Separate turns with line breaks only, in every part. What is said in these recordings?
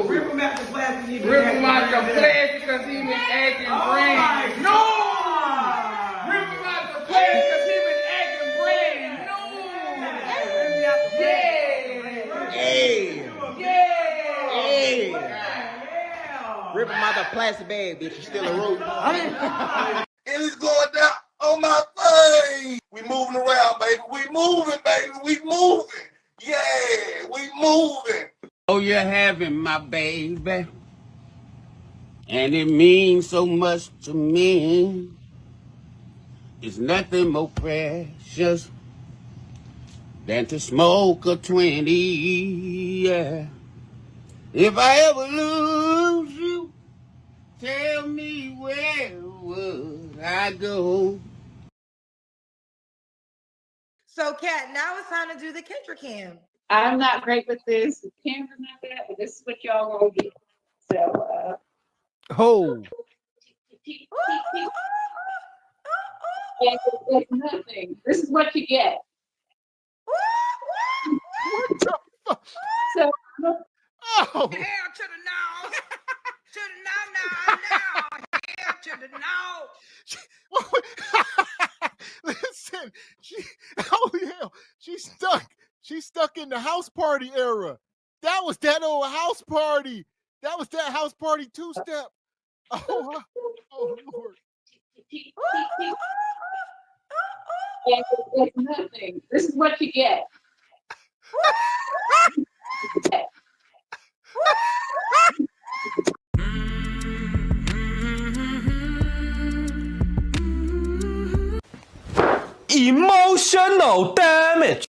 Rip him out the plastic.
Rip him out the plastic because he been acting brand. No! Rip him out the plastic because he been acting brand. No! Yeah!
Rip him out the plastic bag, bitch. You still a rope.
And it's going down on my face. We moving around, baby. We moving, baby. We moving. Yeah, we moving.
Oh, you're having my baby. And it means so much to me. It's nothing more precious than to smoke a 20, yeah. If I ever lose you, tell me where would I go?
So, Kat, now it's time to do the Kendra Cam.
I'm not great with this. The camera's not that, but this is what y'all gonna get. So,
Oh.
It's nothing. This is what you get.
What the fuck?
So,
Oh.
Hell to the no. To the no. Hell to the no.
Listen, she's stuck. She's stuck in the house party era. That was that old house party. That was that house party two-step. Oh Lord.
it's nothing. This is what you get.
Emotional damage.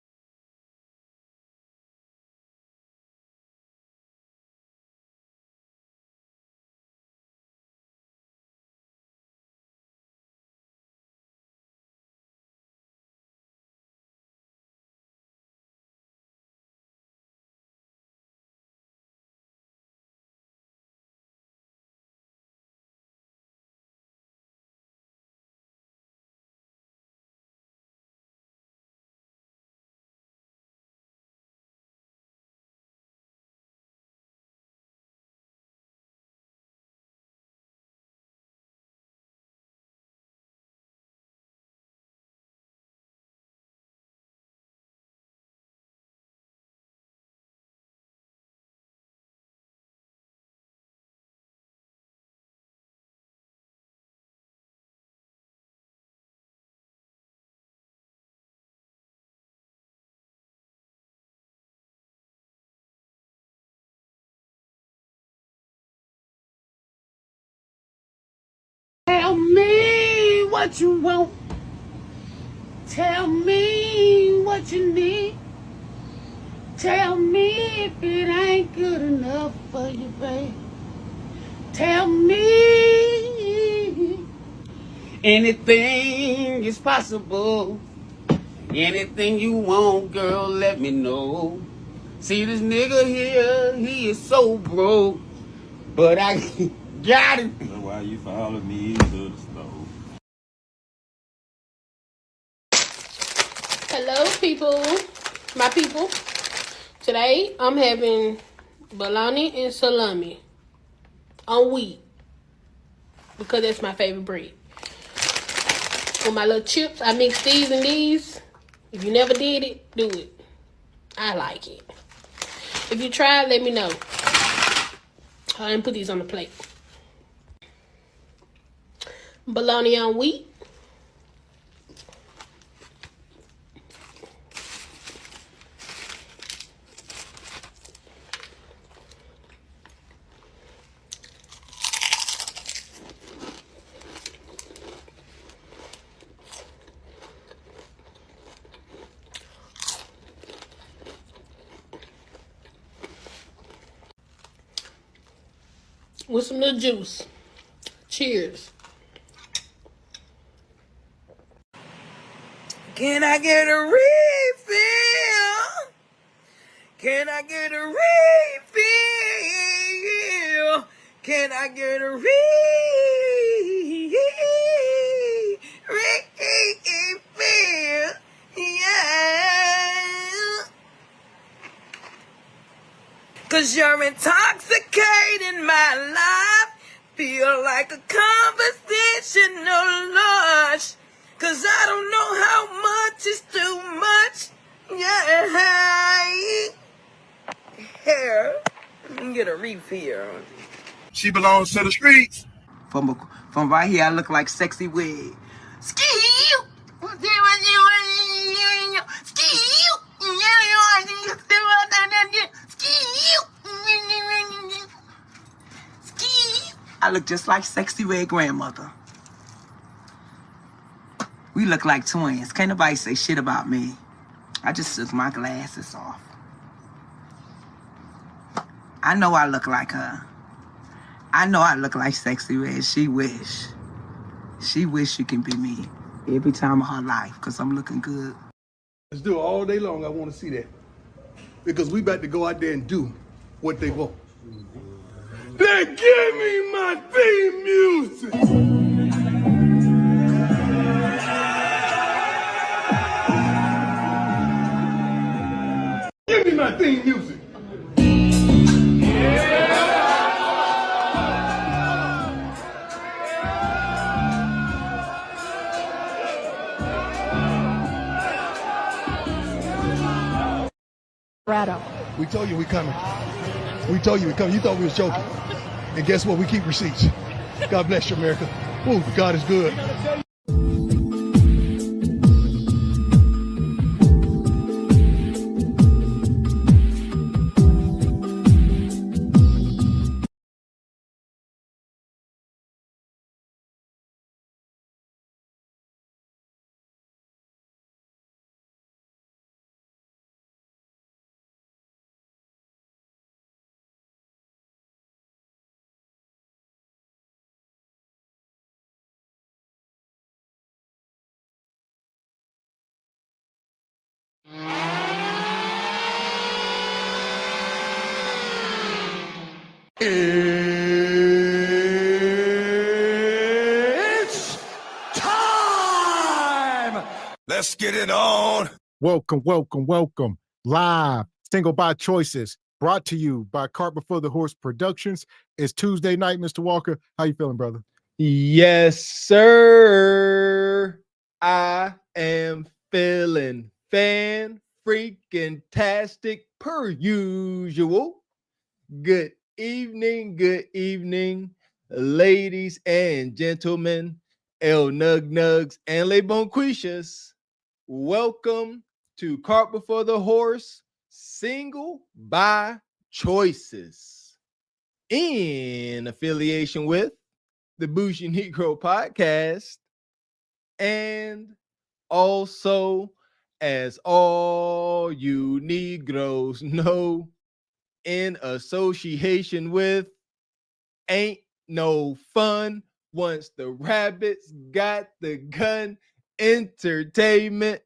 Tell me what you want. Tell me what you need. Tell me if it ain't good enough for you, babe. Tell me anything is possible. Anything you want, girl, let me know. See this nigga here, he is so broke, but I got it.
That's why you follow me to the stove.
Hello, people. My people. Today, I'm having bologna and salami on wheat because that's my favorite bread. With my little chips, I mix these and these. If you never did it, do it. I like it. If you try it, let me know. I didn't put these on the plate. Bologna on wheat. With some little juice. Cheers.
Can I get a refill? Can I get a refill? Can I get a refill? Yeah. 'Cause you're intoxicating my life. Feel like a conversational lunch. 'Cause I don't know how much is too much. Yeah. Here. Let me get a refill.
She belongs to the streets.
From right here, I look like sexy wig. I look just like sexy red grandmother. We look like twins. Can't nobody say shit about me. I just took my glasses off. I know I look like her. I know I look like sexy red. She wish she can be me every time of her life because I'm looking good.
Let's do it all day long. I want to see that. Because we about to go out there and do what they want. Then give me my theme music. Give me my theme music. We told you we coming. We told you we coming. You thought we was joking. And guess what? We keep receipts. God bless you, America. Ooh, God is good. It's time! Let's get it on.
Welcome, welcome, welcome. Live, Single by Choices, brought to you by Cart Before the Horse Productions. It's Tuesday night, Mr. Walker. How you feeling, brother?
Yes, sir. I am feeling freaking-tastic per usual. Good evening, ladies and gentlemen, El Nug Nugs and Le Bonquishas. Welcome to Cart Before the Horse, Single by Choices, in affiliation with the Bougie Negro Podcast, and also, as all you Negroes know, in association with Ain't No Fun Once the Rabbits Got the Gun Entertainment.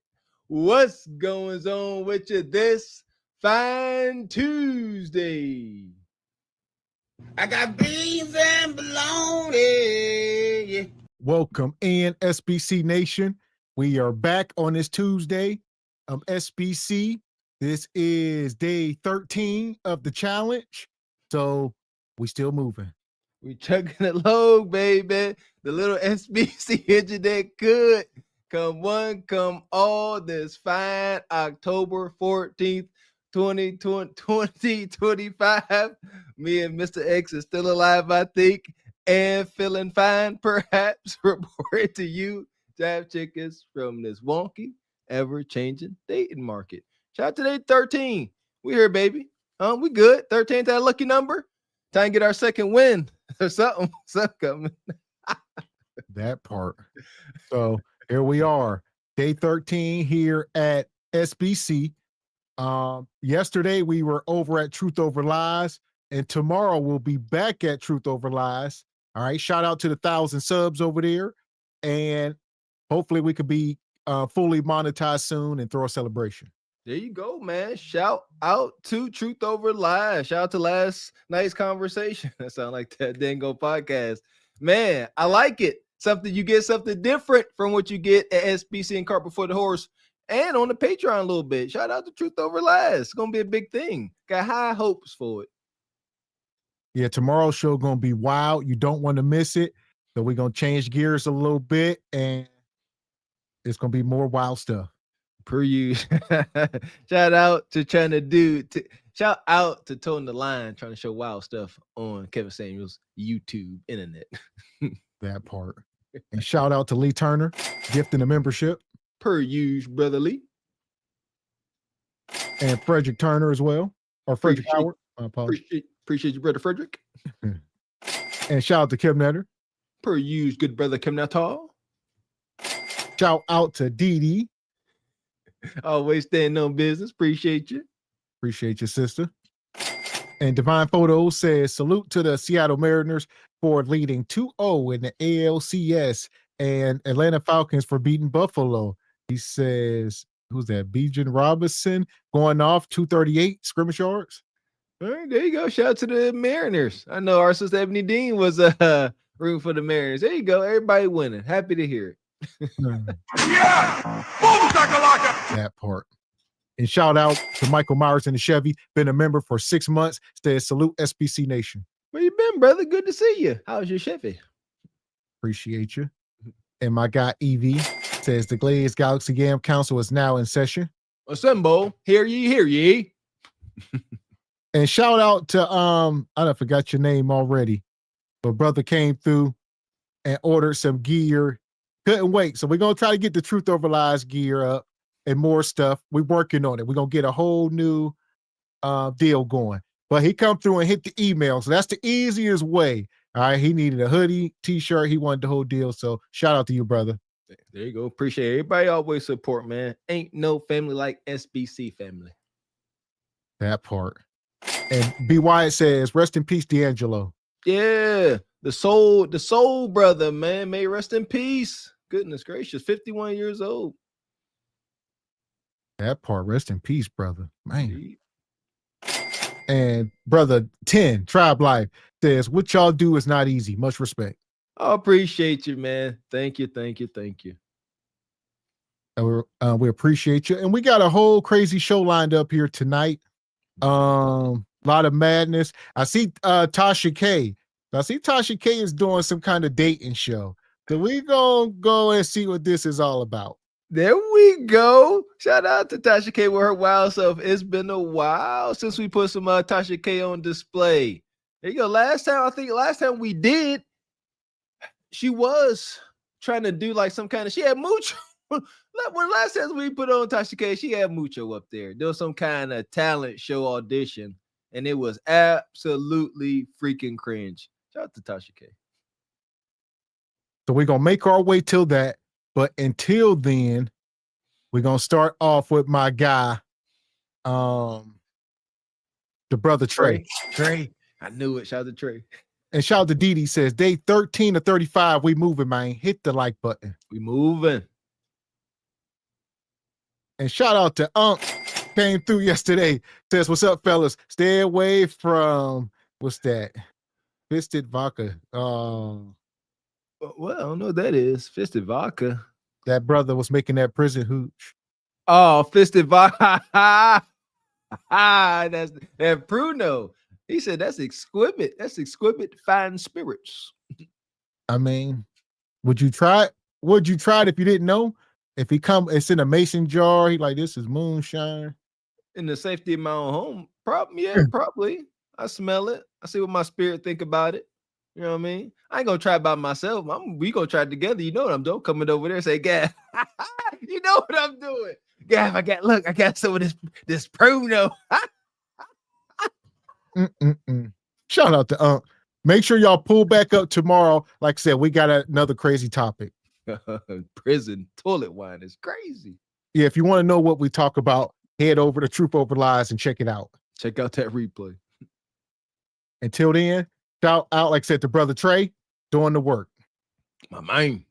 What's going on with you this fine Tuesday?
I got beans and bologna. Yeah.
Welcome in, SBC Nation. We are back on this Tuesday. SBC. This is day 13 of the challenge. So we still moving.
We chugging it low, baby. The little SBC engine that could. Come one, come all this fine October 14th, 2025. Me and Mr. X is still alive, I think, and feeling fine, perhaps. Report to you, Jab Chickens, from this wonky, ever-changing dating market. Shout out to day 13. We here, baby. We good. 13th, that lucky number. Time to get our second win or something. Something coming.
That part. So here we are, day 13 here at SBC. Yesterday we were over at Truth Over Lies, and tomorrow we'll be back at Truth Over Lies. All right. Shout out to the 1,000 subs over there, and hopefully we could be fully monetized soon and throw a celebration.
There you go, man. Shout out to Truth Over Lies. Shout out to last night's conversation. That sounds like that Dango podcast. Man, I like it. You get something different from what you get at SBC and Cart Before the Horse, and on the Patreon a little bit. Shout out to Truth Over Lies. It's going to be a big thing. Got high hopes for it.
Yeah, tomorrow's show gonna be wild. You don't want to miss it. So we're gonna change gears a little bit, and it's gonna be more wild stuff.
Per use. Shout out to shout out to Tone the Line trying to show wild stuff on Kevin Samuels YouTube internet.
That part. And shout out to Lee Turner, gifting a membership.
Per use, brother Lee.
And Frederick Turner as well. Or Frederick Howard. I apologize.
Appreciate you, brother Frederick.
And shout out to Kim Netter.
Per use, good brother Kim Natal.
Shout out to Dee Dee.
Always staying on business. Appreciate you.
Appreciate your sister. And Divine Photos says, salute to the Seattle Mariners for leading 2-0 in the ALCS and Atlanta Falcons for beating Buffalo. He says, who's that? Bijan Robinson going off 238 scrimmage yards.
All right, there you go. Shout out to the Mariners. I know our sister Ebony Dean was rooting for the Mariners. There you go. Everybody winning. Happy to hear it.
Yeah! Boom, shakalaka!
That part. And shout out to Michael Myers and the Chevy. Been a member for 6 months. Says salute SBC Nation.
Where you been, brother? Good to see you. How's your Chevy?
Appreciate you. And my guy Evie says the Glazed Galaxy Game Council is now in session.
Assemble. Hear ye, hear ye.
And shout out to I forgot your name already, but brother came through and ordered some gear. Couldn't wait. So we're gonna try to get the Truth Over Lies gear up and more stuff. We're working on it. We're gonna get a whole new deal going. But he come through and hit the email. So that's the easiest way. All right. He needed a hoodie, t-shirt. He wanted the whole deal. So shout out to you, brother.
There you go. Appreciate it. Everybody always support, man. Ain't no family like SBC family.
That part. And B. Wyatt says, rest in peace, D'Angelo.
Yeah. The soul brother, man. May rest in peace. Goodness gracious. 51 years old.
That part. Rest in peace, brother. Man. And brother 10, Tribe Life, says, what y'all do is not easy. Much respect.
I appreciate you, man. Thank you.
And we appreciate you. And we got a whole crazy show lined up here tonight. A lot of madness. I see Tasha K. I see Tasha K is doing some kind of dating show. So we gonna go and see what this is all about.
There we go. Shout out to Tasha K with her wild self. It's been a while since we put some Tasha K on display. There you go. Last time we did, she was trying to do like some kind of, she had mucho. When last time we put on Tasha K, she had mucho up there. There was some kind of talent show audition, and it was absolutely freaking cringe. Shout out to Tasha K.
So we're gonna make our way till that. But until then, we're gonna start off with my guy, the brother Trey.
Trey. I knew it. Shout out to Trey.
And shout out to Dee Dee says, day 13 to 35, we moving, man. Hit the like button.
We moving.
And shout out to came through yesterday. Says, what's up, fellas? Stay away from, what's that? Fisted vodka.
Well, I don't know what that is. Fisted vodka.
That brother was making that prison hooch.
Oh, fisted vodka. That's that Bruno. He said that's exquisite. That's exquisite fine spirits.
I mean, would you try it? Would you try it if you didn't know? If he come, it's in a mason jar. He like, this is moonshine.
In the safety of my own home. Probably. I smell it. I see what my spirit think about it. You know what I mean? I ain't gonna try it by myself. We gonna try it together. You know what I'm doing? Coming over there and say, Gav, you know what I'm doing. Gav, I got some of this Pruno.
Shout out to make sure y'all pull back up tomorrow. Like I said, we got another crazy topic.
Prison toilet wine is crazy.
Yeah, if you want to know what we talk about, head over to Truth Over Lies and check it out.
Check out that replay.
Until then, shout out, like I said, to brother Trey doing the work.
My man.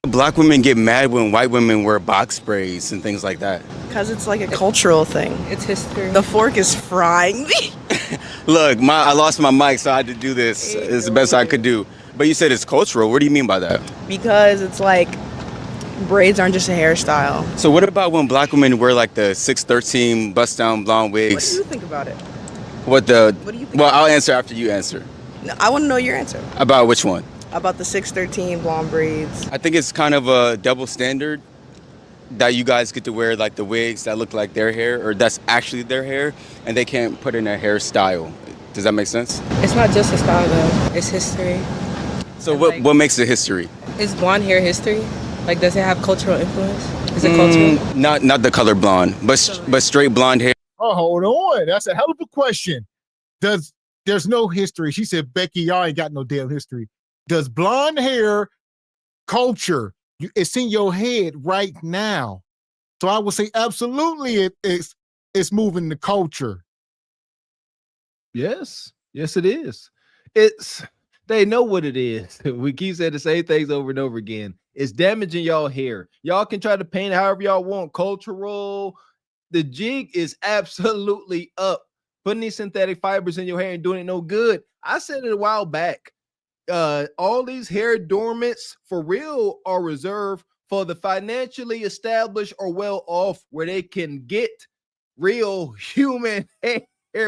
Black women get mad when white women wear box sprays and things like that.
Because it's like a cultural thing.
It's history.
The fork is frying me.
Look, I lost my mic, so I had to do this. It's the best I could do. But you said it's cultural. What do you mean by that?
Because it's like braids aren't just a hairstyle.
So what about when black women wear like the 613 bust down blonde wigs?
What do you think about it?
What the?
What do you think?
Well, I'll answer after you answer.
No, I want to know your answer
About which one?
about the 613 blonde braids.
I think it's kind of a double standard that you guys get to wear like the wigs that look like their hair or that's actually their hair, and they can't put in a hairstyle. Does that make sense?
It's not just a style though; it's history.
So what makes it history?
Is blonde hair history? Like, does it have cultural influence? Is it cultural?
Not the color blonde, but straight blonde hair.
Oh, hold on. That's a hell of a question. There's no history. She said, Becky, y'all ain't got no damn history. Does blonde hair culture, it's in your head right now. So I would say absolutely it's moving the culture.
Yes, it is. They know what it is. We keep saying the same things over and over again. It's damaging y'all hair. Y'all can try to paint however y'all want, cultural. The jig is absolutely up. Putting these synthetic fibers in your hair and doing it no good. I said it a while back. All these hair adornments for real are reserved for the financially established or well off, where they can get real human hair.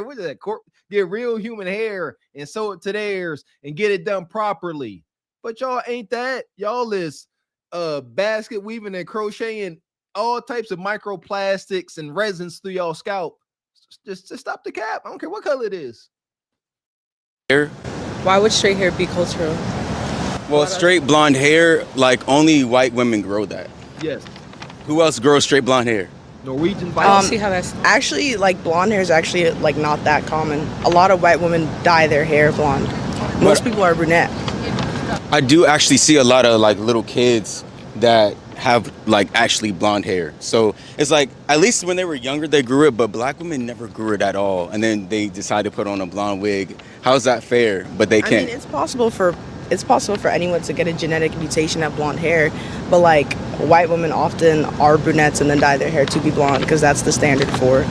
What is that? Get real human hair and sew it to theirs and get it done properly. But y'all ain't that. Y'all is basket weaving and crocheting all types of microplastics and resins through y'all scalp. Just stop the cap. I don't care what color it is.
Why would straight hair be cultural?
Well, straight blonde hair, like only white women grow that.
Yes.
Who else grows straight blonde hair?
Norwegian.
I don't see how that's actually, like, blonde hair is actually like not that common. A lot of white women dye their hair blonde. Most people are brunette.
I do actually see a lot of like little kids that have like actually blonde hair. So it's like, at least when they were younger, they grew it, but black women never grew it at all. And then they decide to put on a blonde wig. How's that fair? But they can't.
I mean, it's possible for anyone to get a genetic mutation of blonde hair, but like white women often are brunettes and then dye their hair to be blonde because that's the standard for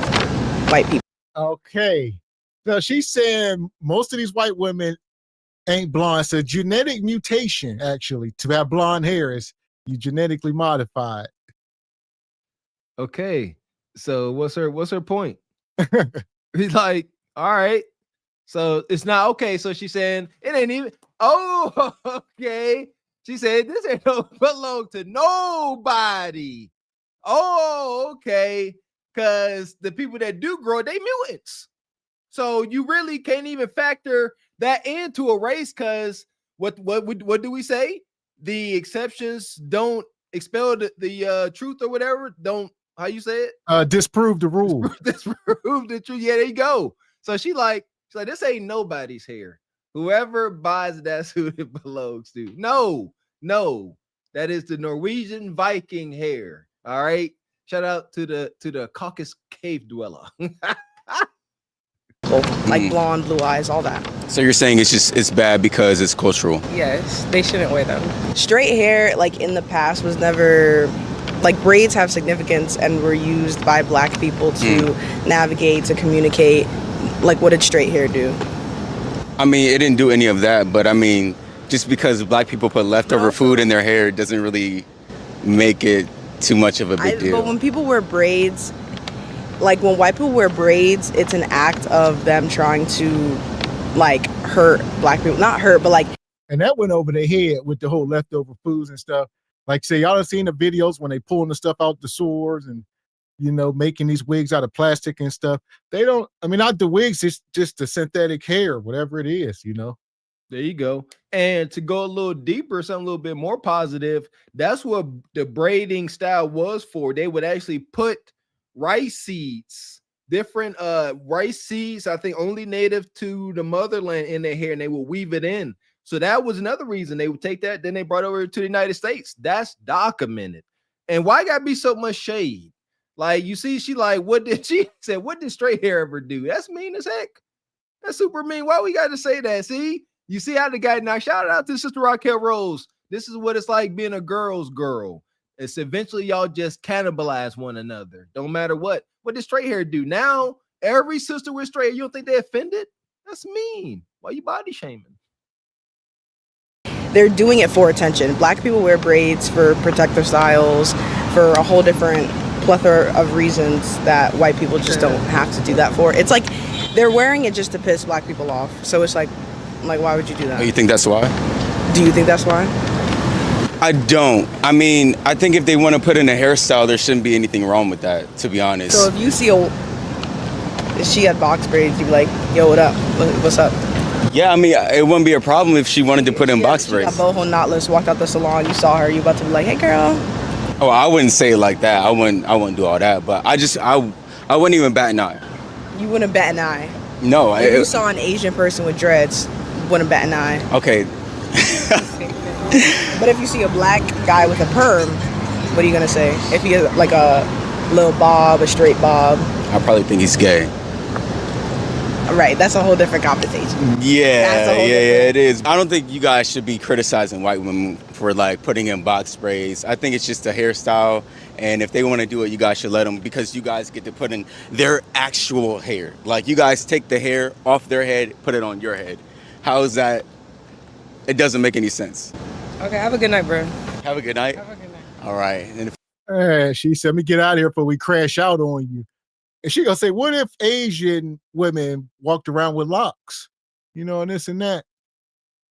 white people.
Okay. So she's saying most of these white women ain't blonde. It's a genetic mutation, actually, to have blonde hair. Is you genetically modified.
Okay. So what's her point? He's like, all right. So it's not okay. So she's saying it ain't even. Oh, okay. She said this ain't no belong to nobody. Oh, okay. Because the people that do grow, they mutants. So you really can't even factor that into a race. Because what do we say? The exceptions don't expel the truth or whatever. Don't, how you say it?
Disprove the rule.
Disprove the truth. Yeah, there you go. So she's like, this ain't nobody's hair. Whoever buys it, that's who it belongs to. No, that is the Norwegian Viking hair. All right. Shout out to the Caucasus cave dweller.
Like blonde, blue eyes, all that.
So you're saying it's bad because it's cultural?
Yes, they shouldn't wear them. Straight hair, like in the past, was never, like, braids have significance and were used by black people to navigate, to communicate. Like, what did straight hair do?
I mean, it didn't do any of that, but I mean, just because black people put leftover food in their hair doesn't really make it too much of a big deal.
But when people wear braids, like when white people wear braids, it's an act of them trying to, like, hurt black people. Not hurt, but like.
And that went over their head with the whole leftover foods and stuff. Like, say, y'all have seen the videos when they pulling the stuff out the sewers and, you know, making these wigs out of plastic and stuff. They don't, I mean, not the wigs, it's just the synthetic hair, whatever it is, you know.
There you go. And to go a little deeper, something a little bit more positive, that's what the braiding style was for. They would actually put rice seeds, different rice seeds, I think only native to the motherland, in their hair, and they would weave it in. So that was another reason they would take that. Then they brought it over to the United States. That's documented. And why gotta be so much shade? Like, you see, she like, what did straight hair ever do? That's mean as heck. That's super mean. Why we got to say that? See, you see how the guy, now shout out to Sister Raquel Rose. This is what it's like being a girl's girl. It's eventually y'all just cannibalize one another. Don't matter what. What did straight hair do? Now, every sister with straight hair, you don't think they offended? That's mean. Why you body shaming?
They're doing it for attention. Black people wear braids for protective styles, for a whole different plethora of reasons that white people just don't have to do that for. It's like They're wearing it just to piss black people off. So it's like why would you do that?
Oh, you think that's why?
Do you think that's why?
I don't. I mean, I think if they want to put in a hairstyle, there shouldn't be anything wrong with that, to be honest.
So if you see she had box braids, you'd be like, yo, what up? What's up?
Yeah, I mean, it wouldn't be a problem if she wanted to put in box braids.
She got boho knotless, walked out the salon, you saw her, you about to be like, hey girl.
Oh, I wouldn't say it like that. I wouldn't do all that. But I wouldn't even bat an eye.
You wouldn't bat an eye.
No.
If you saw an Asian person with dreads, wouldn't bat an eye.
Okay.
But if you see a black guy with a perm, what are you gonna say? If he has like a little bob, a straight bob?
I probably think he's gay.
Right, that's a whole different conversation.
Yeah, it is. I don't think you guys should be criticizing white women for like putting in box braids. I think it's just a hairstyle, and if they want to do it, you guys should let them, because you guys get to put in their actual hair. Like, you guys take the hair off their head, put it on your head. How is that? It doesn't make any sense.
Okay, have a good night, bro.
Have a good night.
Have a good night.
All right.
She said, "Let me get out of here before we crash out on you." And she gonna say, "What if Asian women walked around with locks, you know, and this and that?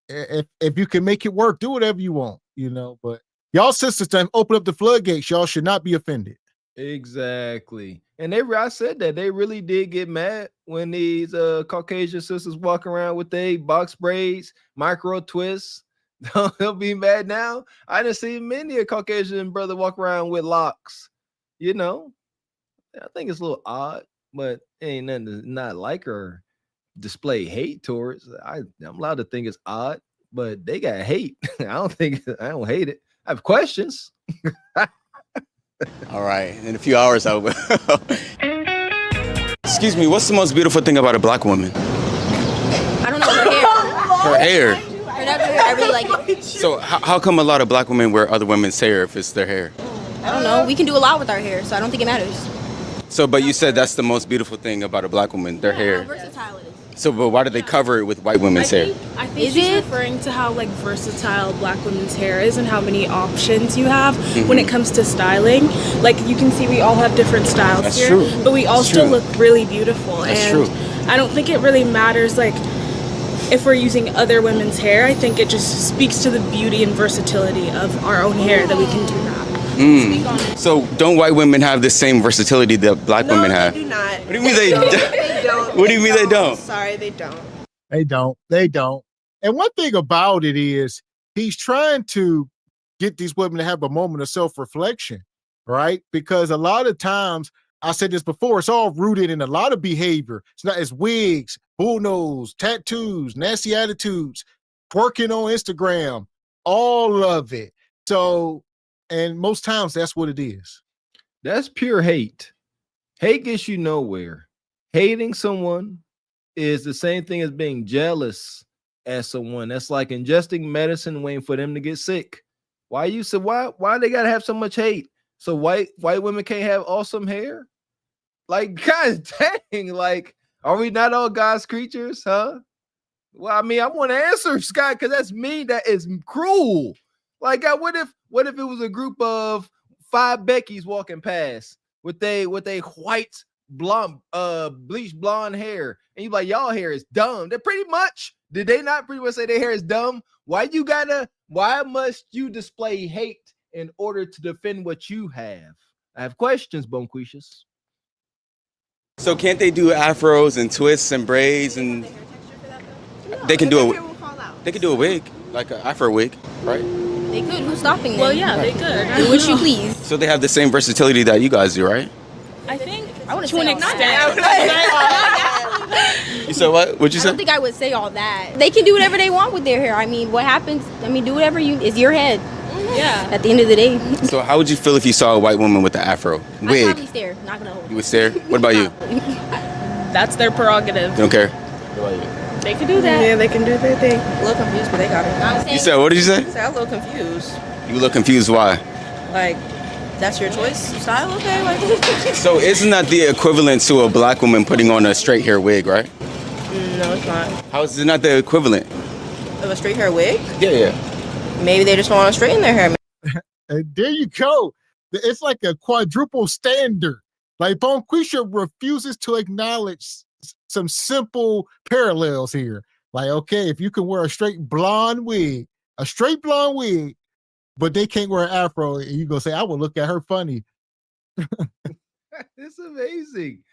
If you can make it work, do whatever you want, you know. But y'all sisters time open up the floodgates. Y'all should not be offended."
Exactly. And I said that they really did get mad when these Caucasian sisters walk around with their box braids, micro twists. They'll be mad now. I didn't see many a Caucasian brother walk around with locks. You know, I think it's a little odd, but ain't nothing to not like or display hate towards. I'm allowed to think it's odd, but they got hate. I don't hate it. I have questions.
All right. In a few hours, I will. Excuse me. What's the most beautiful thing about a black woman?
I don't know, her hair.
Her hair.
I really like it.
So how come a lot of black women wear other women's hair if it's their hair?
I don't know. We can do a lot with our hair, so I don't think it matters.
So, but you said that's the most beautiful thing about a black woman, their hair.
How versatile it is.
So, but why do they cover it with white women's hair?
I think she's referring to how like versatile black women's hair is and how many options you have when it comes to styling. Like you can see we all have different styles
That's
here,
true.
but we all
That's
still
true.
look really beautiful.
That's
and
true.
I don't think it really matters like if we're using other women's hair. I think it just speaks to the beauty and versatility of our own hair that we can do that.
So don't white women have the same versatility that black women have?
They do not.
What do you mean they don't?
They don't.
What do you mean they don't?
Sorry, they don't.
They don't. And one thing about it is he's trying to get these women to have a moment of self-reflection, right? Because a lot of times, I said this before, it's all rooted in a lot of behavior. It's wigs, bull nose, tattoos, nasty attitudes, twerking on Instagram, all of it. So, and most times that's what it is.
That's pure hate. Hate gets you nowhere. Hating someone is the same thing as being jealous at someone. That's like ingesting medicine, waiting for them to get sick. Why they gotta have so much hate? So white women can't have awesome hair? Like, God dang, like, are we not all God's creatures, huh? Well, I mean, I want to answer, Scott, because that's me. That is cruel. Like, God, what if it was a group of 5 Beckys walking past with they white blonde bleached blonde hair, and you like, y'all hair is dumb? They're pretty much, did they not pretty much say their hair is dumb? Why must you display hate in order to defend what you have? I have questions, Bonquishas.
So can't they do afros and twists and braids and they can do a wig, like an afro wig, right?
They could. Who's stopping them?
Well, yeah, they could.
Do what you please.
So they have the same versatility that you guys do, right?
I think
I would
to an extent.
You said what? What'd you
I
say?
don't think I would say all that. They can do whatever they want with their hair. I mean, what happens? I mean, do whatever it's your head.
Yeah.
At the end of the day.
So how would you feel if you saw a white woman with an afro
I'd
wig?
probably stare. Not gonna hold
You would stare? What about you?
That's their prerogative.
You don't care?
They can do that.
Yeah, they can do their thing. A little confused, but they got it.
You said, what did you say?
I'm a little confused.
You look confused, why?
Like, that's your choice? Style? Okay. Like,
So isn't that the equivalent to a black woman putting on a straight hair wig, right?
no, it's not.
How is it not the equivalent?
Of a straight hair wig?
Yeah.
Maybe they just want to straighten their hair.
And there you go. It's like a quadruple standard. Like Bonquisha refuses to acknowledge some simple parallels here. Like, okay, if you can wear a straight blonde wig, but they can't wear an afro, and you go say, I would look at her funny.
It's amazing.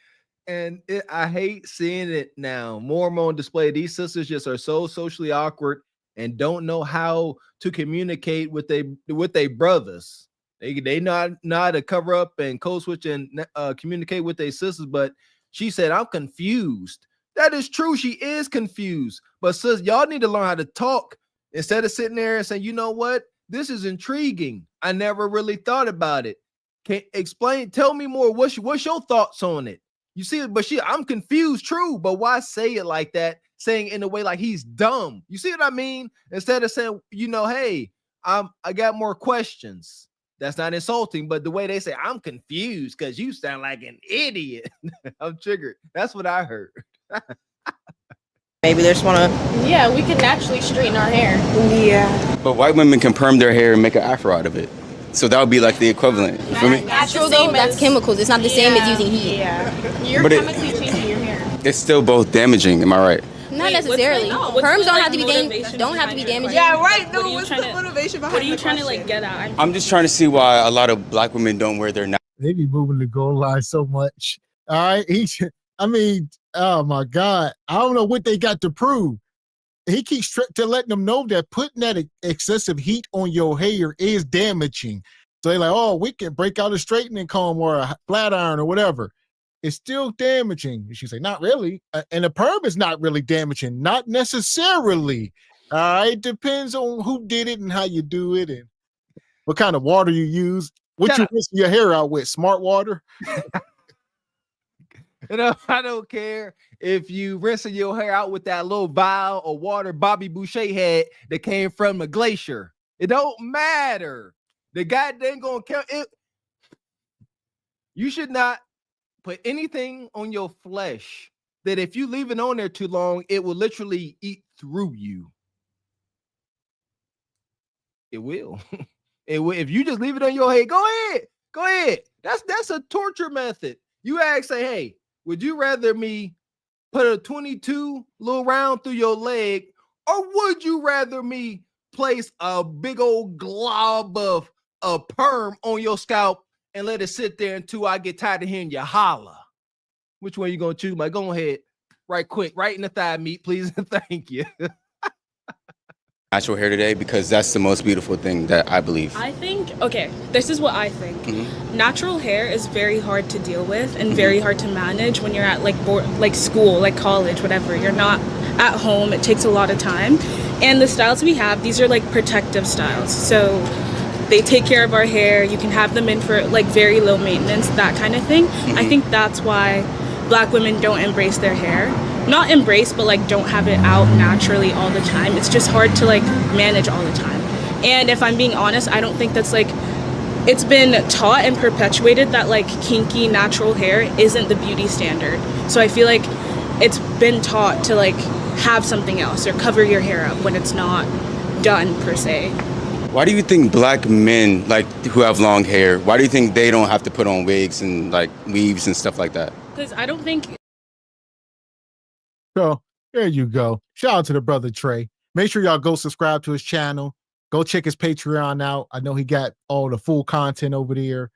And I hate seeing it now more and more on display. These sisters just are so socially awkward and don't know how to communicate with their brothers. They know how to cover up and code switch and communicate with their sisters. But she said, I'm confused. That is true. She is confused. But sis, y'all need to learn how to talk instead of sitting there and saying, you know what? This is intriguing. I never really thought about it. Can explain, tell me more. What's your thoughts on it? You see it, but I'm confused, true, but why say it like that? Saying in a way like he's dumb. You see what I mean? Instead of saying, hey, I got more questions. That's not insulting, but the way they say, I'm confused because you sound like an idiot. I'm triggered. That's what I heard.
Maybe they just want to.
Yeah, we can naturally straighten our hair.
Yeah.
But white women can perm their hair and make an afro out of it. So that would be like the equivalent. You feel me?
Natural though, that's chemicals. It's not the same as using heat.
Yeah. You're
But
chemically changing your hair.
It's still both damaging. Am I right?
Not necessarily. Perms don't have to be damaging.
Yeah, right. No,
What's the
motivation behind?
What are you trying to like get at?
I'm just trying to see why a lot of black women don't wear their.
They be moving the goal line so much. All right. Oh my God. I don't know what they got to prove. He keeps to letting them know that putting that excessive heat on your hair is damaging. So they're like, oh, we can break out a straightening comb or a flat iron or whatever. It's still damaging. She say, not really. And a perm is not really damaging. Not necessarily. All right. Depends on who did it and how you do it and what kind of water you use. What you rinse your hair out with? Smart water?
I don't care if you rinsing your hair out with that little vial of water Bobby Boucher had that came from the glacier. It don't matter. The guy ain't gonna count it. You should not put anything on your flesh that if you leave it on there too long, it will literally eat through you. It will. It will. If you just leave it on your head, go ahead. That's a torture method. You say, hey, would you rather me put a 22 little round through your leg, or would you rather me place a big old glob of a perm on your scalp and let it sit there until I get tired of hearing you holler? Which one you gonna choose? Like, go ahead, right quick, right in the thigh meat, please, and thank you.
Natural hair today because that's the most beautiful thing that I believe.
I think, okay, this is what I think. Natural hair is very hard to deal with and very hard to manage when you're at like school, like college, whatever. You're not at home. It takes a lot of time. And the styles we have, these are like protective styles. So they take care of our hair. You can have them in for like very low maintenance, that kind of thing. I think that's why Black women don't embrace their hair. Not embrace, but like don't have it out naturally all the time. It's just hard to like manage all the time. And if I'm being honest, I don't think that's like, it's been taught and perpetuated that like kinky natural hair isn't the beauty standard. So I feel like it's been taught to like have something else or cover your hair up when it's not done per se.
Why do you think black men like who have long hair, why do you think they don't have to put on wigs and like weaves and stuff like that?
Because I don't think.
So there you go. Shout out to the brother Trey. Make sure y'all go subscribe to his channel. Go check his Patreon out. I know he got all the full content over there.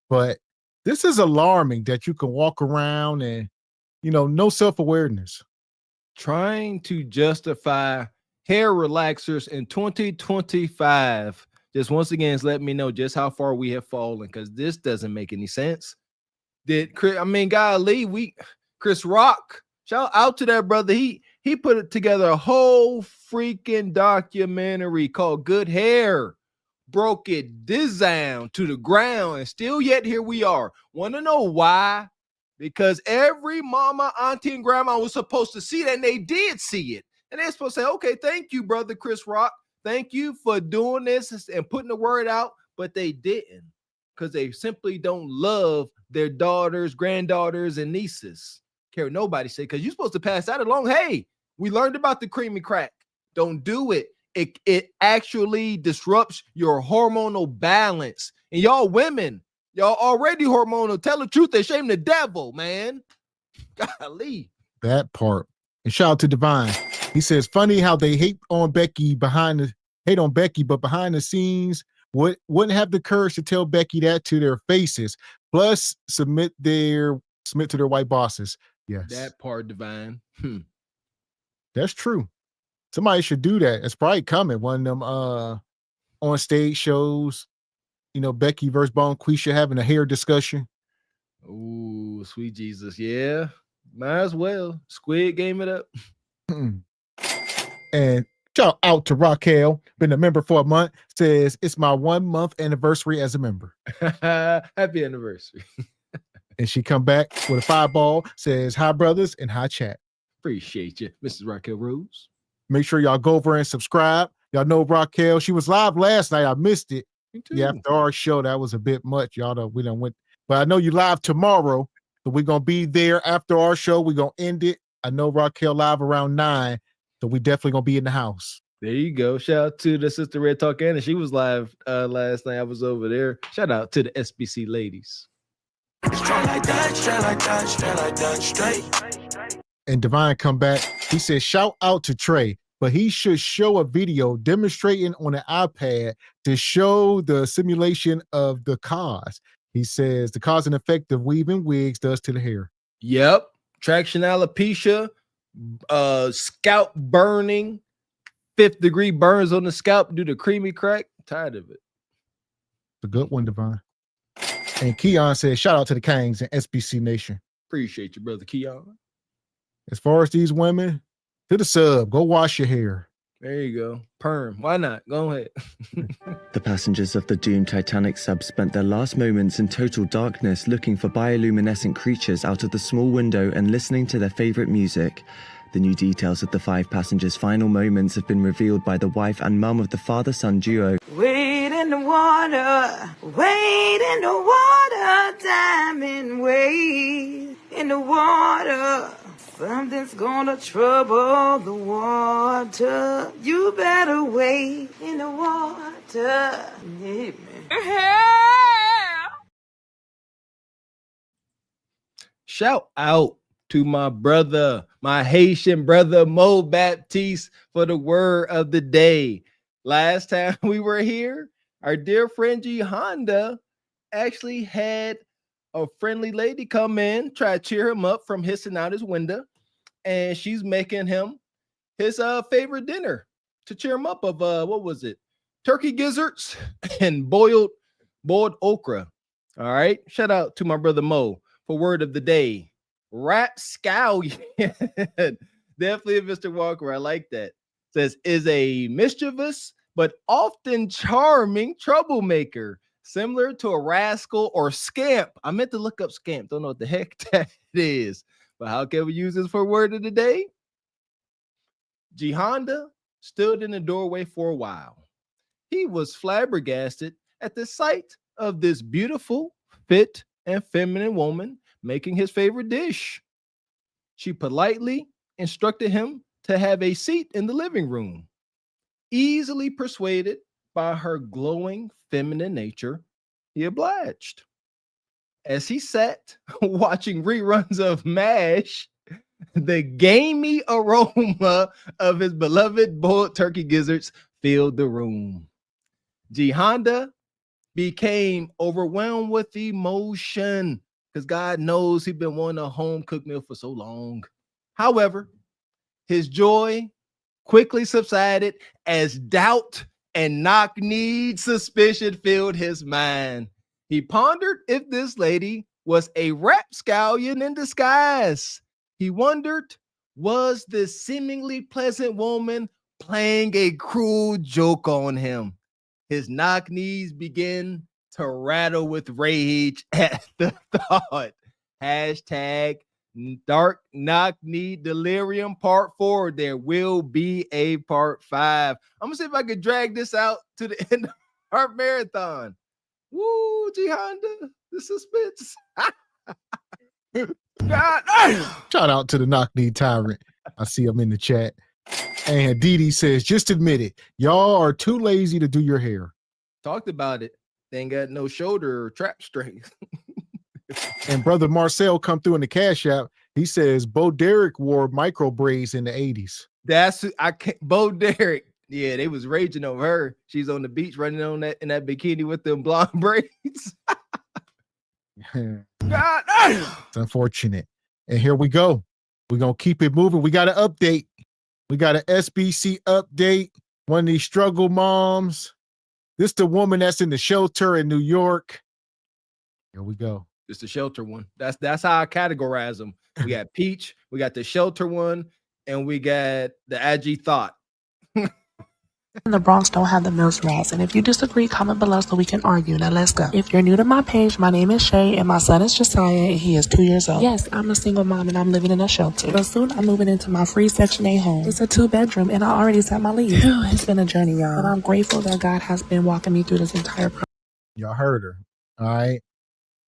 But this is alarming that you can walk around and, no self-awareness.
Trying to justify hair relaxers in 2025 just once again is letting me know just how far we have fallen, because this doesn't make any sense. Chris Rock, shout out to that brother. He put together a whole freaking documentary called Good Hair. Broke it down to the ground, and still yet here we are. Want to know why? Because every mama, auntie, and grandma was supposed to see that, and they did see it. And they're supposed to say, okay, thank you, brother Chris Rock. Thank you for doing this and putting the word out. But they didn't, because they simply don't love their daughters, granddaughters, and nieces. Care what nobody say, because you're supposed to pass that along. Hey, we learned about the creamy crack. Don't do it. It actually disrupts your hormonal balance. And y'all women, y'all already hormonal. Tell the truth, they shame the devil, man. Golly.
That part. And shout out to Divine. He says, funny how they hate on Becky, but behind the scenes, wouldn't have the courage to tell Becky that to their faces. Plus, submit to their white bosses. Yes.
That part, Divine.
That's true. Somebody should do that. It's probably coming. One of them on stage shows, Becky versus Bonquisha having a hair discussion.
Ooh, sweet Jesus. Yeah. Might as well. Squid Game it up.
And shout out to Raquel, been a member for a month, says it's my 1 month anniversary as a member.
Happy anniversary.
And she come back with a 5-ball, says hi brothers and hi chat.
Appreciate you, Mrs. Raquel Rose.
Make sure y'all go over and subscribe. Y'all know Raquel, she was live last night. I missed it.
Me too.
Yeah, after our show, that was a bit much. We done went, but I know you live tomorrow. So we're gonna be there after our show. We're gonna end it. I know Raquel live around 9. So we definitely gonna be in the house.
There you go. Shout out to the Sister Red Talk Anna. She was live last night. I was over there. Shout out to the SBC ladies.
Straight like that, straight like that, straight like that, straight.
And Divine come back. He says, shout out to Trey, but he should show a video demonstrating on an iPad to show the simulation of the cause. He says the cause and effect of weaving wigs does to the hair.
Yep. Traction alopecia, scalp burning, 5th degree burns on the scalp due to creamy crack. Tired of it.
It's a good one, Divine. And Keon says, shout out to the Kangs and SBC Nation.
Appreciate you, brother Keon.
As far as these women, to the sub, go wash your hair.
There you go. Perm. Why not? Go ahead.
The passengers of the doomed Titanic sub spent their last moments in total darkness looking for bioluminescent creatures out of the small window and listening to their favorite music. The new details of the 5 passengers' final moments have been revealed by the wife and mum of the father-son duo.
Wade in the water, wade in the water, diamond wade in the water. Something's gonna trouble the water. You better wade in the water. Yeah, man.
Shout out to my brother, my Haitian brother, Mo Baptiste, for the word of the day. Last time we were here, our dear friend G Honda actually had a friendly lady come in, try to cheer him up from hissing out his window. And she's making him his favorite dinner to cheer him up of what was it? Turkey gizzards and boiled okra. All right. Shout out to my brother Mo for word of the day. Rapscallion. Definitely Mr. Walker. I like that. Says is a mischievous but often charming troublemaker, similar to a rascal or scamp. I meant to look up scamp. Don't know what the heck that is. But how can we use this for word of the day? G Honda stood in the doorway for a while. He was flabbergasted at the sight of this beautiful, fit, and feminine woman making his favorite dish. She politely instructed him to have a seat in the living room. Easily persuaded by her glowing feminine nature, he obliged. As he sat watching reruns of MASH, the gamey aroma of his beloved boiled turkey gizzards filled the room. G Honda became overwhelmed with emotion because God knows he'd been wanting a home cooked meal for so long. However, his joy quickly subsided as doubt and knock-kneed suspicion filled his mind. He pondered if this lady was a rapscallion in disguise. He wondered, was this seemingly pleasant woman playing a cruel joke on him? His knock-knees began to rattle with rage at the thought. Hashtag Dark Knock-Knee Delirium Part 4. There will be a Part 5. I'm going to see if I can drag this out to the end of our marathon. Woo, G Honda, the suspense. God.
Shout out to the knock-knee tyrant. I see him in the chat. And Dee says, just admit it. Y'all are too lazy to do your hair.
Talked about it. They ain't got no shoulder or trap strength.
And brother Marcel come through in the Cash App. He says Bo Derek wore micro braids in the 80s.
That's I can't. Bo Derek. Yeah, they was raging over her. She's on the beach running on that in that bikini with them blonde braids. God,
it's unfortunate. And here we go. We're gonna keep it moving. We got an update. We got an SBC update. One of these struggle moms. This the woman that's in the shelter in New York. Here we go.
It's the shelter one. That's how I categorize them. We got Peach, we got the shelter one, and we got the Agi Thought.
The Bronx don't have the most rats, and if you disagree, comment below so we can argue. Now let's go. If you're new to my page, my name is Shay, and my son is Josiah, and he is 2 years old. Yes, I'm a single mom, and I'm living in a shelter. But soon I'm moving into my free Section 8 home. It's a 2-bedroom, and I already set my lease. It's been a journey, y'all. But I'm grateful that God has been walking me through this entire process.
Y'all heard her. All right.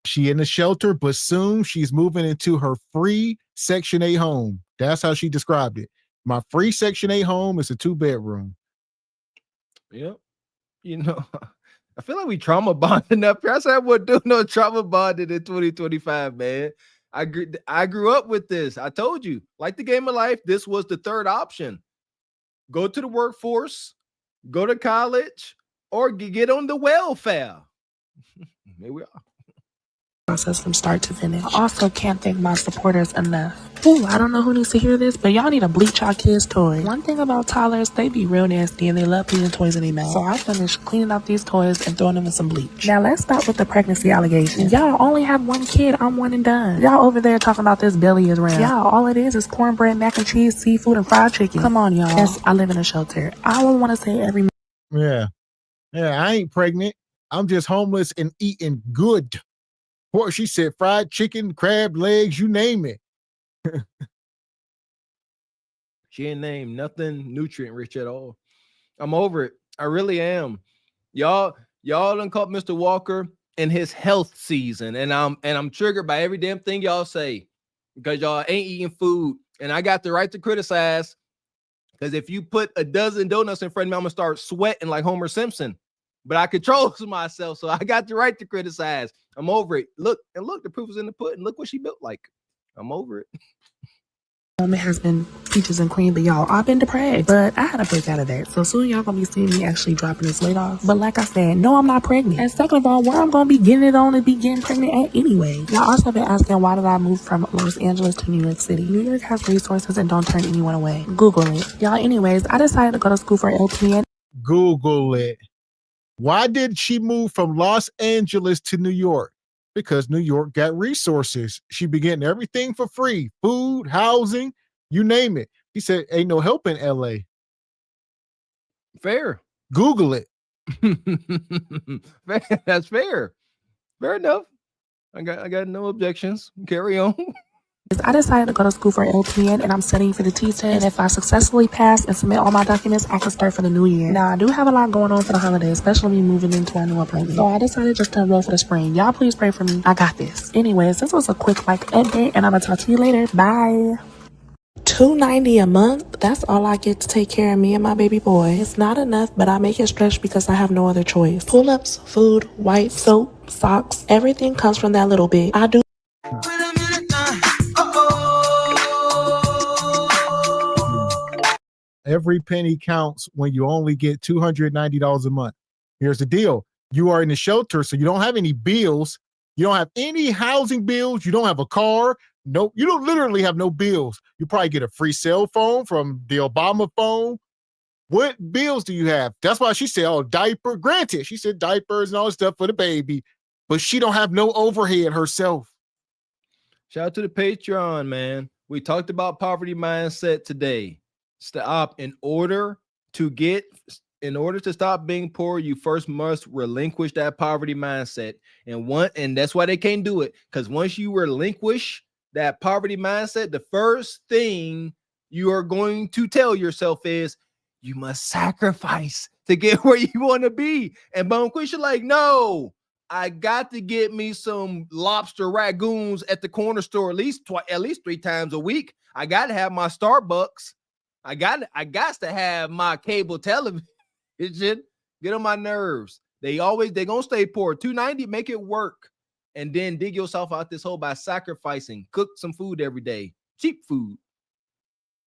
She in the shelter, but soon she's moving into her free Section 8 home. That's how she described it. My free Section 8 home is a 2-bedroom.
Yep. You know, I feel like we trauma bonding up here. I said I wouldn't do no trauma bonding in 2025, man. I grew up with this. I told you, like the game of life, this was the third option. Go to the workforce, go to college, or get on the welfare. Here we are.
Process from start to finish. I also can't thank my supporters enough. Ooh, I don't know who needs to hear this, but y'all need to bleach our kids' toys. One thing about toddlers, they be real nasty and they love putting toys in their mouth. So I finished cleaning out these toys and throwing them in some bleach. Now let's start with the pregnancy allegations. Y'all only have one kid. I'm one and done. Y'all over there talking about this belly is round. Y'all, all it is cornbread, mac and cheese, seafood, and fried chicken. Come on, y'all. Yes, I live in a shelter. I don't want to say every.
Yeah, I ain't pregnant. I'm just homeless and eating good. Or she said fried chicken, crab legs, you name it.
She ain't named nothing nutrient rich at all. I'm over it. I really am. Y'all done caught Mr. Walker in his health season, and I'm triggered by every damn thing y'all say because y'all ain't eating food, and I got the right to criticize because if you put a dozen donuts in front of me, I'm gonna start sweating like Homer Simpson. But I control myself, so I got the right to criticize. I'm over it. Look, the proof is in the pudding. Look what she built like. I'm over it.
It has been peaches and cream, but y'all, I've been depressed. But I had to break out of that. So soon y'all gonna be seeing me actually dropping this weight off. But like I said, no, I'm not pregnant. And second of all, where I'm gonna be getting it on and be getting pregnant at anyway. Y'all also been asking why did I move from Los Angeles to New York City. New York has resources and don't turn anyone away. Google it. Y'all, anyways, I decided to go to school for LPN.
Google it. Why did she move from Los Angeles to New York? Because New York got resources. She be getting everything for free. Food, housing, you name it. He said, ain't no help in LA.
Fair.
Google it.
That's fair. Fair enough. I got no objections. Carry on.
I decided to go to school for LPN and I'm studying for the T-test. And if I successfully pass and submit all my documents, I can start for the new year. Now, I do have a lot going on for the holidays, especially me moving into our new apartment. So I decided just to enroll for the spring. Y'all please pray for me. I got this. Anyways, this was a quick update and I'm gonna talk to you later. Bye. $290 a month. That's all I get to take care of me and my baby boy. It's not enough, but I make it stretch because I have no other choice. Pull-ups, food, wipes, soap, socks, everything comes from that little bit. I do.
Every penny counts when you only get $290 a month. Here's the deal. You are in the shelter, so you don't have any bills. You don't have any housing bills. You don't have a car. No, you don't literally have no bills. You probably get a free cell phone from the Obama phone. What bills do you have? That's why she said, oh, diaper. Granted, she said diapers and all this stuff for the baby, but she don't have no overhead herself.
Shout out to the Patreon, man. We talked about poverty mindset today. Stop. In order to stop being poor, you first must relinquish that poverty mindset. And that's why they can't do it. Because once you relinquish that poverty mindset, the first thing you are going to tell yourself is you must sacrifice to get where you want to be. And Bone Quisha like, no, I got to get me some lobster ragoons at the corner store at least 3 times a week. I got to have my Starbucks. I got to have my cable television. Get on my nerves. They gonna stay poor. $290, make it work. and then dig yourself out this hole by sacrificing. Cook some food every day, cheap food.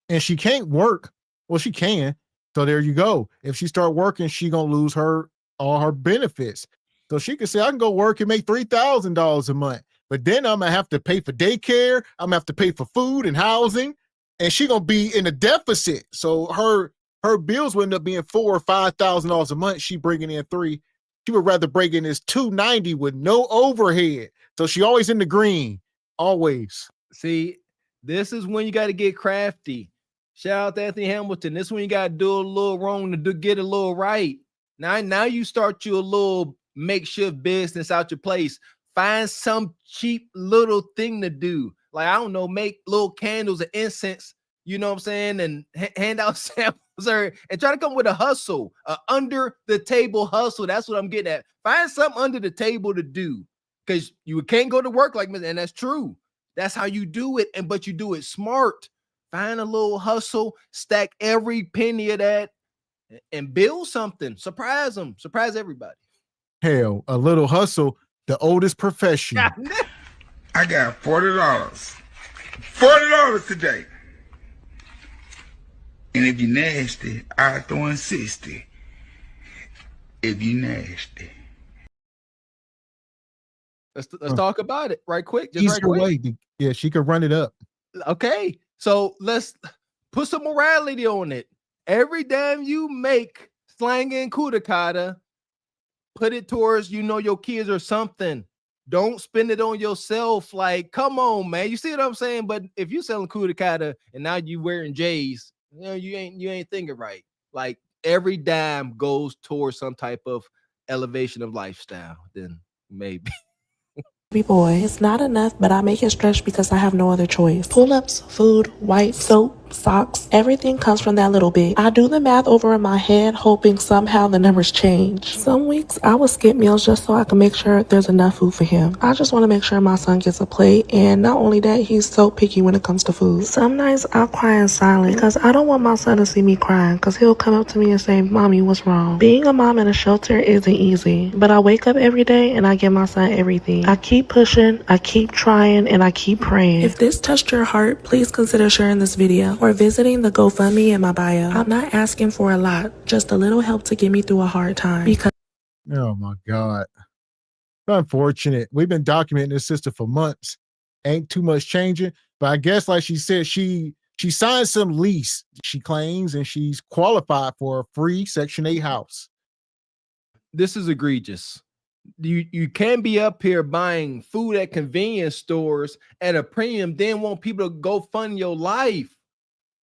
And she can't work. Well, she can. So there you go. If she start working, she gonna lose all her benefits. So she can say, I can go work and make $3,000 a month, but then I'm gonna have to pay for daycare. I'm gonna have to pay for food and housing, and she gonna be in a deficit. So her bills will end up being $4,000 or $5,000 a month. She bringing in $3,000. She would rather bring in this $290 with no overhead. So she always in the green, always.
See, this is when you got to get crafty. Shout out to Anthony Hamilton. This is when you got to do a little wrong to get a little right. Now you start you a little makeshift business out your place. Find some cheap little thing to do. Like, I don't know, make little candles and incense, you know what I'm saying? And hand out samples and try to come with a hustle, under the table hustle. That's what I'm getting at. Find something under the table to do, because you can't go to work like this, and that's true. That's how you do it, but you do it smart. Find a little hustle, stack every penny of that, and build something. Surprise them. Surprise everybody.
Hell, a little hustle, the oldest profession.
I got $40. $40 today. And if you nasty, I'll throw in 60. If you nasty.
Let's talk about it right quick. Just
Easier
right quick.
way. Yeah, she could run it up.
Okay, so let's put some morality on it. Every damn you make slanging kudakata, put it towards, your kids or something. Don't spend it on yourself. Like, come on, man. You see what I'm saying? But if you selling kudakata and now you wearing J's, you ain't thinking right. Like, every dime goes towards some type of elevation of lifestyle. Then maybe.
Boy, it's not enough, but I make it stretch because I have no other choice. Pull-ups, food, wipes, soap, socks, everything comes from that little bit. I do the math over in my head, hoping somehow the numbers change. Some weeks I will skip meals just so I can make sure there's enough food for him. I just want to make sure my son gets a plate, and not only that, he's so picky when it comes to food. Some nights I'll cry in silence because I don't want my son to see me crying, because he'll come up to me and say, Mommy, what's wrong? Being a mom in a shelter isn't easy, but I wake up every day and I give my son everything. I keep pushing, I keep trying, and I keep praying. If this touched your heart, please consider sharing this video or visiting the GoFundMe in my bio. I'm not asking for a lot, just a little help to get me through a hard time. Because
Oh my God. Unfortunate. We've been documenting this sister for months. Ain't too much changing. But I guess, like she said, she signed some lease, she claims, and she's qualified for a free Section 8 house.
This is egregious. You can't be up here buying food at convenience stores at a premium, then want people to go fund your life.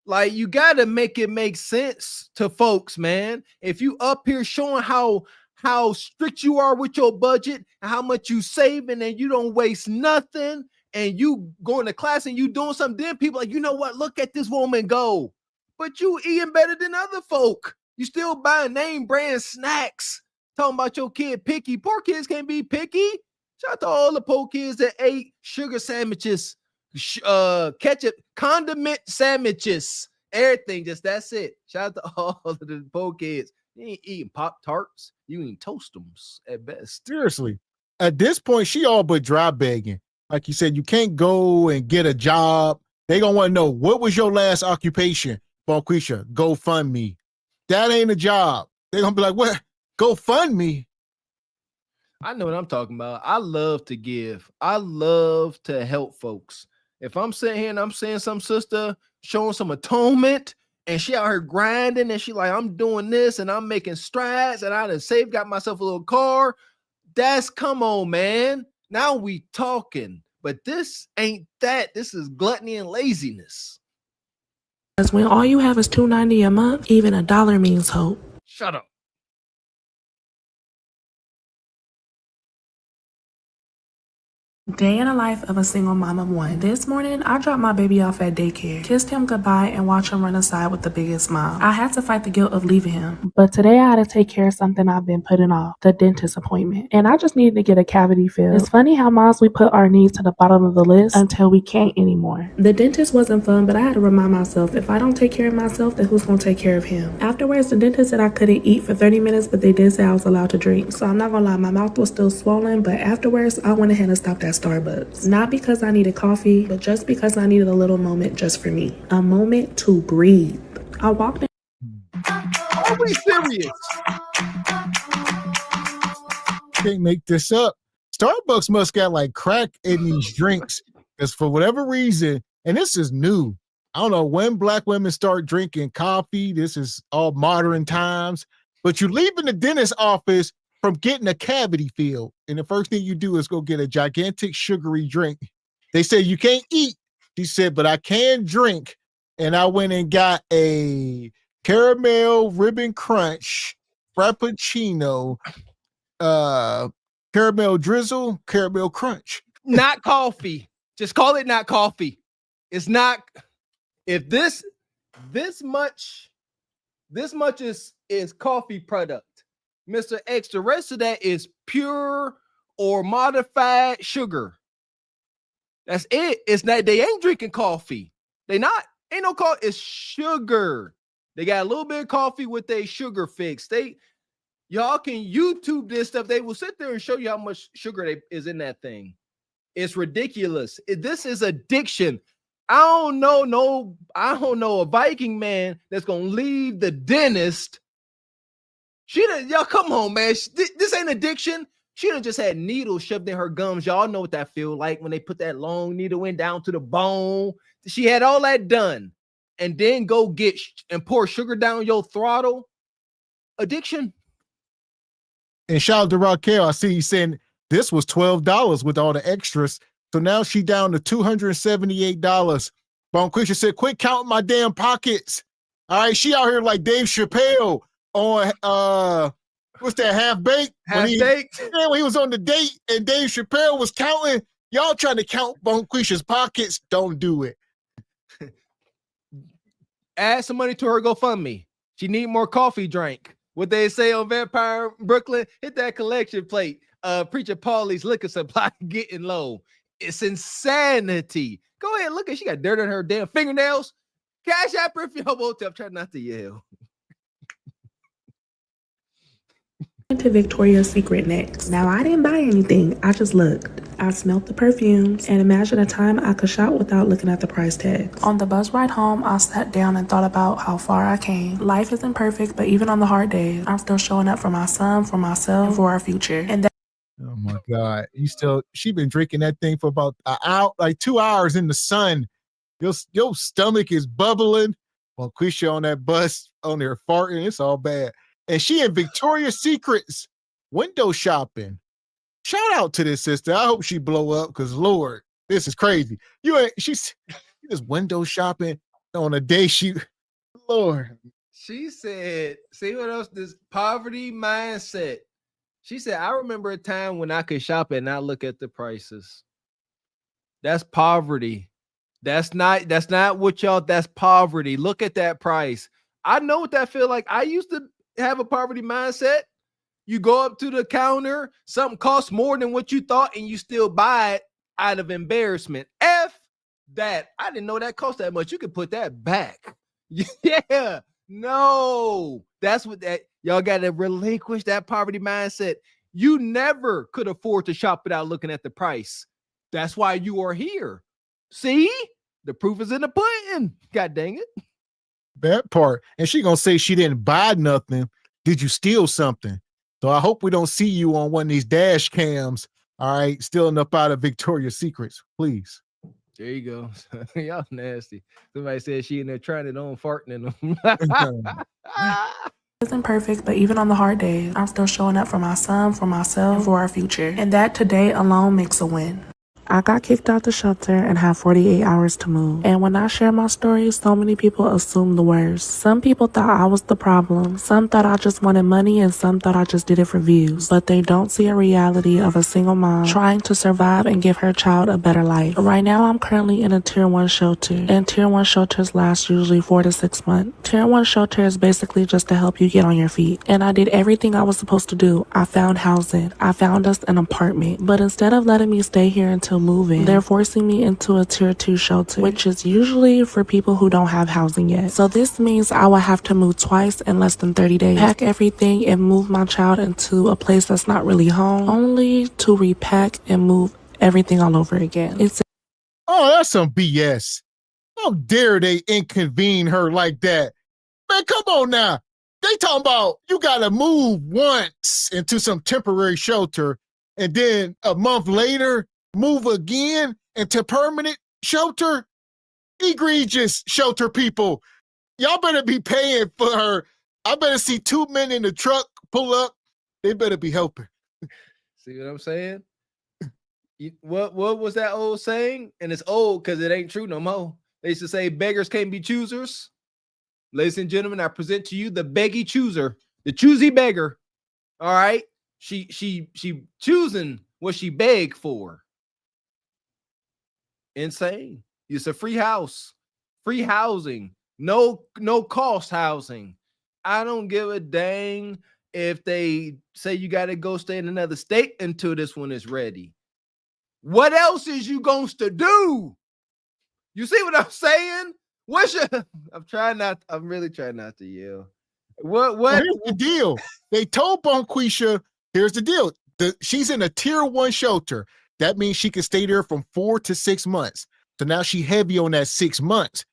Like, you got to make it make sense to folks, man. If you up here showing how strict you are with your budget and how much you saving and you don't waste nothing, and you going to class and you doing something, then people like, you know what? Look at this woman go. But you eating better than other folk. You still buying name brand snacks. Talking about your kid picky. Poor kids can't be picky. Shout out to all the poor kids that ate sugar sandwiches, ketchup, condiment sandwiches, everything. Just that's it. Shout out to all of the poor kids. You ain't eating Pop-Tarts. You eating Toastums at best.
Seriously. At this point, she all but dry begging. Like you said, you can't go and get a job. They gonna want to know, what was your last occupation? Bonquisha, GoFundMe. That ain't a job. They gonna be like, what? GoFundMe.
I know what I'm talking about. I love to give. I love to help folks. If I'm sitting here and I'm seeing some sister showing some atonement and she out here grinding and she like, I'm doing this and I'm making strides and I done saved, got myself a little car. Come on, man. Now we talking. But this ain't that. This is gluttony and laziness.
Because when all you have is $2.90 a month, even $1 means hope.
Shut up.
Day in the life of a single mom of one. This morning, I dropped my baby off at daycare, kissed him goodbye, and watched him run aside with the biggest smile. I had to fight the guilt of leaving him, but today I had to take care of something I've been putting off, the dentist appointment. And I just needed to get a cavity filled. It's funny how moms we put our needs to the bottom of the list until we can't anymore. The dentist wasn't fun, but I had to remind myself, if I don't take care of myself, then who's gonna take care of him? Afterwards, the dentist said I couldn't eat for 30 minutes, but they did say I was allowed to drink. So I'm not gonna lie, my mouth was still swollen, but afterwards, I went ahead and stopped at Starbucks. Not because I needed coffee, but just because I needed a little moment just for me. A moment to breathe. I walked in.
Are we serious?
Can't make this up. Starbucks must got like crack in these drinks because for whatever reason, and this is new. I don't know when black women start drinking coffee. This is all modern times, but you leave in the dentist office from getting a cavity filled. And the first thing you do is go get a gigantic sugary drink. They say you can't eat. She said, but I can drink. And I went and got a caramel ribbon crunch, frappuccino, caramel drizzle, caramel crunch.
Not coffee. Just call it not coffee. It's not. If this much is coffee product, Mr. X, the rest of that is pure or modified sugar. That's it. It's not, they ain't drinking coffee. They not. Ain't no coffee. It's sugar. They got a little bit of coffee with a sugar fix. Y'all can YouTube this stuff. They will sit there and show you how much sugar is in that thing. It's ridiculous. This is addiction. I don't know a Viking man that's gonna leave the dentist. Y'all come on, man. This ain't addiction. She done just had needles shoved in her gums. Y'all know what that feel like when they put that long needle in down to the bone. She had all that done, and then go get and pour sugar down your throttle. Addiction.
And shout out to Raquel. I see you saying this was $12 with all the extras. So now she down to $278. Bonquisha said, quit counting my damn pockets. All right, she out here like Dave Chappelle on what's that, Half Baked?
Half Baked?
Yeah, when he was on the date and Dave Chappelle was counting. Y'all trying to count Bonquisha's pockets. Don't do it.
Add some money to her GoFundMe. She need more coffee drink. What they say on Vampire Brooklyn, hit that collection plate. Preacher Paulie's liquor supply getting low. It's insanity. Go ahead, look at, she got dirt on her damn fingernails. Cash App if y'all want to. I'm trying not to yell.
To Victoria's Secret next. Now, I didn't buy anything. I just looked. I smelled the perfumes and imagined a time I could shop without looking at the price tags. On the bus ride home, I sat down and thought about how far I came. Life isn't perfect, but even on the hard days, I'm still showing up for my son, for myself, and for our future. And
oh my God. She been drinking that thing for about an hour, like 2 hours in the sun. Your stomach is bubbling. Bonquisha on that bus on there farting. It's all bad. And she in Victoria's Secrets window shopping. Shout out to this sister. I hope she blow up because Lord, this is crazy. She's just window shopping on a day Lord.
She said, see what else? This poverty mindset. She said, I remember a time when I could shop and not look at the prices. That's poverty. That's not what y'all, that's poverty. Look at that price. I know what that feel like. I used to have a poverty mindset. You go up to the counter, something costs more than what you thought, and you still buy it out of embarrassment. F that. I didn't know that cost that much. You could put that back. Yeah. No. That's what that y'all got to relinquish that poverty mindset. You never could afford to shop without looking at the price. That's why you are here. See? The proof is in the pudding. God dang it.
That part. And she gonna say she didn't buy nothing. Did you steal something? So I hope we don't see you on one of these dash cams. All right, stealing up out of Victoria's Secrets, please.
There you go. Y'all nasty. Somebody said she in there trying it on, farting in them.
Isn't perfect, but even on the hard days, I'm still showing up for my son, for myself, and for our future. And that today alone makes a win. I got kicked out the shelter and had 48 hours to move. And when I share my story, so many people assume the worst. Some people thought I was the problem. Some thought I just wanted money and some thought I just did it for views. But they don't see a reality of a single mom trying to survive and give her child a better life. Right now, I'm currently in a Tier 1 shelter. And Tier 1 shelters last usually 4 to 6 months. Tier 1 shelter is basically just to help you get on your feet. And I did everything I was supposed to do. I found housing. I found us an apartment. But instead of letting me stay here until moving, they're forcing me into a Tier 2 shelter, which is usually for people who don't have housing yet. So this means I will have to move twice in less than 30 days, pack everything and move my child into a place that's not really home, only to repack and move everything all over again.
Oh, that's some BS. How dare they inconvene her like that? Man, come on now. They talking about you gotta move once into some temporary shelter and then a month later move again into permanent shelter? Egregious shelter people. Y'all better be paying for her. I better see 2 men in the truck pull up. They better be helping.
See what I'm saying? What was that old saying? And it's old because it ain't true no more. They used to say beggars can't be choosers. Ladies and gentlemen, I present to you the beggy chooser, the choosy beggar. All right. She choosing what she begged for. Insane. It's a free house, free housing, no cost housing. I don't give a dang if they say you got to go stay in another state until this one is ready. What else is you going to do? You see what I'm saying? I'm really trying not to yell. What?
Well, here's the deal. They told Bonquisha, here's the deal. She's in a Tier 1 shelter. That means she can stay there from 4 to 6 months. So now she heavy on that 6 months,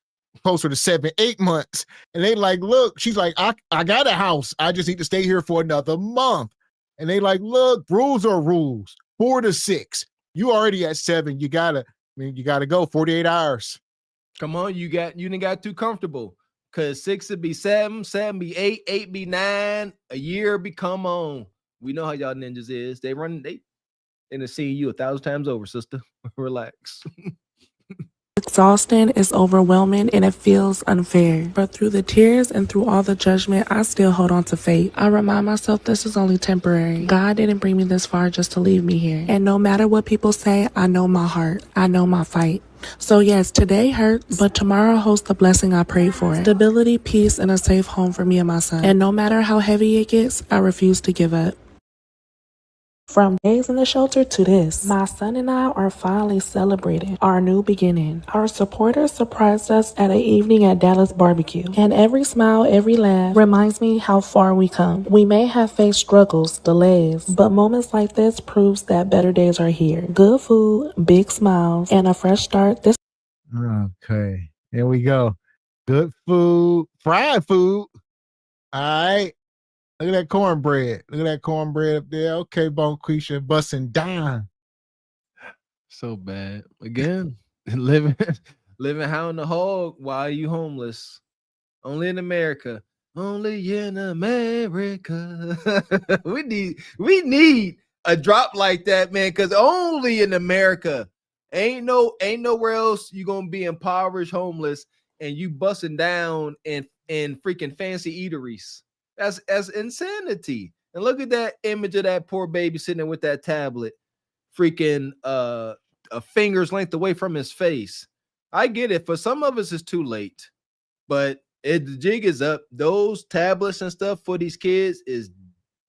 closer to 7, 8 months. And they like, look, she's like, I got a house. I just need to stay here for another month. And they like, look, rules are rules. 4 to 6. You already at 7. You gotta go 48 hours.
Come on, you didn't got too comfortable. Cause 6 would be 7, 7 be 8, 8 be 9, a year be come on. We know how y'all ninjas is. They in the see you 1,000 times over, sister. Relax.
Exhausting, it's overwhelming, and it feels unfair. But through the tears and through all the judgment, I still hold on to faith. I remind myself this is only temporary. God didn't bring me this far just to leave me here. And no matter what people say, I know my heart. I know my fight. So yes, today hurts, but tomorrow holds the blessing I prayed for. Stability, peace, and a safe home for me and my son. And no matter how heavy it gets, I refuse to give up. From days in the shelter to this, my son and I are finally celebrating our new beginning. Our supporters surprised us at an evening at Dallas Barbecue. And every smile, every laugh reminds me how far we come. We may have faced struggles, delays, but moments like this proves that better days are here. Good food, big smiles, and a fresh start.
Okay, here we go. Good food, fried food. All right. Look at that cornbread. Look at that cornbread up there. Okay, Bonquisha busting down.
So bad. Again, living how in the hog while you homeless. Only in America. Only in America. we need a drop like that, man, because only in America. Ain't nowhere else you gonna be impoverished, homeless, and you busting down in freaking fancy eateries. That's insanity. And look at that image of that poor baby sitting there with that tablet, freaking a finger's length away from his face. I get it. For some of us, it's too late, but the jig is up. Those tablets and stuff for these kids is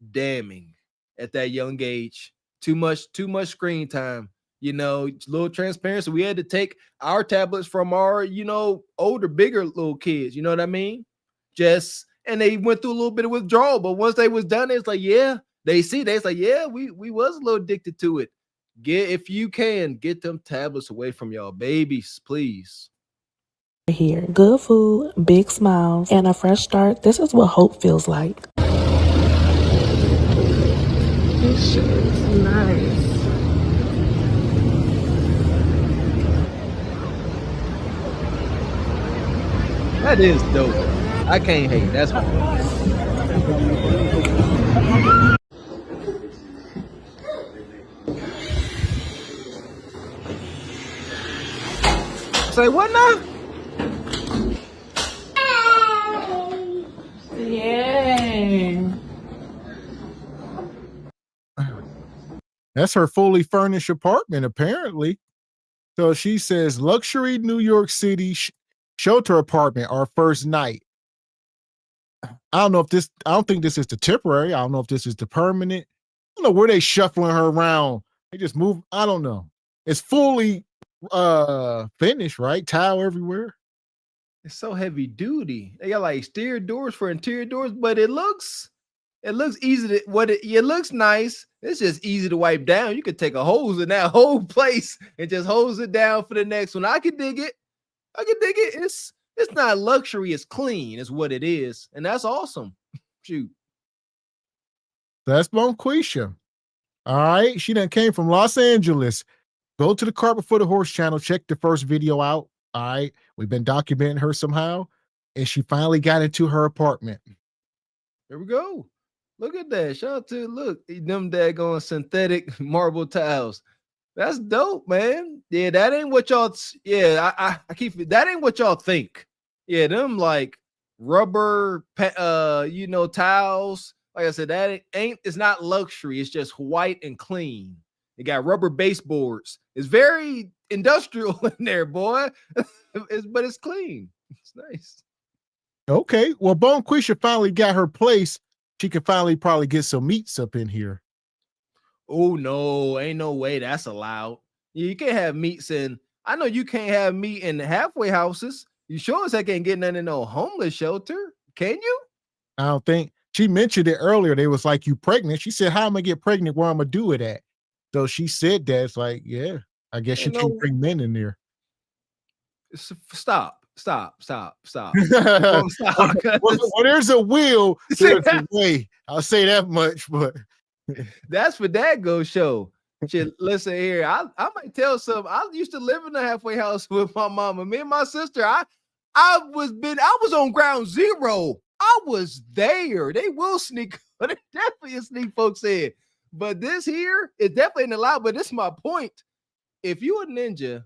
damning at that young age. Too much screen time. Little transparency. We had to take our tablets from our, older, bigger little kids. You know what I mean? And they went through a little bit of withdrawal, but once they was done, it's like, yeah, it's like, yeah, we was a little addicted to it. If you can, get them tablets away from y'all babies, please.
Here, good food, big smiles, and a fresh start. This is what hope feels like. This shit is nice.
That is dope. I can't hate. That's hard. Say what now?
Yeah.
That's her fully furnished apartment, apparently. So she says, luxury New York City shelter apartment, our first night. I don't think this is the temporary. I don't know if this is the permanent. I don't know where they shuffling her around. They just move. I don't know. It's fully finished, right? Tile everywhere.
It's so heavy duty. They got like exterior doors for interior doors, but it looks easy to it looks nice. It's just easy to wipe down. You could take a hose in that whole place and just hose it down for the next one. I can dig it. It's not luxury, it's clean, is what it is. And that's awesome. Shoot.
That's Bonquisha. All right. She done came from Los Angeles. Go to the Cart Before the Horse channel. Check the first video out. All right. We've been documenting her somehow. And she finally got into her apartment.
There we go. Look at that. Shout out to them daggone synthetic marble tiles. That's dope, man. Yeah, that ain't what y'all. I keep that ain't what y'all think. Yeah, them like rubber, tiles. Like I said, that ain't. It's not luxury. It's just white and clean. It got rubber baseboards. It's very industrial in there, boy. But it's clean. It's nice.
Okay. Well, Bonquisha finally got her place. She could finally probably get some meats up in here.
Oh no, ain't no way that's allowed. You can't have meats in. I know you can't have meat in halfway houses. You sure as heck can't get none in no homeless shelter. Can you?
I don't think she mentioned it earlier. They was like, you pregnant? She said, how am I get pregnant? Where I'm gonna do it at? So she said that. It's like, yeah, I guess you can't bring men in there.
Stop. Stop.
Well, there's a will, there's a way. I'll say that much, but
that's for that go show. Shit, listen here. I might tell some. I used to live in a halfway house with my mama. Me and my sister. I was on ground zero. I was there. They will sneak. But it definitely a sneak, folks said. But this here is definitely ain't allowed. But this is my point. If you a ninja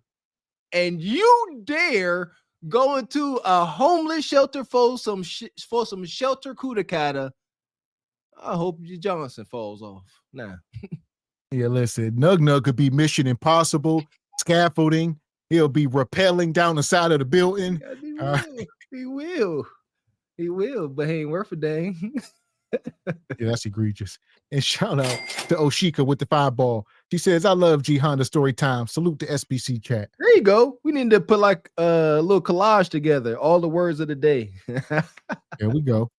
and you dare go into a homeless shelter for some shelter kudakata, I hope your Johnson falls off. Nah.
Yeah, listen, Nug could be Mission Impossible, scaffolding. He'll be rappelling down the side of the building.
He will, but he ain't worth a dang.
Yeah, that's egregious. And shout out to Oshika with the 5-ball. She says, I love G Honda story time. Salute to SBC chat.
There you go. We need to put like a little collage together. All the words of the day.
There we go.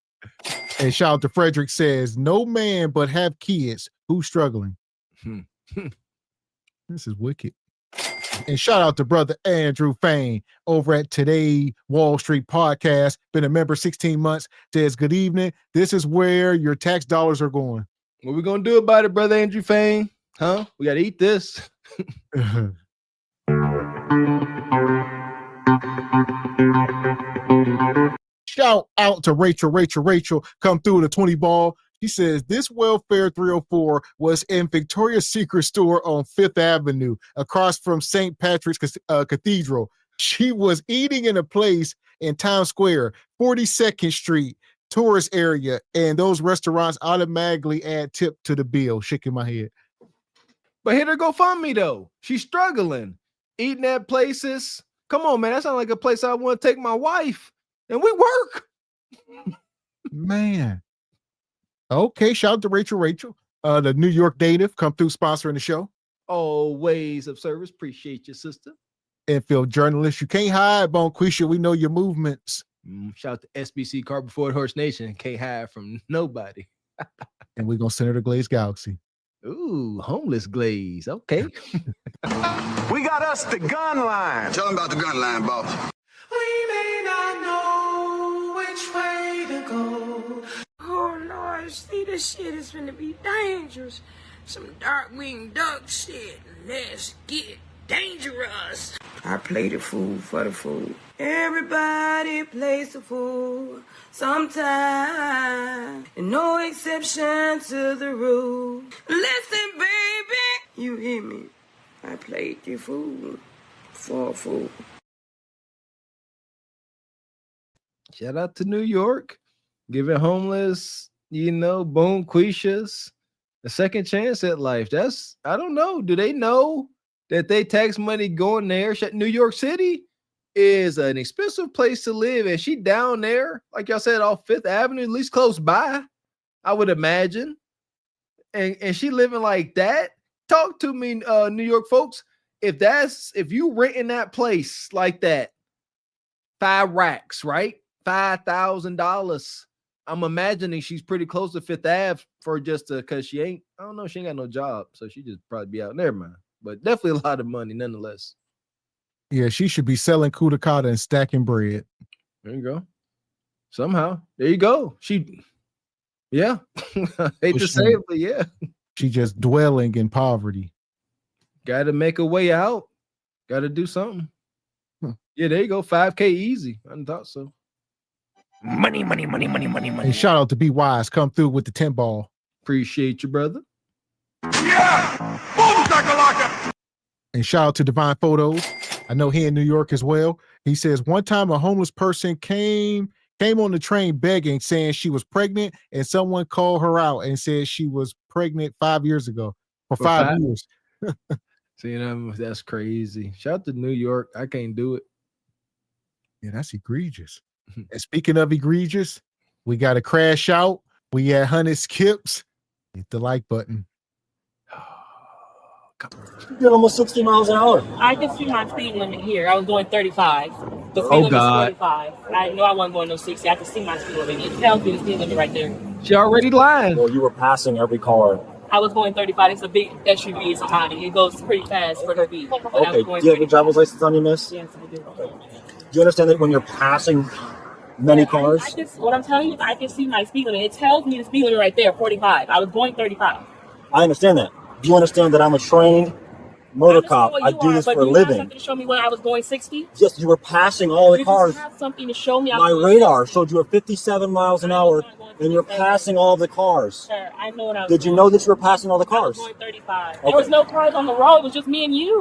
And shout out to Frederick says, no man but have kids. Who's struggling? This is wicked. And shout out to brother Andrew Fain over at Today Wall Street Podcast. Been a member 16 months. Says, good evening. This is where your tax dollars are going.
What we gonna do about it, brother Andrew Fain? Huh? We gotta eat this.
Shout out to Rachel. Come through the 20 ball. He says, this Welfare 304 was in Victoria's Secret store on 5th Avenue, across from St. Patrick's Cathedral. She was eating in a place in Times Square, 42nd Street, tourist area, and those restaurants automatically add tip to the bill. Shaking my head.
But hit her GoFundMe, though. She's struggling. Eating at places. Come on, man. That sounds like a place I want to take my wife. And we work.
Man. Okay, shout out to Rachel. The New York native, come through sponsoring the show.
Always of service. Appreciate you, sister.
Infield journalist. You can't hide, Bonquisha. We know your movements.
Shout out to SBC Cart Before the Horse Nation. Can't hide from nobody.
And we're going to Senator Glaze Galaxy.
Ooh, homeless Glaze. Okay.
We got us the gun line. Tell them about the gun line, boss.
We may not know which way to go. Oh Lord, see, this shit is gonna be dangerous. Some dark-winged duck shit. Let's get dangerous. I play the fool for the fool. Everybody plays the fool sometime. And no exception to the rule. Listen, baby, you hear me? I played the fool for a fool.
Shout out to New York, giving homeless, bonquishas a second chance at life. That's, I don't know. Do they know that they tax money going there? New York City is an expensive place to live, and she down there, like y'all said, off Fifth Avenue, at least close by, I would imagine. And she living like that. Talk to me, New York folks. If you renting that place like that, 5 racks, right? $5,000. I'm imagining she's pretty close to Fifth Ave for just because she ain't got no job. So she just probably be out. Never mind. But definitely a lot of money nonetheless.
Yeah, she should be selling kudakata and stacking bread.
There you go. Somehow. There you go. Yeah. Hate to say it, but yeah.
She just dwelling in poverty.
Got to make a way out. Got to do something. Yeah, there you go. 5K easy. I thought so. Money.
And shout out to Be Wise. Come through with the 10 ball.
Appreciate you, brother.
Yeah! Boom, shakalaka!
And shout out to Divine Photos. I know he in New York as well. He says one time a homeless person came on the train begging, saying she was pregnant, and someone called her out and said she was pregnant 5 years ago. For 5 years.
See, that's crazy. Shout out to New York. I can't do it.
Yeah, that's egregious. And speaking of egregious, we got to crash out. We at 100 skips. Hit the like button.
You're almost 60 miles an hour.
I can see my speed limit here. I was going 35. The speed limit is 45. I know I wasn't going no 60. I can see my speed limit. It tells me the speed limit right there.
She already lying.
Well, you were passing every car.
I was going 35. It's a big SUV. It's tiny. It goes pretty fast for the speed.
Okay. Do you have a driver's license on you, miss?
Yes, I do.
Okay. Do you understand that when you're passing many cars?
What I'm telling you is I can see my speed limit. It tells me the speed limit right there, 45. I was going 35.
I understand that. Do you understand that I'm a trained motor cop? I do this for a living.
Have something to show me when I was going 60?
Yes, you were passing all the cars.
You have something to show me.
My radar showed you were 57 miles an hour, and you're passing all the cars.
Sir, I know what I was
Did you know that you were passing all the cars?
I was going 35. There was no cars on the road. It was just me and you.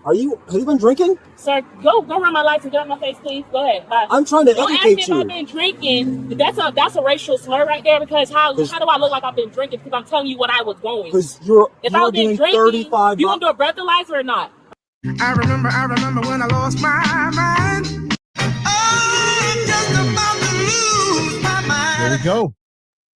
Have you been drinking?
Sir, go run my lights and get on my face, please. Go ahead. Bye.
I'm trying to educate you.
Don't ask me if I've been drinking. That's a racial slur right there, because how do I look like I've been drinking? Because I'm telling you what I was going.
Because you're
doing 35. You want to do a breathalyzer or not?
I remember when I lost my mind. Oh, I'm just about to lose my mind.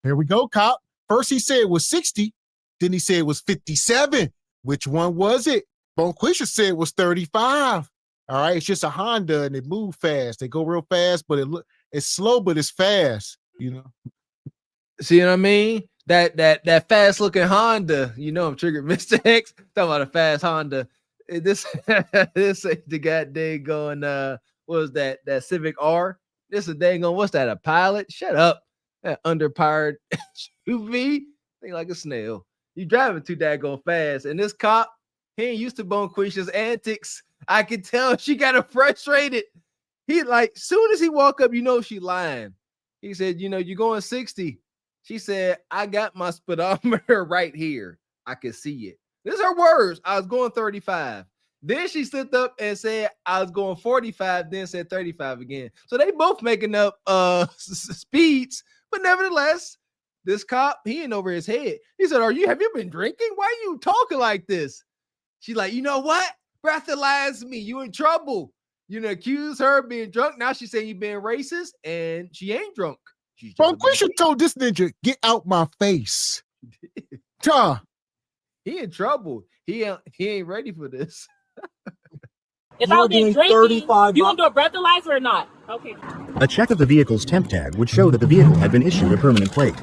Here we go, cop. First he said it was 60. Then he said it was 57. Which one was it? Bonquisha said it was 35. All right, it's just a Honda and it move fast. They go real fast, but it's slow, but it's fast.
See what I mean? That fast looking Honda. I'm triggered, Mr. X. Talking about a fast Honda. This ain't the goddamn going. What was that Civic R? This a dang on. What's that? A Pilot? Shut up. That underpowered SUV. Think like a snail. You driving too daggone fast. And this cop, he ain't used to Bonquisha's antics. I can tell she got her frustrated. He soon as he walk up, she lying. He said, you're going 60. She said, I got my speedometer right here. I can see it. This is her words. I was going 35. Then she slipped up and said I was going 45, then said 35 again. So they both making up speeds, but nevertheless, this cop, he ain't over his head. He said, have you been drinking? Why are you talking like this? She's like, you know what? Breathalyze me. You in trouble. Accuse her of being drunk. Now she's saying you being racist, and she ain't drunk.
Bonquisha told this ninja, get out my face.
He in trouble. He ain't ready for this.
If I was drinking, 35 you want to do a breathalyzer or not? Okay.
A check of the vehicle's temp tag would show that the vehicle had been issued a permanent plate.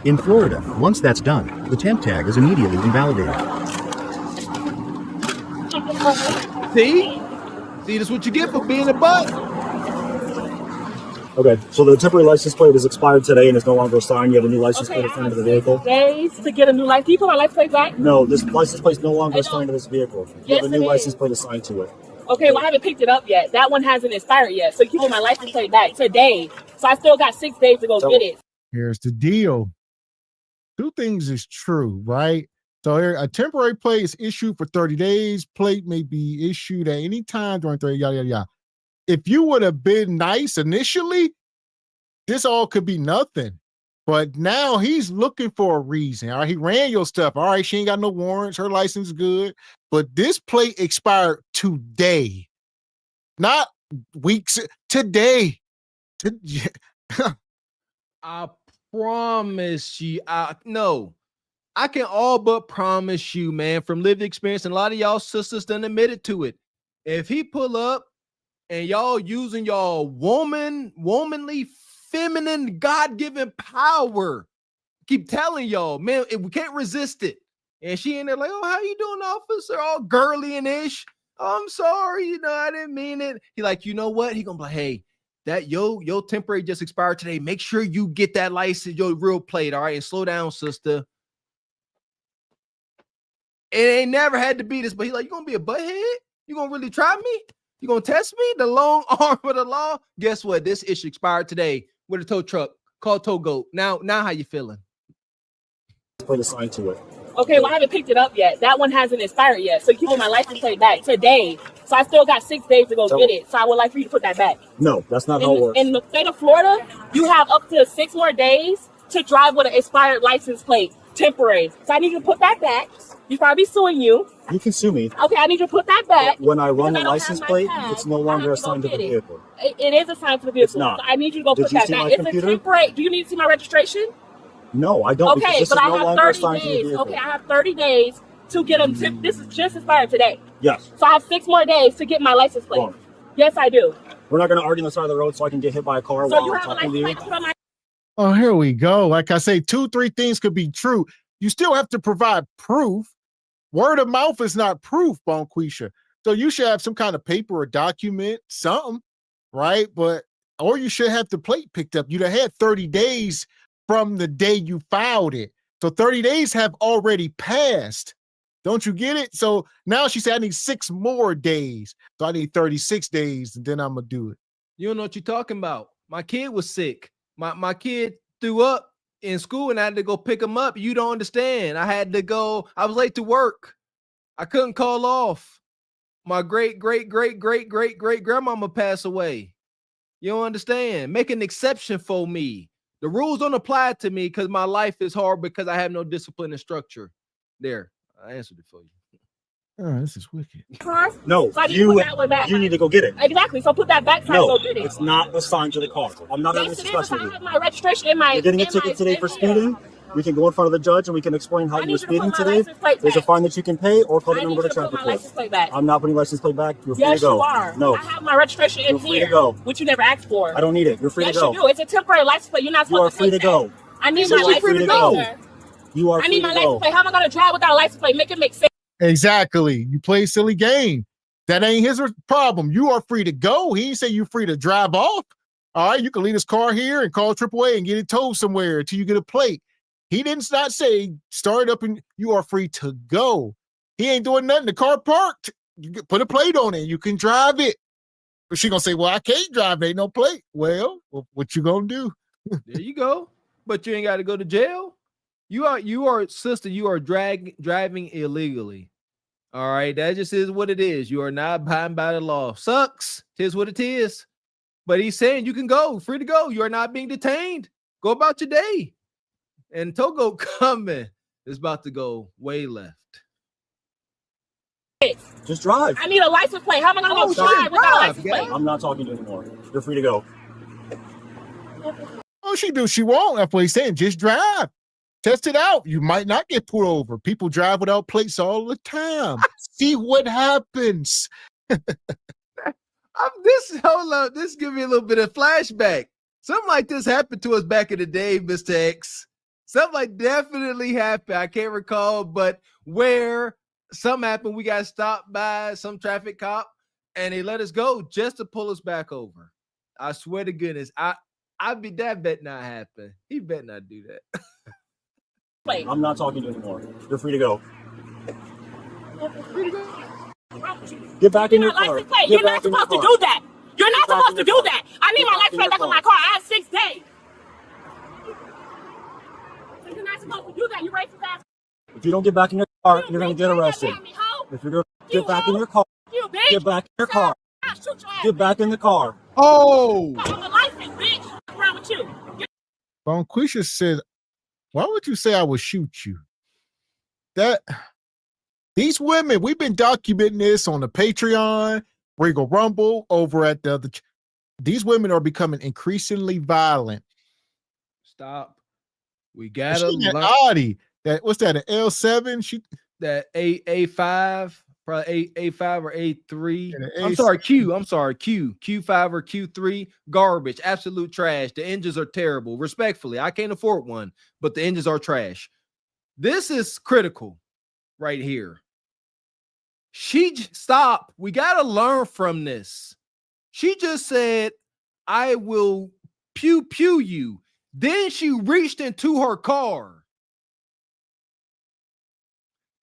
In Florida, once that's done, the temp tag is immediately invalidated.
See, this is what you get for being a butt.
Okay, so the temporary license plate is expired today and it's no longer assigned. You have a new license plate assigned to the vehicle.
Days to get a new license. Can you put my license plate back?
No, this license plate is no longer assigned to this vehicle. You have a new license plate assigned to it.
Okay, well, I haven't picked it up yet. That one hasn't expired yet. So you can put my license plate back today. So I still got 6 days to go get it.
Here's the deal. 2 things is true, right? So here, a temporary plate is issued for 30 days. Plate may be issued at any time during 30, yada, yada, yada. if you would have been nice initially, this all could be nothing. But now he's looking for a reason. All right, he ran your stuff. All right, she ain't got no warrants. Her license is good. But this plate expired today, not weeks. Today.
I promise you. No, I can all but promise you, man, from lived experience, and a lot of y'all sisters done admitted to it. If he pull up and y'all using y'all womanly, feminine, God-given power, keep telling y'all, man, we can't resist it. And she in there like, oh, how you doing, officer? All girly and ish. Oh, I'm sorry, I didn't mean it. He like, you know what? He gonna be like, hey, that your temporary just expired today. Make sure you get that license, your real plate, all right? And slow down, sister. It ain't never had to be this, but he like, you gonna be a butthead? You gonna really try me? You gonna test me? The long arm of the law? Guess what? This issue expired today with a tow truck called Tow Goat. Now how you feeling?
Put a sign to it.
Okay, well, I haven't picked it up yet. That one hasn't expired yet. So you can put my license plate back today. So I still got 6 days to go get it. So I would like for you to put that back.
No, that's not how it works.
In the state of Florida, you have up to 6 more days to drive with an expired license plate, temporary. So I need you to put that back before I be suing you.
You can sue me.
Okay, I need you to put that back.
When I run the license plate, it's no longer assigned to the vehicle.
It is assigned to the vehicle.
It's not.
So I need you to go put that back. It's a temporary. Do you need to see my registration?
No, I don't.
Okay, but I have 30 days. Okay, I have 30 days to get them. This is just expired today.
Yes.
So I have 6 more days to get my license plate.
Wrong.
Yes, I do.
We're not going to argue on the side of the road so I can get hit by a car
So
while
you
I'm
have a
talking to
license
you.
plate to put on my.
Oh, here we go. Like I say, 2-3 things could be true. You still have to provide proof. Word of mouth is not proof, Bonquisha. So you should have some kind of paper or document, something, right? Or you should have the plate picked up. You'd have had 30 days from the day you filed it. So 30 days have already passed. Don't you get it? So now she said, I need 6 more days. So I need 36 days, and then I'm going to do it.
You don't know what you're talking about. My kid was sick. My kid threw up in school, and I had to go pick him up. You don't understand. I had to go. I was late to work. I couldn't call off. My great grandmama passed away. You don't understand. Make an exception for me. The rules don't apply to me because my life is hard because I have no discipline and structure. There, I answered it for you.
Oh, this is wicked.
No,
So
you need to go get it.
Exactly. So put that back. So
No,
I go get it.
it's not assigned to the car. I'm not having
Yes,
this
it is.
discussion
I
with
have
you.
my registration in my.
You're getting a
in
ticket
my-
today for
in here.
speeding. We can go in front of the judge and we can explain how
I
you
need
were
you to put
speeding
my
today.
license plate
There's a
back.
fine that you can pay or call the
I need
number
you
to
to put
traffic
my
court.
license plate back.
I'm not putting license plate back. You're free
Yes,
to go.
you are.
No,
I have my registration in
You're free
here.
to go.
Which you never asked for.
I don't need it. You're free
Yes,
to go.
you do. It's a temporary license plate. You're not
You are
supposed
free
to
to
take
go.
that. I need
You
my
are
license
free to
plate,
go.
sir.
You are
I
free
need
to
my
go.
license plate. How am I going to drive without a license plate? Make it make sense.
Exactly. You play a silly game. That ain't his problem. You are free to go. He ain't say you're free to drive off. All right, you can leave this car here and call AAA and get it towed somewhere until you get a plate. He didn't not say start up and you are free to go. He ain't doing nothing. The car parked. You can put a plate on it. You can drive it. But she gonna say, well, I can't drive. Ain't no plate. Well, what you gonna do?
There you go. But you ain't got to go to jail. You are sister. You are driving illegally. All right, that just is what it is. You are not abiding by the law. Sucks. Tis what it is. But he's saying you can go, free to go. You are not being detained. Go about your day. And Togo coming is about to go way left.
Just drive.
I need a license plate. How am I going to go drive without a license plate?
I'm not talking to you anymore. You're free to go.
Oh, she do. She won't. That's what he's saying. Just drive. Test it out. You might not get pulled over. People drive without plates all the time. See what happens.
Hold up. This give me a little bit of flashback. Something like this happened to us back in the day, Mr. X. Something like definitely happened. I can't recall, but where something happened, we got stopped by some traffic cop and they let us go just to pull us back over. I swear to goodness, that bet not happen. He bet not do that.
I'm not talking to you anymore. You're free to go. Get back in your car.
You're not supposed to do that. You're not supposed to do that. I need my license plate back on my car. I have 6 days. You're not supposed to do that. You racist ass.
If you don't get back in your car, you're going to get arrested. If you're going to get back in your car, get back in your car.
shoot your ass.
Get back in the car.
Oh,
I'm a license, bitch. What's wrong with you?
Bonquisha said, why would you say I would shoot you? These women, we've been documenting this on the Patreon, Regal Rumble, over at the other. These women are becoming increasingly violent.
Stop. We gotta
That
learn
Audi. What's that? An L7?
that A5, probably A5 or A3.
And an
I'm sorry, Q5 or Q3. Garbage, absolute trash. The engines are terrible. Respectfully, I can't afford one, but the engines are trash. This is critical right here. Stop. We gotta learn from this. She just said, I will pew pew you. Then she reached into her car.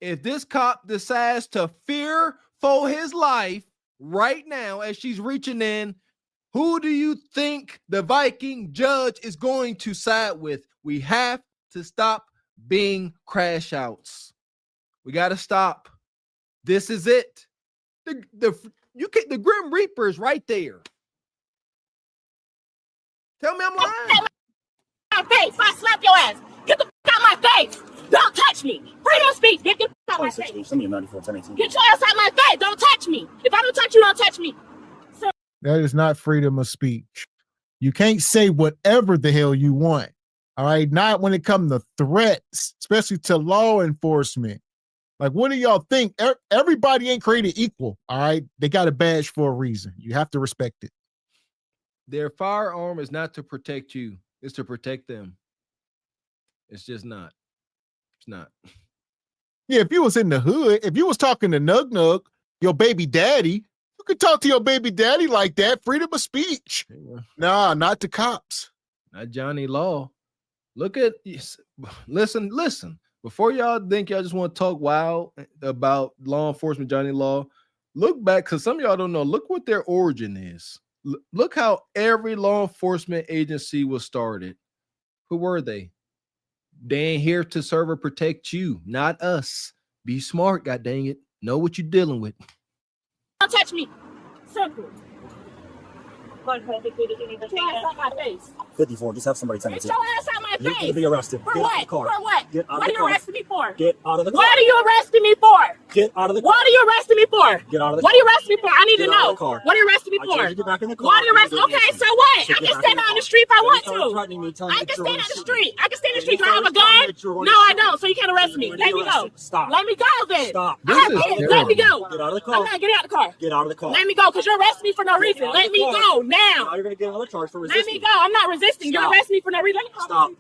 If this cop decides to fear for his life right now as she's reaching in, who do you think the Viking judge is going to side with? We have to stop being crash outs. We got to stop. This is it. The Grim Reaper is right there. Tell me I'm lying.
My face, I slap your ass. Get the out of my face. Don't touch me. Freedom of speech. Get the out of my face.
Send me a 94, 1018.
Get your ass out of my face. Don't touch me. If I don't touch you, don't touch me.
That is not freedom of speech. You can't say whatever the hell you want. All right. Not when it comes to threats, especially to law enforcement. Like, what do y'all think? Everybody ain't created equal. All right. They got a badge for a reason. You have to respect it.
Their firearm is not to protect you, it's to protect them. It's just not. It's not.
Yeah, if you was in the hood, if you was talking to Nug Nug, your baby daddy, you could talk to your baby daddy like that. Freedom of speech.
Yeah.
Nah, not the cops.
Not Johnny Law. Listen. Before y'all think y'all just want to talk wild about law enforcement, Johnny Law, look back, because some of y'all don't know. Look what their origin is. Look how every law enforcement agency was started. Who were they? They ain't here to serve or protect you, not us. Be smart, god dang it. Know what you're dealing with.
Don't touch me. Simple. Get your ass out my face.
54, just have somebody tell me
Get
to.
your ass out my
You're
face.
going to be arrested.
For
Get
what?
out of the car.
For what?
Get out
What
of the
are you
car.
arresting me for?
Get out of the car.
What are you arresting me for?
Get out of the car.
What are you arresting me for?
Get out of the
What are you arresting me for? I need
Get
to
out of
know.
the car.
What are you arresting me
I
for?
told you to get back in the car.
What are you arresting?
You didn't
Okay,
listen.
so what?
So
I
get
can
back
stand
in the
out in the
car.
street if I
Every
want
time
to.
you're threatening me, telling
I
me
can
that you're
stand
going
out
to
in the
shoot me.
street. I can stand in the
And
street.
you
Do I have a
started telling me
gun?
that you were going
No,
to
I
shoot
don't.
me.
So you can't arrest
You're
me.
going to be
Let me go.
arrested. Stop.
Let me go then.
Stop.
I have kids. Let me go.
Get out of the
I'm
car.
not getting out of the car.
Get out of the car.
Let me go, because you're arresting me for no reason.
out of
Let
the
me
car.
go now.
Now you're going to get another charge for
Let
resisting.
me go. I'm not resisting. You're
Stop.
arresting me for no reason. Let me
Stop.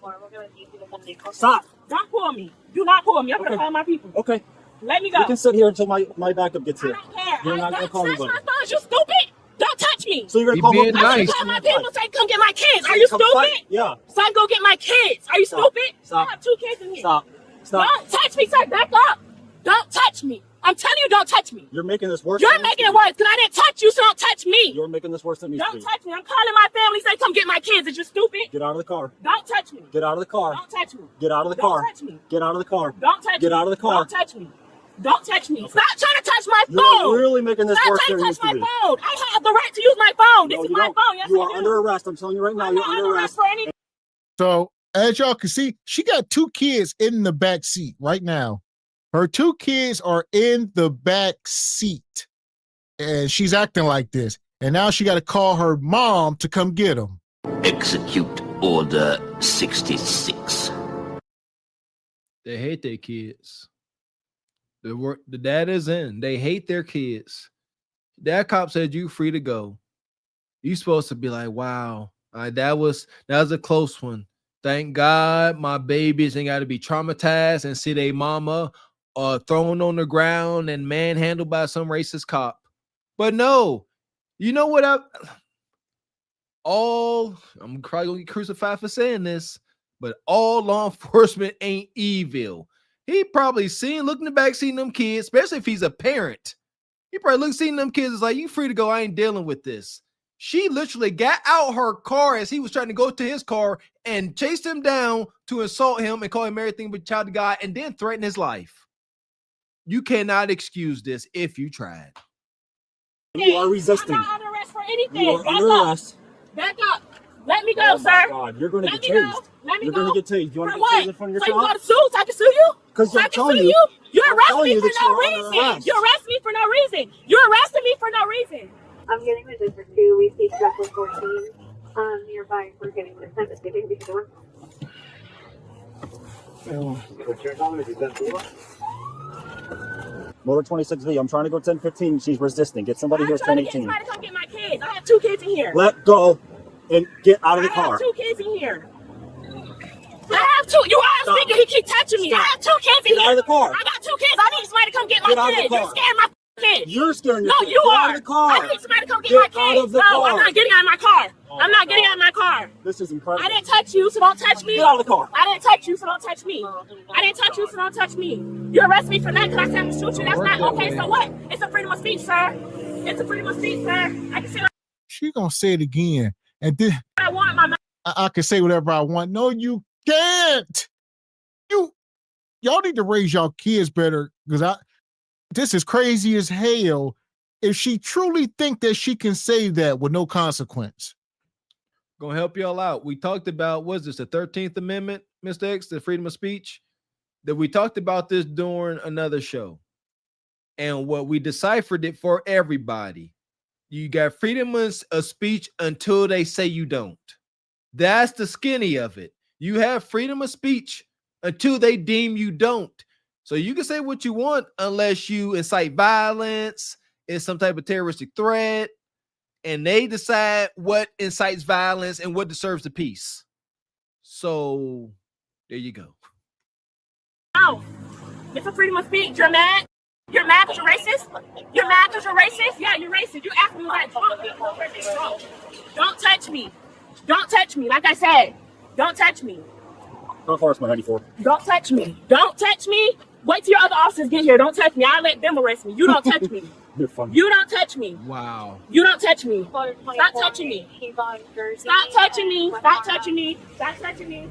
Stop.
Don't pull me. Do not pull me. I'm going to
Okay.
call my people.
Okay.
Let me go.
You can sit here until my backup gets here.
I don't care.
You're not going to call
touch
anybody.
my phone. You stupid. Don't touch me.
So you're going
He
to call
being
the police?
nice.
Call my people say come get my kids.
So
Are you
come
stupid?
fight. Yeah.
So I go get my kids. Are you
Stop.
stupid?
Stop.
I have 2 kids in here.
Stop. Stop.
Don't touch me, sir. Back up. Don't touch me. I'm telling you, don't touch me.
You're making this worse.
You're
than it needs
making
to
it
be.
worse because I didn't touch you, so don't touch me.
You're making this worse than it needs to
Don't
be.
touch me. I'm calling my family. Say come get my kids. Is you stupid?
Get out of the car.
Don't touch me.
Get out of the car.
Don't touch me.
Get out of the
Don't
car.
touch me.
Get out of the car.
Don't touch me.
Get out of the car.
Don't touch me. Don't touch me. Stop trying to touch my
You're
phone.
really making this
Stop
worse
trying
than
to
it
touch
needs to
my
be.
phone. I have the right to use my phone. This
No,
is
you
my
don't.
phone. Yes,
You
I
are
do.
under arrest. I'm telling you right now.
I'm
You're
not
under arrest.
for any.
So as y'all can see, she got 2 kids in the back seat right now. Her 2 kids are in the back seat, and she's acting like this. And now she got to call her mom to come get them.
Execute Order 66.
They hate their kids. The dad is in. They hate their kids. That cop said you free to go. You supposed to be like, wow, that was a close one. Thank God my babies ain't got to be traumatized and see their mama thrown on the ground and manhandled by some racist cop. But no, you know what? I'm probably gonna get crucified for saying this, but all law enforcement ain't evil. He probably look in the back, seen them kids, especially if he's a parent. He probably seen them kids, is like, you free to go. I ain't dealing with this. She literally got out her car as he was trying to go to his car and chased him down to insult him and call him everything but child of God and then threaten his life. You cannot excuse this if you tried.
You are resisting.
I'm not under arrest for anything.
You are
Back
under
up.
arrest.
Back up. Let me go,
Oh
sir.
my God, you're going to get tased.
Let me
You're
go.
going to get tased. You want
For
to get
what?
tased in front of your
So you
child?
got to sue? So I can sue you?
Because
So I
I'm
can
telling
sue
you.
You
I'm
arrest
telling
me
you
for
that
no
you're under
reason.
arrest.
You arrest me for no reason. You arrested me for no reason.
I'm getting the district 2. We see special 14 nearby. We're getting the sentence.
Motor 26V. I'm trying to go 1015. She's resisting. Get somebody here.
I'm trying to get
1018.
somebody to come get my kids. I have 2 kids in here.
Let go and get out of the
I
car.
have 2 kids in here. I have 2. You are speaking. He keep touching me. I have 2 kids in
Get
here.
out of the car.
I got 2 kids. I need somebody to come get my
Get out of the
kids.
car.
You're scaring my kids.
You're scaring your
No,
kids.
you
Get
are.
out of the car.
I need somebody to come get my kids.
Out of the
no,
car.
I'm not getting out of my car. I'm not getting out of my car.
This is incredible.
I didn't touch you, so don't touch me.
Get out of the car.
I didn't touch you, so don't touch me. I didn't touch you, so don't touch me. You arrest me for that because I said I'm going to shoot you. That's not okay. So what? It's a freedom of speech, sir. It's a freedom of speech, sir. I can say what
She gonna say it again, and then
I want. My
I can say whatever I want. No, you can't. Y'all need to raise y'all kids better, because this is crazy as hell. If she truly think that she can say that with no consequence.
Gonna help y'all out. We talked about, was this the 13th Amendment, Mr. X, the freedom of speech? That we talked about this during another show. And what we deciphered it for everybody. You got freedom of speech until they say you don't. That's the skinny of it. You have freedom of speech until they deem you don't. So you can say what you want unless you incite violence, it's some type of terroristic threat, and they decide what incites violence and what disturbs the peace. So there you go.
Oh, it's a freedom of speech. You're mad? You're mad because you're racist? You're mad because you're racist? Yeah, you're racist. You asked me like, don't touch me. Don't touch me. Like I said, don't touch me.
How far is my 94?
Don't touch me. Don't touch me. Wait till your other officers get here. Don't touch me. I'll let them arrest me. You don't touch me.
You're funny.
You don't touch me.
Wow.
You don't touch me. Stop touching me. Stop touching me. Stop touching me. Stop touching me.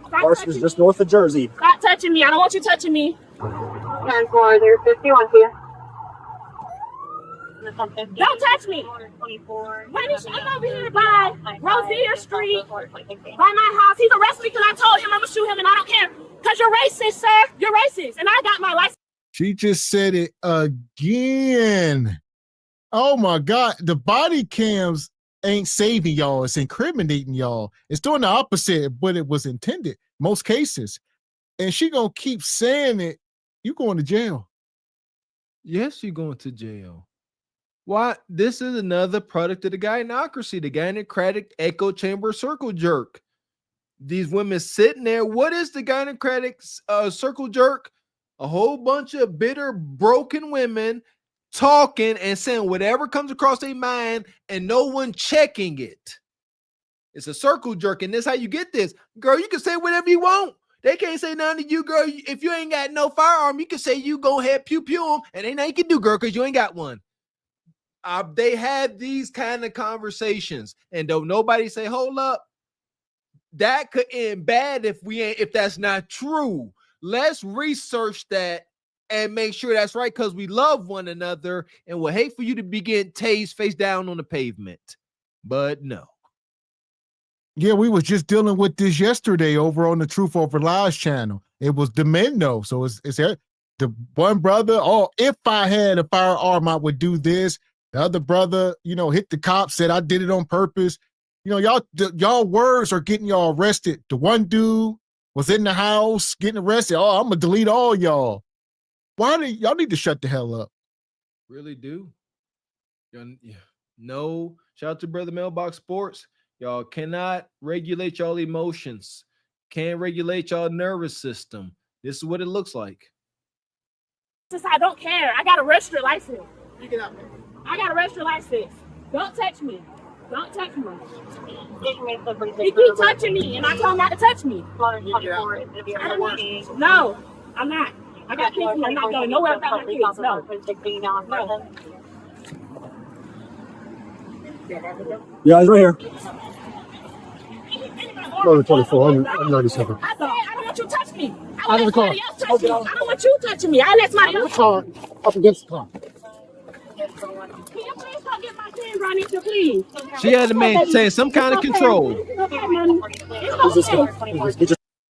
Parsons is just north of Jersey.
Stop touching me. I don't want you touching me.
10-4, there's 51 to you.
Don't touch me. I'm over here by Rosier Street, by my house. He's arrested me because I told him I'm going to shoot him, and I don't care. Because you're racist, sir. You're racist. And I got my license.
She just said it again. Oh my God. The body cams ain't saving y'all. It's incriminating y'all. It's doing the opposite, but it was intended. Most cases. And she gonna keep saying it. You going to jail.
Yes, you're going to jail. Why? This is another product of the gynocracy, the gynocratic echo chamber circle jerk. These women sitting there. What is the gynocratic circle jerk? A whole bunch of bitter, broken women talking and saying whatever comes across their mind and no one checking it. It's a circle jerk, and this is how you get this. Girl, you can say whatever you want. They can't say nothing to you, girl. If you ain't got no firearm, you can say you go ahead, pew pew them, and ain't nothing you can do, girl, because you ain't got one. They had these kind of conversations, and don't nobody say, hold up, that could end bad if that's not true. Let's research that and make sure that's right, because we love one another and would hate for you to be getting tased face down on the pavement. But no.
Yeah, we was just dealing with this yesterday over on the Truth Over Lies channel. It was Demendo. So it's the one brother, oh, if I had a firearm, I would do this. The other brother, hit the cop, said I did it on purpose. Y'all words are getting y'all arrested. The one dude was in the house getting arrested. Oh, I'm gonna delete all y'all. Why do y'all need to shut the hell up?
Really do. No, shout out to Brother Mailbox Sports. Y'all cannot regulate y'all emotions. Can't regulate y'all nervous system. This is what it looks like.
I don't care. I got a registered license. I got a registered license. Don't touch me. Don't touch me. He keep touching me, and I told him not to touch me. No, I'm not. I got kids here. I'm not going nowhere without my kids. No.
Yeah, he's right here.
Motor 24, I'm 97. I don't want you to touch me. I don't want somebody else touch me. I don't want you touching me. I let somebody else.
Car, up against the car.
Can you please Ronisha, please.
She had the man saying some kind of control.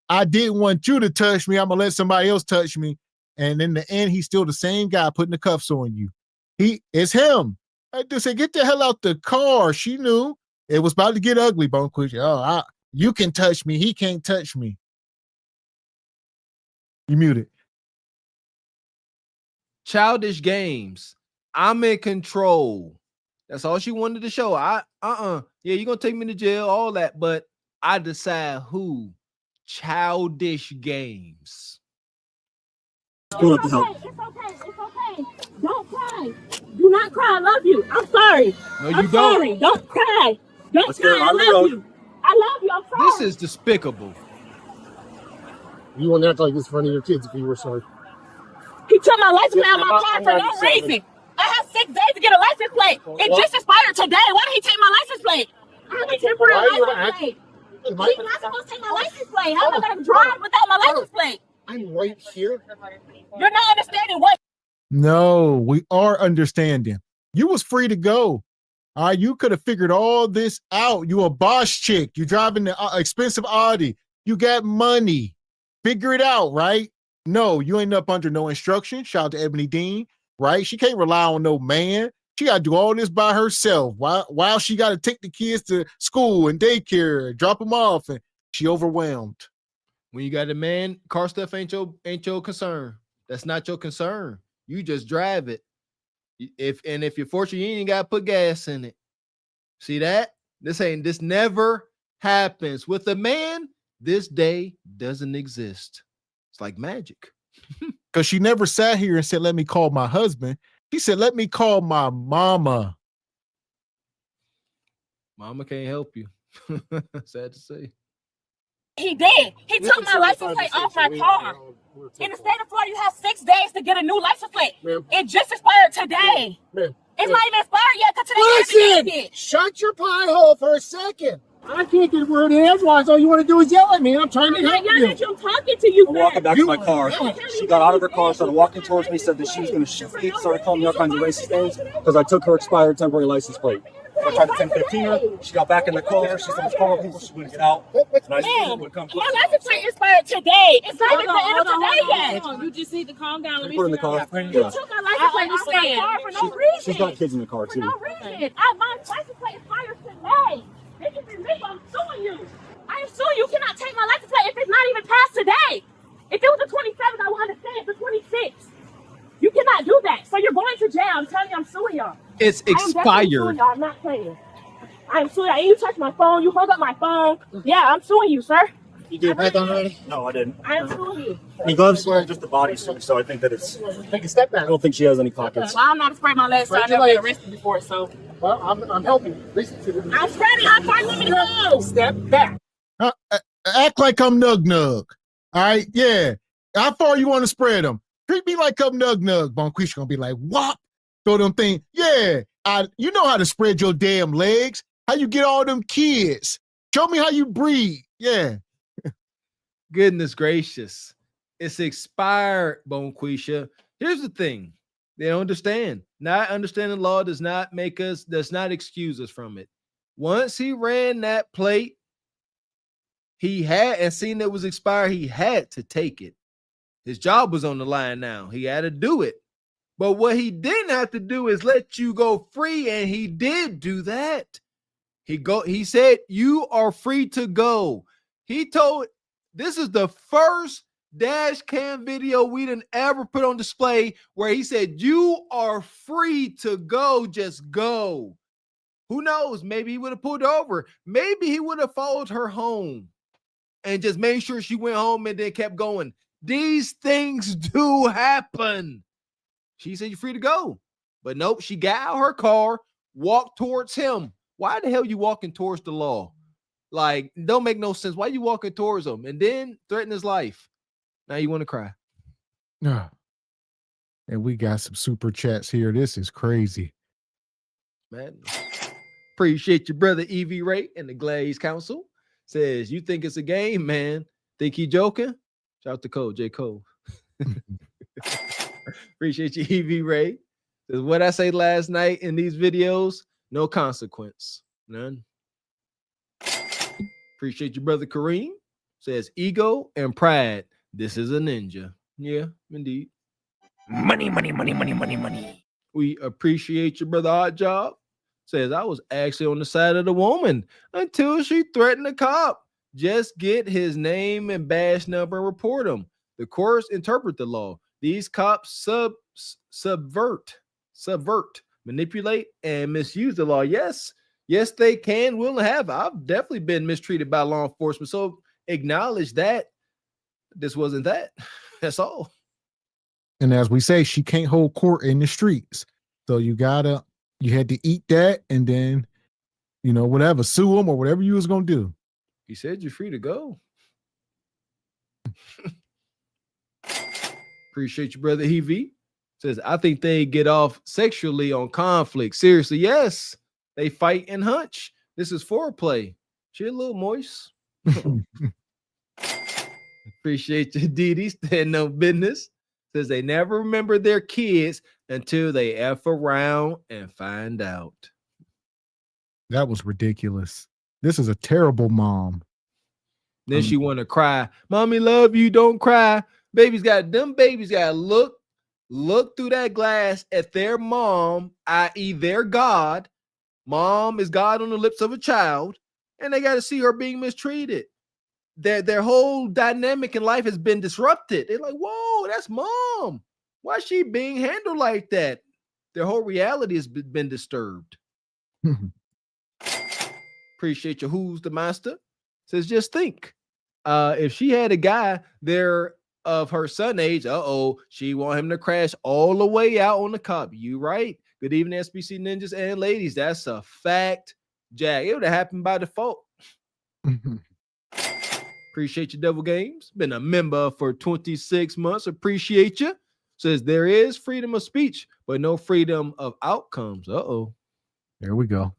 I didn't want you to touch me. I'm gonna let somebody else touch me. And in the end, he's still the same guy putting the cuffs on you. It's him. I just said, get the hell out the car. She knew it was about to get ugly, Bonquisha. Oh, you can touch me. He can't touch me. You muted.
Childish games. I'm in control. That's all she wanted to show. Yeah, you're gonna take me to jail, all that, but I decide who. Childish games.
It's okay. Don't cry. Do not cry. I love you. I'm sorry.
No, you
I'm sorry. Don't cry. Don't cry. I love you. I love you. I'm sorry.
This is despicable.
You wouldn't act like this in front of your kids if you were sorry.
He took my license plate out of my car for no reason. I have 6 days to get a license plate. It just expired today. Why did he take my license plate? I have a temporary license plate. He's not supposed to take my license plate. How am I going to drive without my license plate?
I'm right here.
You're not understanding what.
No, we are understanding. You was free to go. All right, you could have figured all this out. You a boss chick. You driving the expensive Audi. You got money. Figure it out, right? No, you ain't up under no instruction. Shout out to Ebony Dean, right? She can't rely on no man. She got to do all this by herself while she got to take the kids to school and daycare, drop them off, and she overwhelmed.
When you got a man, car stuff ain't your concern. That's not your concern. You just drive it. If you're fortunate, you ain't got to put gas in it. See that? This never happens. With a man, this day doesn't exist. It's like magic.
Because she never sat here and said, let me call my husband. She said, let me call my mama.
Mama can't help you. Sad to say.
He did. He took my license plate off my car. In the state of Florida, you have 6 days to get a new license plate. It just expired today. It's not even expired yet because today.
Listen, shut your pie hole for a second. I can't get a word in edgewise. All you want to do is yell at me, and I'm trying to help you.
I'm talking to you.
I'm walking back to my car. She got out of her car, started walking towards me, said that she was going to shoot me, started calling me all kinds of racist things because I took her expired temporary license plate. I tried to 10-15 her. She got back in the car. She started calling people. She wouldn't get out.
Ma'am, my license plate expired today. It's not even the end of today yet.
You just need to calm down. Let me
put her in the car.
You took my license plate off my car for no reason.
She's got kids in the car, too.
For no reason. My license plate expired today. This is illegal. I'm suing you. I am suing you. You cannot take my license plate if it's not even passed today. If it was the 27th, I would understand. It's the 26th. You cannot do that. So you're going to jail. I'm telling you, I'm suing y'all.
It's expired.
I'm not playing. I'm suing y'all. You touched my phone. You hung up my phone. Yeah, I'm suing you, sir.
You did Python already? No, I didn't.
I am suing you.
Any gloves? Just the bodysuit, so I think that it's...
Take a step back.
I don't think she has any pockets.
Well, I'm not afraid my legs, so I've never been arrested before, so...
Well, I'm helping you. Listen to me.
I'm spreading. How far you want me to go?
Step back.
Act like I'm Nug Nug. All right? Yeah. How far you want to spread them? Treat me like I'm Nug Nug. Bonquisha gonna be like, what? Throw them thing. Yeah. You know how to spread your damn legs. How you get all them kids. Show me how you breathe. Yeah.
Goodness gracious. It's expired, Bonquisha. Here's the thing. They don't understand. Not understanding law does not excuse us from it. Once he ran that plate, he had, and seen it was expired, he had to take it. His job was on the line now. He had to do it. But what he didn't have to do is let you go free, and he did do that. He said, you are free to go. This is the first dash cam video we didn't ever put on display where he said, you are free to go, just go. Who knows? Maybe he would have pulled over. Maybe he would have followed her home and just made sure she went home and then kept going. These things do happen. She said, you're free to go. But nope, she got out her car, walked towards him. Why the hell you walking towards the law? Like, don't make no sense. Why you walking towards him and then threaten his life? Now you want to cry.
And we got some super chats here. This is crazy.
Man, appreciate your brother Evie Ray and the Glaze Council. Says, you think it's a game, man? Think he joking? Shout out to Cole, J. Cole. Appreciate you, Evie Ray. Says, what I say last night in these videos, No consequence. None. Appreciate your brother Kareem. Says ego and pride. This is a ninja. Yeah, indeed.
Money, money, money, money, money, money.
We appreciate your brother Odd Job. Says I was actually on the side of the woman until she threatened the cop. Just get his name and badge number and report him. The courts interpret the law. These cops subvert, manipulate, and misuse the law. Yes, they can, will, and have. I've definitely been mistreated by law enforcement. So acknowledge that this wasn't that. That's all.
And as we say, she can't hold court in the streets. So you had to eat that and then, whatever, sue them or whatever you was going to do.
He said you're free to go. Appreciate you, brother Heavy. Says, I think they get off sexually on conflict. Seriously, yes. They fight and hunch. This is foreplay. She a little moist. Appreciate you, Didi. Standing on business. Says they never remember their kids until they F around and find out.
That was ridiculous. This is a terrible mom.
Then she want to cry. Mommy, love you. Don't cry. Babies got to look through that glass at their mom, i.e. their God. Mom is God on the lips of a child, and they got to see her being mistreated. Their whole dynamic in life has been disrupted. They're like, whoa, that's mom. Why is she being handled like that? Their whole reality has been disturbed. Appreciate you. Who's the master? Says, just think. If she had a guy there of her son age, she want him to crash all the way out on the cop. You right. Good evening, SBC ninjas and ladies. That's a fact, Jack. It would have happened by default. Appreciate you, Devil Games. Been a member for 26 months. Appreciate you. Says there is freedom of speech, but no freedom of outcomes.
There we go.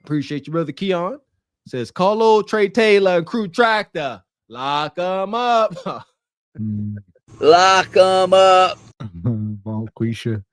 Appreciate you, brother Keon. Says call old Trey Taylor and crew tractor. Lock them up. Lock them up.
Bonquisha.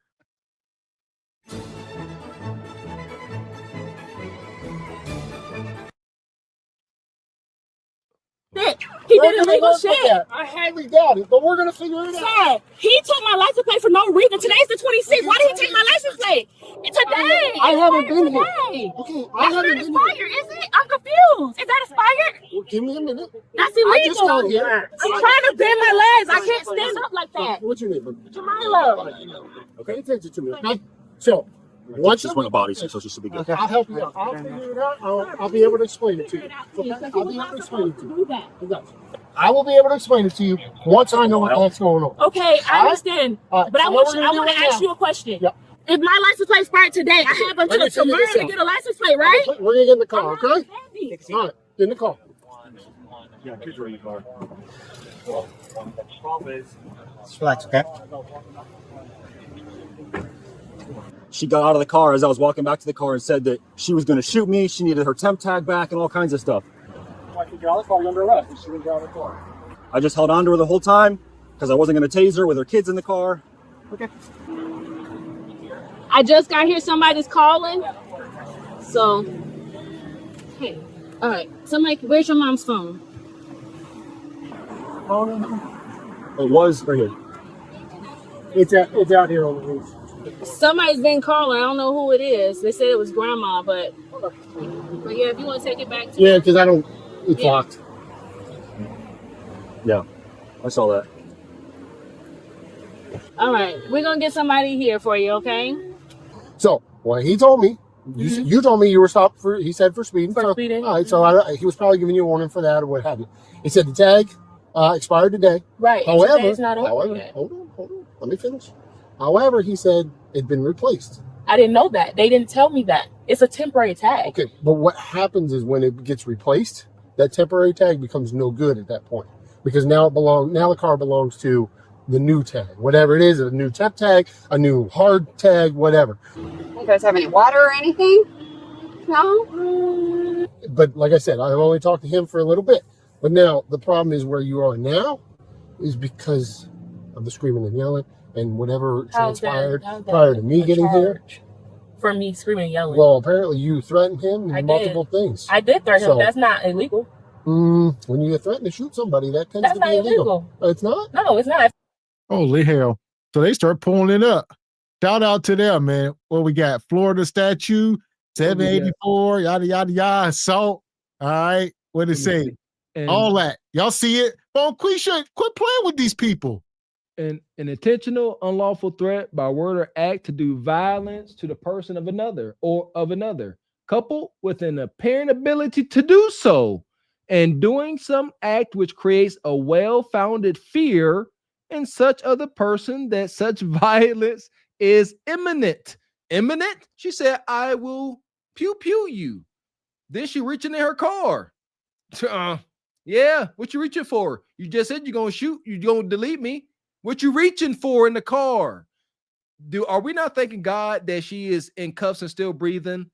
He did illegal shit.
I highly doubt it, but we're gonna figure it out.
Sir, he took my license plate for no reason. Today's the 26th. Why did he take my license plate? It's today.
I haven't been here.
Okay, that's not expired, is it? I'm confused. Is that expired?
Well, give me a minute.
That's illegal.
I just got here.
I'm trying to bend my legs. I can't stand up like that.
What's your name?
Jamila.
Okay, pay attention to me. Okay, so once
Just win a body, so she should be good.
Okay, I'll help you out. I'll figure it out. I'll be able to explain it to you. Okay? I'll be able to explain it to you. I will be able to explain it to you once I know what's going on.
Okay, I understand. But I want to ask you a question.
Yep.
If my license plate expired today, I have until tomorrow to get a license plate, right?
We're gonna get in the car, okay? All right, get in the car.
Yeah, kids are in the car.
Just relax, okay?
She got out of the car as I was walking back to the car and said that she was going to shoot me. She needed her temp tag back and all kinds of stuff.
Why she got out of the car under arrest? She didn't get out of the car.
I just held on to her the whole time because I wasn't going to tase her with her kids in the car. Okay.
I just got here. Somebody's calling. So, hey, all right. Somebody, where's your mom's phone?
It was right here.
It's out here on the roof.
Somebody's been calling. I don't know who it is. They said it was grandma, but yeah, if you want to take it back to
because I don't. It's locked.
Yeah, I saw that.
All right, we're gonna get somebody here for you, okay?
So, well, he told me. You told me you were stopped for. He said for speeding.
For speeding.
All right, so he was probably giving you a warning for that or what have you. He said the tag expired today.
Right.
However,
Today's not over yet.
hold on. Let me finish. However, he said it'd been replaced.
I didn't know that. They didn't tell me that. It's a temporary tag.
Okay, but what happens is when it gets replaced, that temporary tag becomes no good at that point because now the car belongs to the new tag, whatever it is, a new temp tag, a new hard tag, whatever.
You guys have any water or anything? No?
But like I said, I've only talked to him for a little bit. But now the problem is where you are now is because of the screaming and yelling and whatever transpired prior to me getting here.
for me screaming and yelling.
Well, apparently you threatened him and multiple things.
I did threaten him. That's not illegal.
When you threaten to shoot somebody, that tends to be illegal. It's not?
No, it's not.
Holy hell. So they start pulling it up. Shout out to them, man. What we got? Florida statute, 784, yada, yada, yada, assault. All right. What did it say? All that. Y'all see it? Bonquisha, quit playing with these people.
An intentional unlawful threat by word or act to do violence to the person of another or of another, coupled with an apparent ability to do so, and doing some act which creates a well-founded fear in such other person that such violence is imminent. Imminent? She said, I will pew pew you. Then she reaching in her car. Yeah, what you reaching for? You just said you're gonna shoot, you're gonna delete me. What you reaching for in the car? Are we not thanking God that she is in cuffs and still breathing?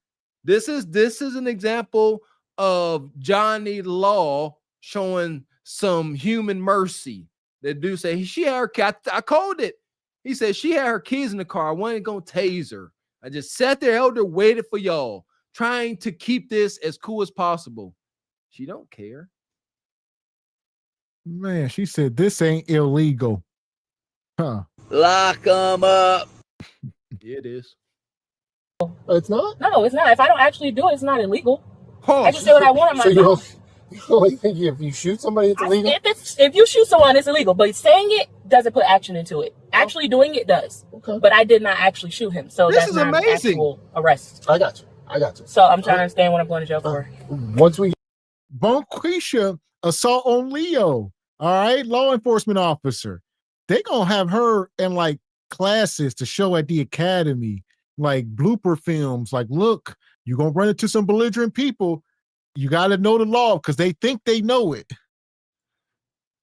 This is an example of Johnny Law showing some human mercy. That dude say she had her. I called it. He said she had her kids in the car. I wasn't gonna tase her. I just sat there, elder, waited for y'all, trying to keep this as cool as possible. She don't care.
Man, she said this ain't illegal. Huh.
Lock them up.
It is.
It's not?
No, it's not. If I don't actually do it, it's not illegal. I just say what I want on my phone.
You only think if you shoot somebody, it's illegal?
If you shoot someone, it's illegal. But saying it doesn't put action into it. Actually doing it does. Okay. But I did not actually shoot him. So
This
that's
is
not
amazing.
an actual arrest.
I got you.
So I'm trying to understand what I'm going to jail for.
Once we
Bonquisha, assault on Leo. All right, law enforcement officer. They gonna have her in like classes to show at the academy, like blooper films. Like, look, you're gonna run into some belligerent people. You got to know the law because they think they know it.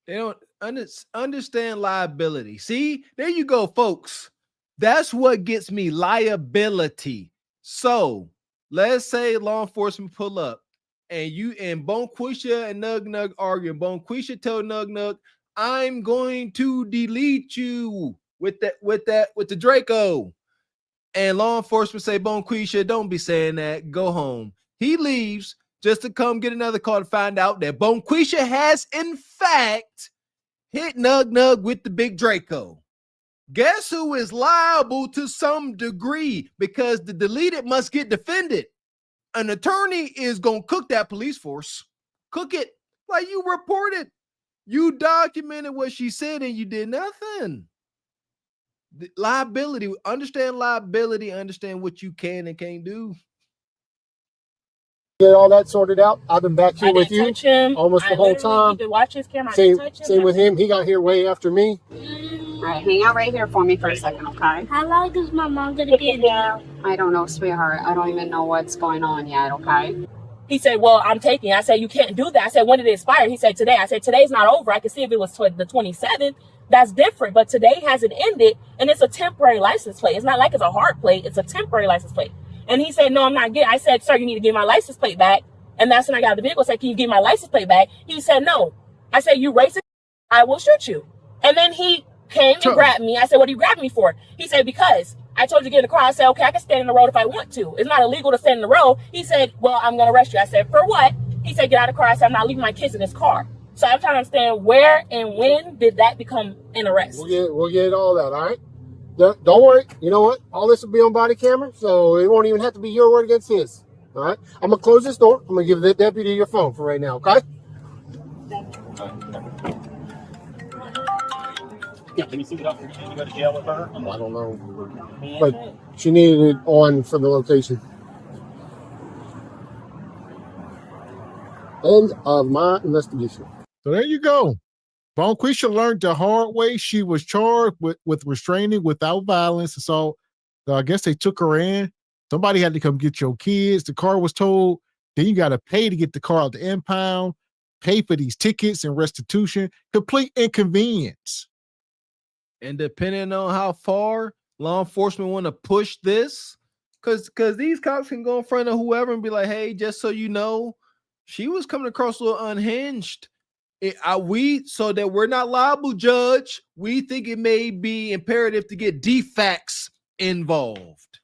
They don't understand liability. See, there you go, folks. That's what gets me, liability. So let's say law enforcement pull up and you and Bonquisha and Nug Nug arguing. Bonquisha tell Nug Nug, I'm going to delete you with the Draco. And law enforcement say, Bonquisha, don't be saying that. Go home. He leaves just to come get another call to find out that Bonquisha has, in fact, hit Nug Nug with the big Draco. Guess who is liable to some degree because the deleted must get defended. An attorney is going to cook that police force. Cook it like you reported. You documented what she said and you did nothing. The liability, understand what you can and can't do.
get all that sorted out. I've been back here
I
with
didn't
you
touch him.
almost the whole time.
You could watch his camera. I
Same,
didn't touch him.
same with him. He got here way after me.
All right, hang out right here for me for a second, okay?
How long is my mom gonna be in jail?
I don't know, sweetheart. I don't even know what's going on yet, okay?
He said, well, I'm taking it. I said, you can't do that. I said, when did it expire? He said, today. I said, today's not over. I can see if it was the 27th. That's different. But today hasn't ended, and it's a temporary license plate. It's not like it's a hard plate. It's a temporary license plate. And he said, no, I'm not getting it. I said, sir, you need to give my license plate back. And that's when I got out of the vehicle. I said, can you give my license plate back? He said, no. I said, you racist, I will shoot you. And then he came and grabbed me. I said, what are you grabbing me for? He said, because I told you to get in the car. I said, okay, I can stand in the road if I want to. It's not illegal to stand in the road. He said, well, I'm going to arrest you. I said, for what? He said, get out of the car. I said, I'm not leaving my kids in this car. So I'm trying to understand where and when did that become an arrest?
We'll get all that, all right? Don't worry. You know what? All this will be on body camera, so it won't even have to be your word against his. All right? I'm going to close this door. I'm going to give the deputy your phone for right now, okay?
Yeah, can you see it up? Can you go to jail with her?
I don't know. But she needed it on for the location. End of my investigation.
So there you go. Bonquisha learned the hard way. She was charged with restraining without violence. So I guess they took her in. Somebody had to come get your kids. The car was towed. Then you got to pay to get the car out the impound, pay for these tickets and restitution. Complete inconvenience.
And depending on how far law enforcement want to push this, because these cops can go in front of whoever and be like, hey, just so you know, she was coming across a little unhinged. So that we're not liable, judge, we think it may be imperative to get defects involved.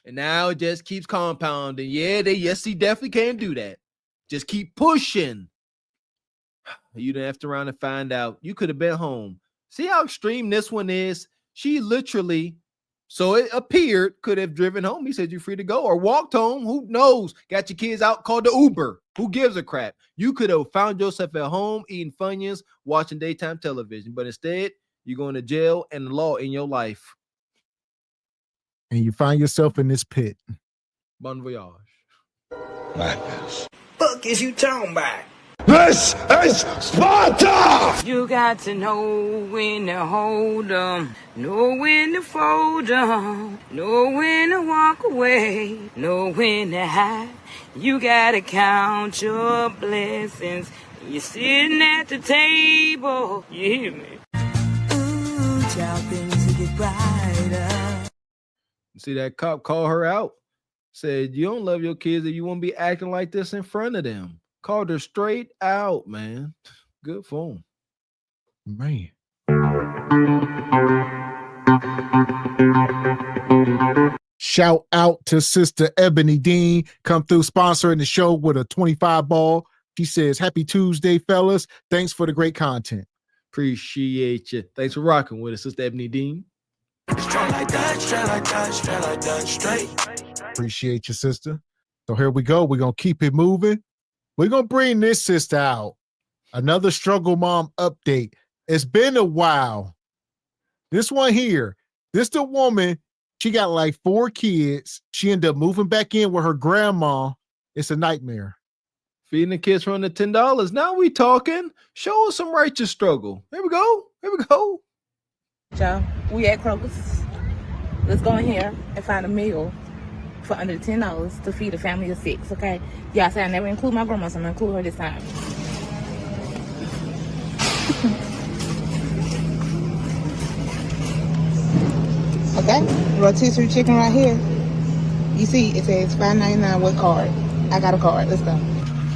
And now it just keeps compounding. Yes, he definitely can do that. Just keep pushing. You didn't have to run and find out. You could have been home. See how extreme this one is? She literally, so it appeared, could have driven home. He said you're free to go or walked home. Who knows? Got your kids out, called the Uber. Who gives a crap? You could have found yourself at home eating Funyuns, watching daytime television. But instead, you're going to jail and the law in your life.
And you find yourself in this pit.
Bon voyage.
Madness. Fuck is you talking about?
This is Sparta!
You got to know when to hold 'em, know when to fold 'em, know when to walk away, know when to hide. You gotta count your blessings. You're sitting at the table. You hear me? Ooh, child, things will get brighter.
See that cop call her out. Said, you don't love your kids and you won't be acting like this in front of them. Called her straight out, man. Good for him.
Man. Shout out to Sister Ebony Dean. Come through sponsoring the show with a 25 ball. She says, happy Tuesday, fellas. Thanks for the great content.
Appreciate you. Thanks for rocking with us, Sister Ebony Dean.
Straight like that, straight like that, straight like that, straight.
Appreciate you, sister. So here we go. We're going to keep it moving. We're going to bring this sister out. Another struggle mom update. It's been a while. This one here, this the woman, she got like 4 kids. She ended up moving back in with her grandma. It's a nightmare.
Feeding the kids from the $10. Now we talking. Show us some righteous struggle. Here we go. Here we go.
Y'all, we at Kroger's. Let's go in here and find a meal for under $10 to feed a family of 6, okay? Y'all say I never include my grandma, so I'm gonna include her this time. Okay, rotisserie chicken right here. You see, it says $5.99 with card. I got a card. Let's go.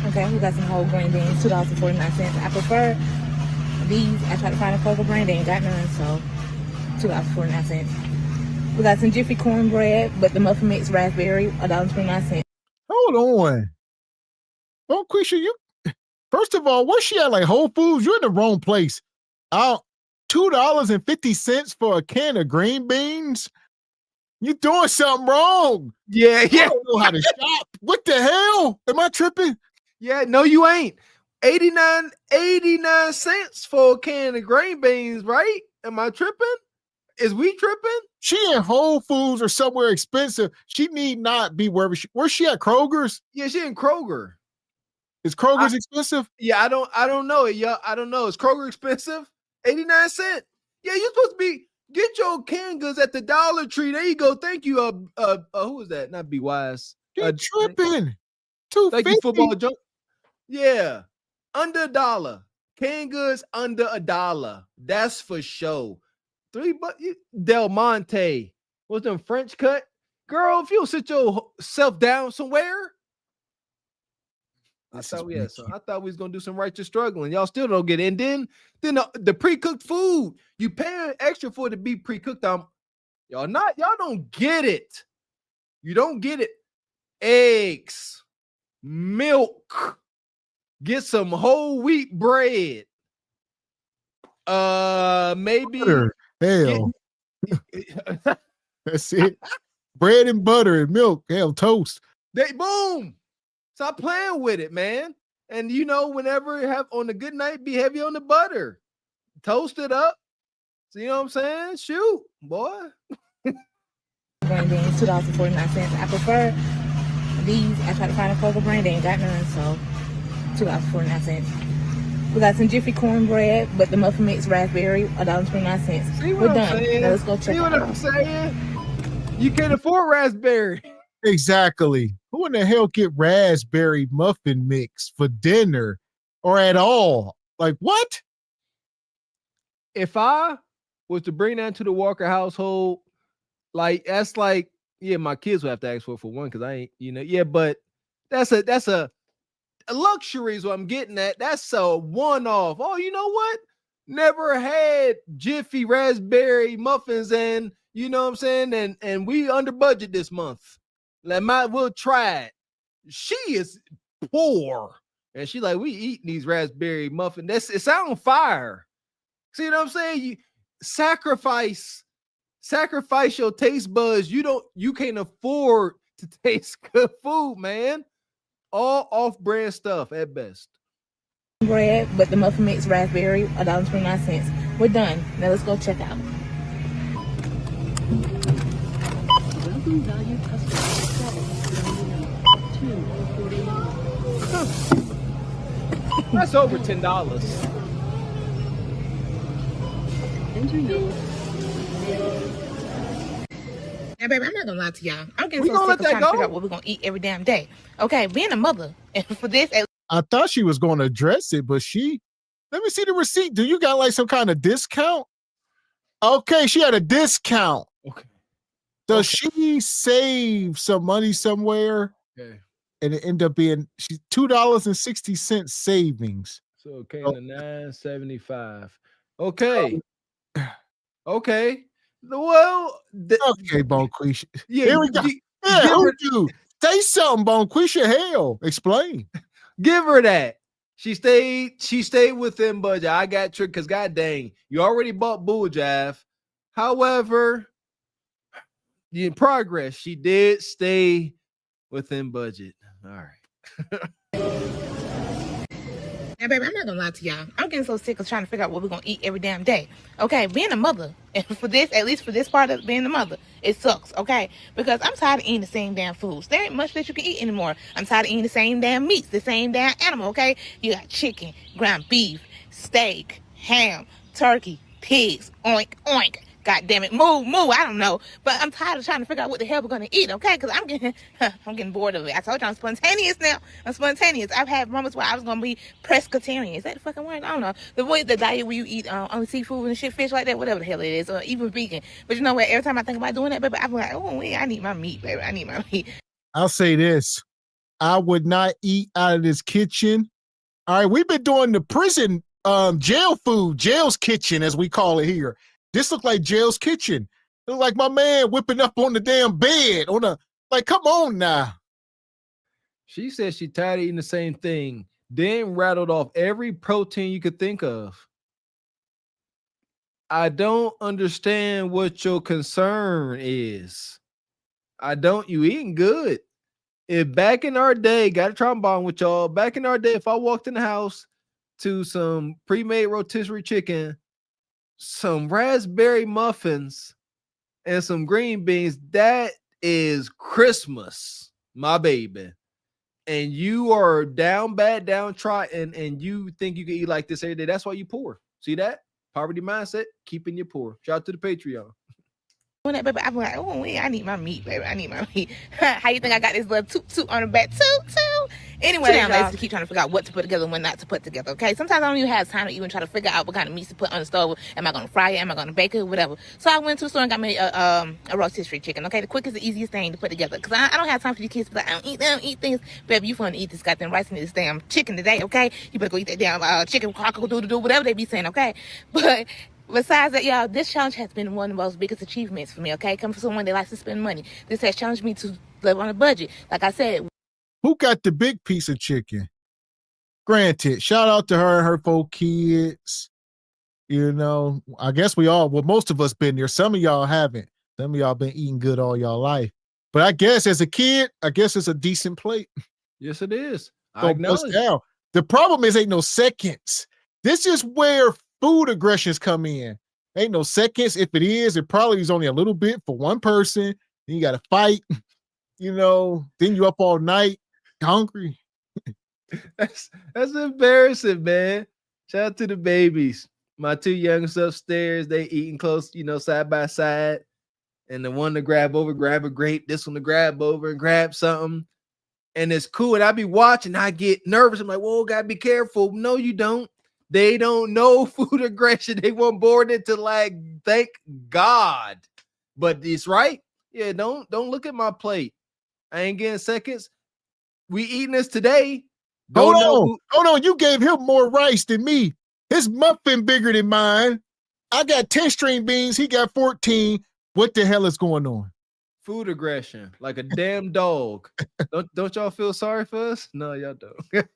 Okay, we got some whole green beans, $2.49. I prefer these. I tried to find a Kroger brand, they ain't got none, so $2.49. We got some Jiffy cornbread, but the muffin mix raspberry, $1.29.
Hold on. Don't Quisha, you first of all, where's she at? Like Whole Foods? You're in the wrong place. $2.50 for a can of green beans? You doing something wrong.
Yeah.
I don't know how to shop. What the hell? Am I tripping?
Yeah, no, you ain't. 89 cents for a can of green beans, right? Am I tripping? Is we tripping?
She in Whole Foods or somewhere expensive. She need not be where's she at? Kroger's?
Yeah, she in Kroger.
Is Kroger's expensive?
Yeah, I don't know it. Yeah, I don't know. Is Kroger expensive? 89 cents. Yeah, you're supposed to be get your canned goods at the Dollar Tree. There you go. Thank you. Who was that? Not Be Wise.
Tripping.
Thank you, football junk. Yeah, under $1. Canned goods under $1. That's for sure. $3. Del Monte. What's them French cut? Girl, if you sit yourself down somewhere. I thought we was gonna do some righteous struggling. Y'all still don't get it. And then the pre-cooked food. You pay extra for it to be pre-cooked. Y'all don't get it. You don't get it. Eggs, milk, get some whole wheat bread. Maybe
butter. Hell. That's it. Bread and butter and milk. Hell, toast.
Boom. Stop playing with it, man. And whenever you have on a good night, be heavy on the butter. Toast it up. See what I'm saying? Shoot, boy.
Green beans, $2.49. I prefer these. I tried to find a Kroger brand, they ain't got none, so $2.49. We got some Jiffy cornbread, but the muffin mix raspberry, $1.29.
See what
We're
I'm
done.
saying?
Now let's go check
See what
it
I'm
out.
saying? You can't afford raspberry.
Exactly. Who in the hell get raspberry muffin mix for dinner or at all? Like what?
If I was to bring that to the Walker household, like that's like, yeah, my kids would have to ask for one because I ain't, but that's a luxury is what I'm getting at. That's a one-off. Oh, you know what? Never had Jiffy raspberry muffins, and you know what I'm saying, and we under budget this month. We'll try it. She is poor. And she like, we eating these raspberry muffins. It's on fire. See what I'm saying? You sacrifice your taste buds. You can't afford to taste good food, man. All off-brand stuff at best.
Bread, but the muffin mix raspberry, $1.29. We're done. Now let's go check out.
That's over $10.
Now, baby, I'm not gonna lie to y'all. I'm getting
We
so
gonna
sick
let
of trying
that
to figure
go?
out what we're gonna eat every damn day. Okay, being a mother, and for this,
I thought she was going to address it, but let me see the receipt. Do you got like some kind of discount? Okay, she had a discount.
Okay.
Does she save some money somewhere?
Okay.
And it ended up being $2.60 savings.
So it came to $9.75. Okay. Okay. Well,
okay, Bonquisha.
Yeah,
Here we go. Yeah, who do? Say something, Bonquisha. Hell, explain.
Give her that. She stayed within budget. I got tricked because god dang, you already bought Bull Jive. However, in progress, she did stay within budget. All right.
now, baby, I'm not gonna lie to y'all. I'm getting so sick of trying to figure out what we're gonna eat every damn day. Okay, being a mother, and for this, at least for this part of being a mother, it sucks. Okay, because I'm tired of eating the same damn foods. There ain't much that you can eat anymore. I'm tired of eating the same damn meats, the same damn animal. Okay, you got chicken, ground beef, steak, ham, turkey, pigs, oink oink. God damn it, moo, I don't know. But I'm tired of trying to figure out what the hell we're gonna eat, okay? Because I'm getting bored of it. I told you I'm spontaneous now. I'm spontaneous. I've had moments where I was gonna be pescatarian. Is that the fucking word? I don't know. The diet where you eat only seafood and shit, fish like that, whatever the hell it is, or even vegan. But you know what? Every time I think about doing that, baby, I'm like, oh, I need my meat, baby. I need my meat.
I'll say this. I would not eat out of this kitchen. All right, we've been doing the prison jail food, jail's kitchen, as we call it here. This looked like jail's kitchen. It looked like my man whipping up on the damn bed. Like, come on now.
She said she tired of eating the same thing. Then rattled off every protein you could think of. I don't understand what your concern is. You eating good. If back in our day, got a trombone with y'all, back in our day, if I walked in the house to some pre-made rotisserie chicken, some raspberry muffins, and some green beans, that is Christmas, my baby. And you are down bad, downtrodden, and you think you can eat like this every day. That's why you poor. See that? Poverty mindset, keeping you poor. Shout out to the Patreon.
Doing that, baby, I'm like, oh, I need my meat, baby. I need my meat. How you think I got this little toot on the back? Toot. Anyway, I'm lazy to keep trying to figure out what to put together and what not to put together, okay? Sometimes I don't even have time to even try to figure out what kind of meats to put on the stove. Am I going to fry it? Am I going to bake it? Whatever. So I went to the store and got me a rotisserie chicken, okay? The quickest, the easiest thing to put together. Because I don't have time for you kids to be like, I don't eat things. Baby, you want to eat this goddamn rice and this damn chicken today, okay? You better go eat that damn chicken, cock-a-doodle-doo, whatever they be saying, okay? But besides that, y'all, this challenge has been one of the most biggest achievements for me, okay? Coming from someone that likes to spend money. This has challenged me to live on a budget. Like I said.
Who got the big piece of chicken? Granted, shout out to her and her 4 kids. You know, I guess most of us been there. Some of y'all haven't. Some of y'all been eating good all y'all life. But I guess as a kid, it's a decent plate.
Yes, it is. I acknowledge.
The problem is ain't no seconds. This is where food aggressions come in. Ain't no seconds. If it is, it probably is only a little bit for one person. Then you got to fight, then you up all night, hungry.
That's embarrassing, man. Shout out to the babies. My 2 youngest upstairs, they eating close, side by side. And the one to grab a grape, this one to grab over and grab something. And it's cool. And I be watching, I get nervous. I'm like, whoa, gotta be careful. No, you don't. They don't know food aggression. They weren't born into thank God. But it's right. Yeah, don't look at my plate. I ain't getting seconds. We eating this today.
Hold on. You gave him more rice than me. His muffin bigger than mine. I got 10 string beans. He got 14. What the hell is going on?
food aggression, like a damn dog. Don't y'all feel sorry for us? No, y'all don't.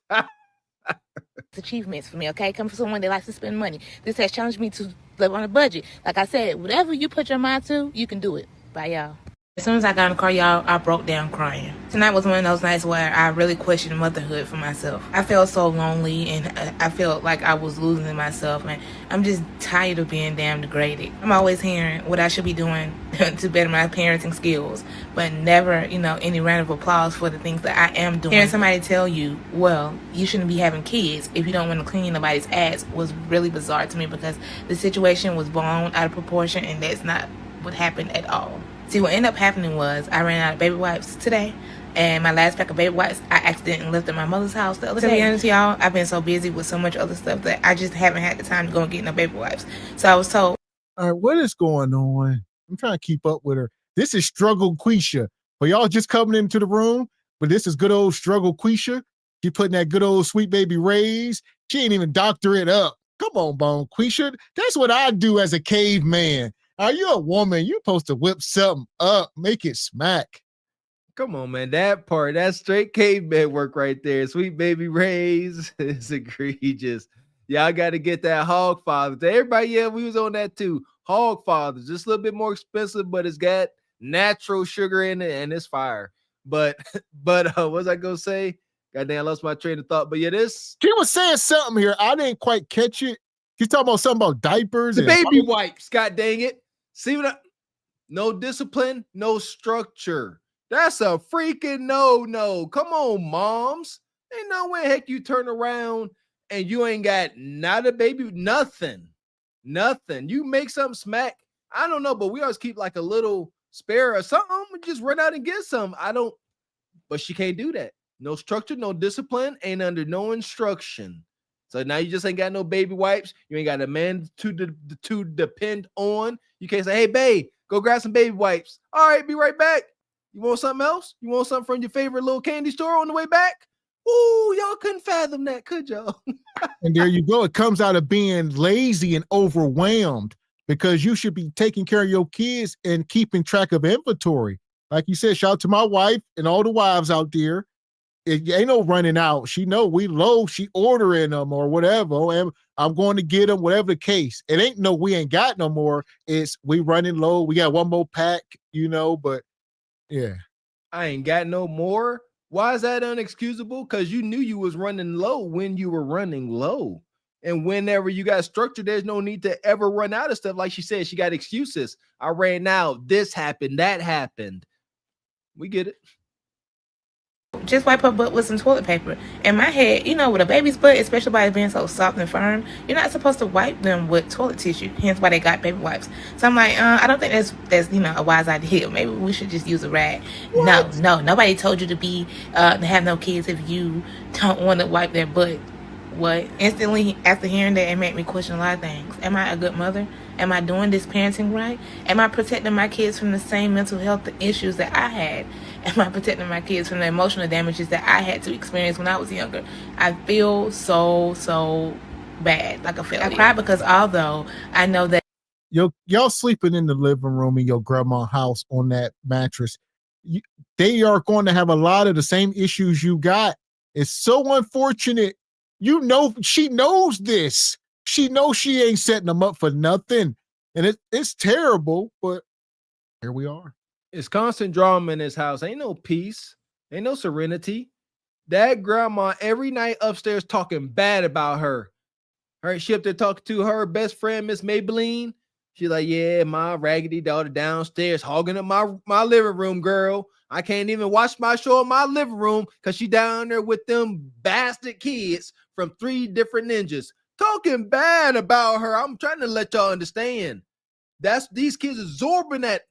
Achievements for me, okay? Come from someone that likes to spend money. This has challenged me to live on a budget. Like I said, whatever you put your mind to, you can do it. Bye, y'all. As soon as I got in the car, y'all, I broke down crying. Tonight was one of those nights where I really questioned motherhood for myself. I felt so lonely, and I felt like I was losing myself, and I'm just tired of being damn degraded. I'm always hearing what I should be doing to better my parenting skills, but never, any round of applause for the things that I am doing. Hearing somebody tell you, well, you shouldn't be having kids if you don't want to clean nobody's ass was really bizarre to me, because the situation was blown out of proportion, and that's not what happened at all. See, what ended up happening was I ran out of baby wipes today, and my last pack of baby wipes I accidentally left at my mother's house the other day. To be honest, y'all, I've been so busy with so much other stuff that I just haven't had the time to go and get no baby wipes. So I was told.
All right, what is going on? I'm trying to keep up with her. This is Struggle Quisha. For y'all just coming into the room, but this is good old Struggle Quisha. She putting that good old Sweet Baby Rays. She ain't even doctor it up. Come on, Bone Quisha. That's what I do as a caveman. Are you a woman? You're supposed to whip something up, make it smack.
Come on, man. That part, that's straight caveman work right there. Sweet Baby Rays is egregious. Y'all got to get that Hog Father. To everybody, yeah, we was on that too. Hog Father, just a little bit more expensive, but it's got natural sugar in it and it's fire. But what was I gonna say? Goddamn, I lost my train of thought. But yeah,
she was saying something here. I didn't quite catch it. She's talking about something about diapers.
The baby wipes. God dang it. See what no discipline, no structure. That's a freaking no. Come on, moms. Ain't no way heck you turn around and you ain't got not a baby, nothing. You make something smack. I don't know, but we always keep like a little spare or something. Just run out and get some. But she can't do that. No structure, no discipline, ain't under no instruction. So now you just ain't got no baby wipes. You ain't got a man to depend on. You can't say, hey, babe, go grab some baby wipes. All right, be right back. You want something else? You want something from your favorite little candy store on the way back? Ooh, y'all couldn't fathom that, could y'all?
And there you go. It comes out of being lazy and overwhelmed, because you should be taking care of your kids and keeping track of inventory. Like you said, shout out to my wife and all the wives out there. It ain't no running out. She know we low. She ordering them or whatever. And I'm going to get them, whatever the case. It ain't no, we ain't got no more. It's we running low. We got one more pack, but yeah.
I ain't got no more. Why is that unexcusable? Because you knew you was running low when you were running low. And whenever you got structure, there's no need to ever run out of stuff. Like she said, she got excuses. I ran out. This happened. That happened. We get it.
Just wipe her butt with some toilet paper. In my head, with a baby's butt, especially by it being so soft and firm, you're not supposed to wipe them with toilet tissue. Hence why they got baby wipes. So I'm like, I don't think that's a wise idea. Maybe we should just use a rag. What? No, nobody told you to have no kids if you don't want to wipe their butt. What? Instantly after hearing that, it made me question a lot of things. Am I a good mother? Am I doing this parenting right? Am I protecting my kids from the same mental health issues that I had? Am I protecting my kids from the emotional damages that I had to experience when I was younger? I feel so bad, like a failure. I cry because although I know that
y'all sleeping in the living room in your grandma's house on that mattress, they are going to have a lot of the same issues you got. It's so unfortunate. She knows this. She knows she ain't setting them up for nothing. And it's terrible, but here we are.
It's constant drama in this house. Ain't no peace. Ain't no serenity. That grandma every night upstairs talking bad about her. She up there talking to her best friend, Miss Maybelline. She's like, yeah, my raggedy daughter downstairs hogging up my living room, girl. I can't even watch my show in my living room because she down there with them bastard kids from 3 different ninjas. Talking bad about her. I'm trying to let y'all understand. These kids absorbing that.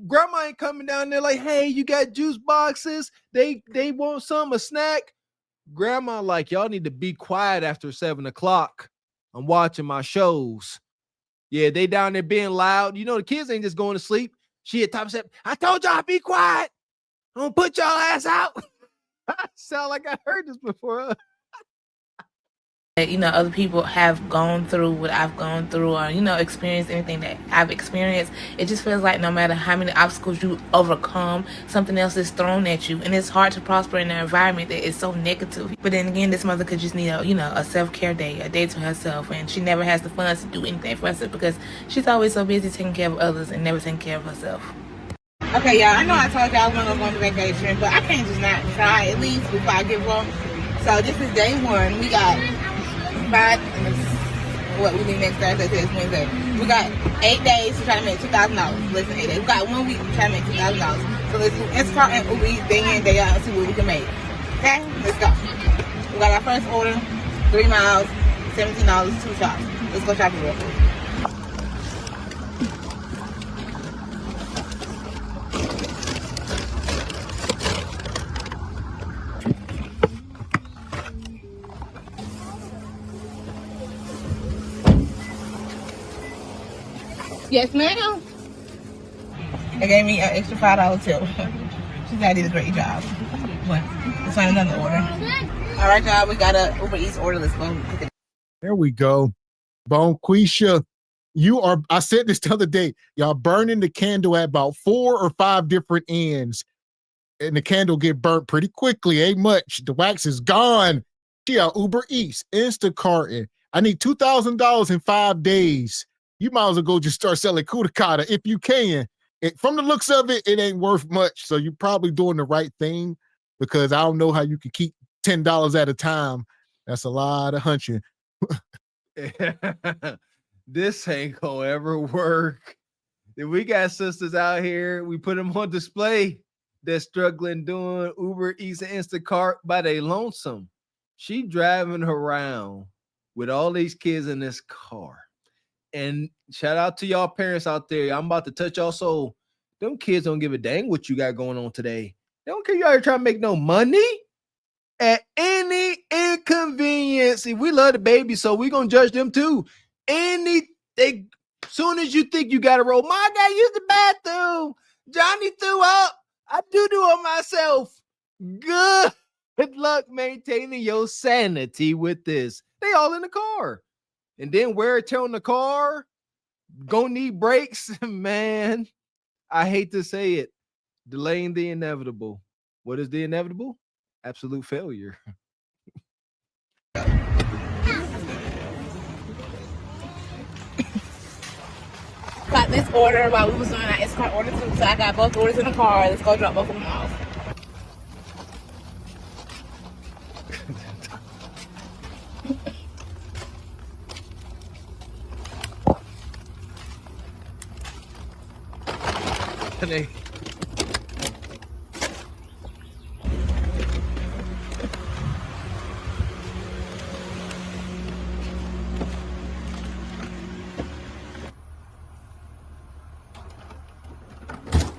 Grandma ain't coming down there like, hey, you got juice boxes? They want a snack. Grandma like, y'all need to be quiet after 7 o'clock. I'm watching my shows. Yeah, they down there being loud. The kids ain't just going to sleep. She at top said, I told y'all be quiet. I'm gonna put y'all ass out. I sound like I heard this before.
You know, other people have gone through what I've gone through, or, you know, experienced anything that I've experienced. It just feels like no matter how many obstacles you overcome, something else is thrown at you. And it's hard to prosper in an environment that is so negative. But then again, this mother could just need a, you know, a self-care day, a day to herself. And she never has the funds to do anything for herself because she's always so busy taking care of others and never taking care of herself. Okay, y'all, I know I told y'all I was going to go on vacation, but I can't just not try at least before I give up. So this is day one. We got 5, what we need next Thursday, today's Wednesday. We got 8 days to try to make $2,000. Listen, 8 days. We got 1 week to try to make $2,000. So let's do Instacart and Uber Eats day in, day out and see what we can make. Okay, let's go. We got our first order, 3 miles, $17, 2 shops. Let's go shopping real quick. Yes, ma'am. They gave me an extra $5 tip. She said I did a great job. But let's find another order. All right, y'all. We got a Uber Eats order. Let's go.
There we go. Bonquisha, you are, I said this the other day, y'all burning the candle at about 4 or 5 different ends. And the candle get burnt pretty quickly. Ain't much. The wax is gone. Yeah, Uber Eats, Instacarting. I need $2,000 in 5 days. You might as well go just start selling Kudakata if you can. From the looks of it, it ain't worth much. So you're probably doing the right thing because I don't know how you can keep $10 at a time. That's a lot of hunching.
This ain't gonna ever work. We got sisters out here. We put them on display. They're struggling doing Uber Eats and Instacart by they lonesome. She driving around with all these kids in this car. And shout out to y'all parents out there. I'm about to touch y'all soul. Them kids don't give a dang what you got going on today. They don't care you out here trying to make no money at any inconvenience. See, we love the baby, so we gonna judge them too. Soon as you think you got to roll, my guy used the bathroom. Johnny threw up. I do it myself. Good luck maintaining your sanity with this. They all in the car. And then wear it on the car, gonna need brakes. Man, I hate to say it. Delaying the inevitable. What is the inevitable? Absolute failure.
Got this order while we was doing our Instacart order too. So I got both orders in the car. Let's go drop both of them off.
Hey.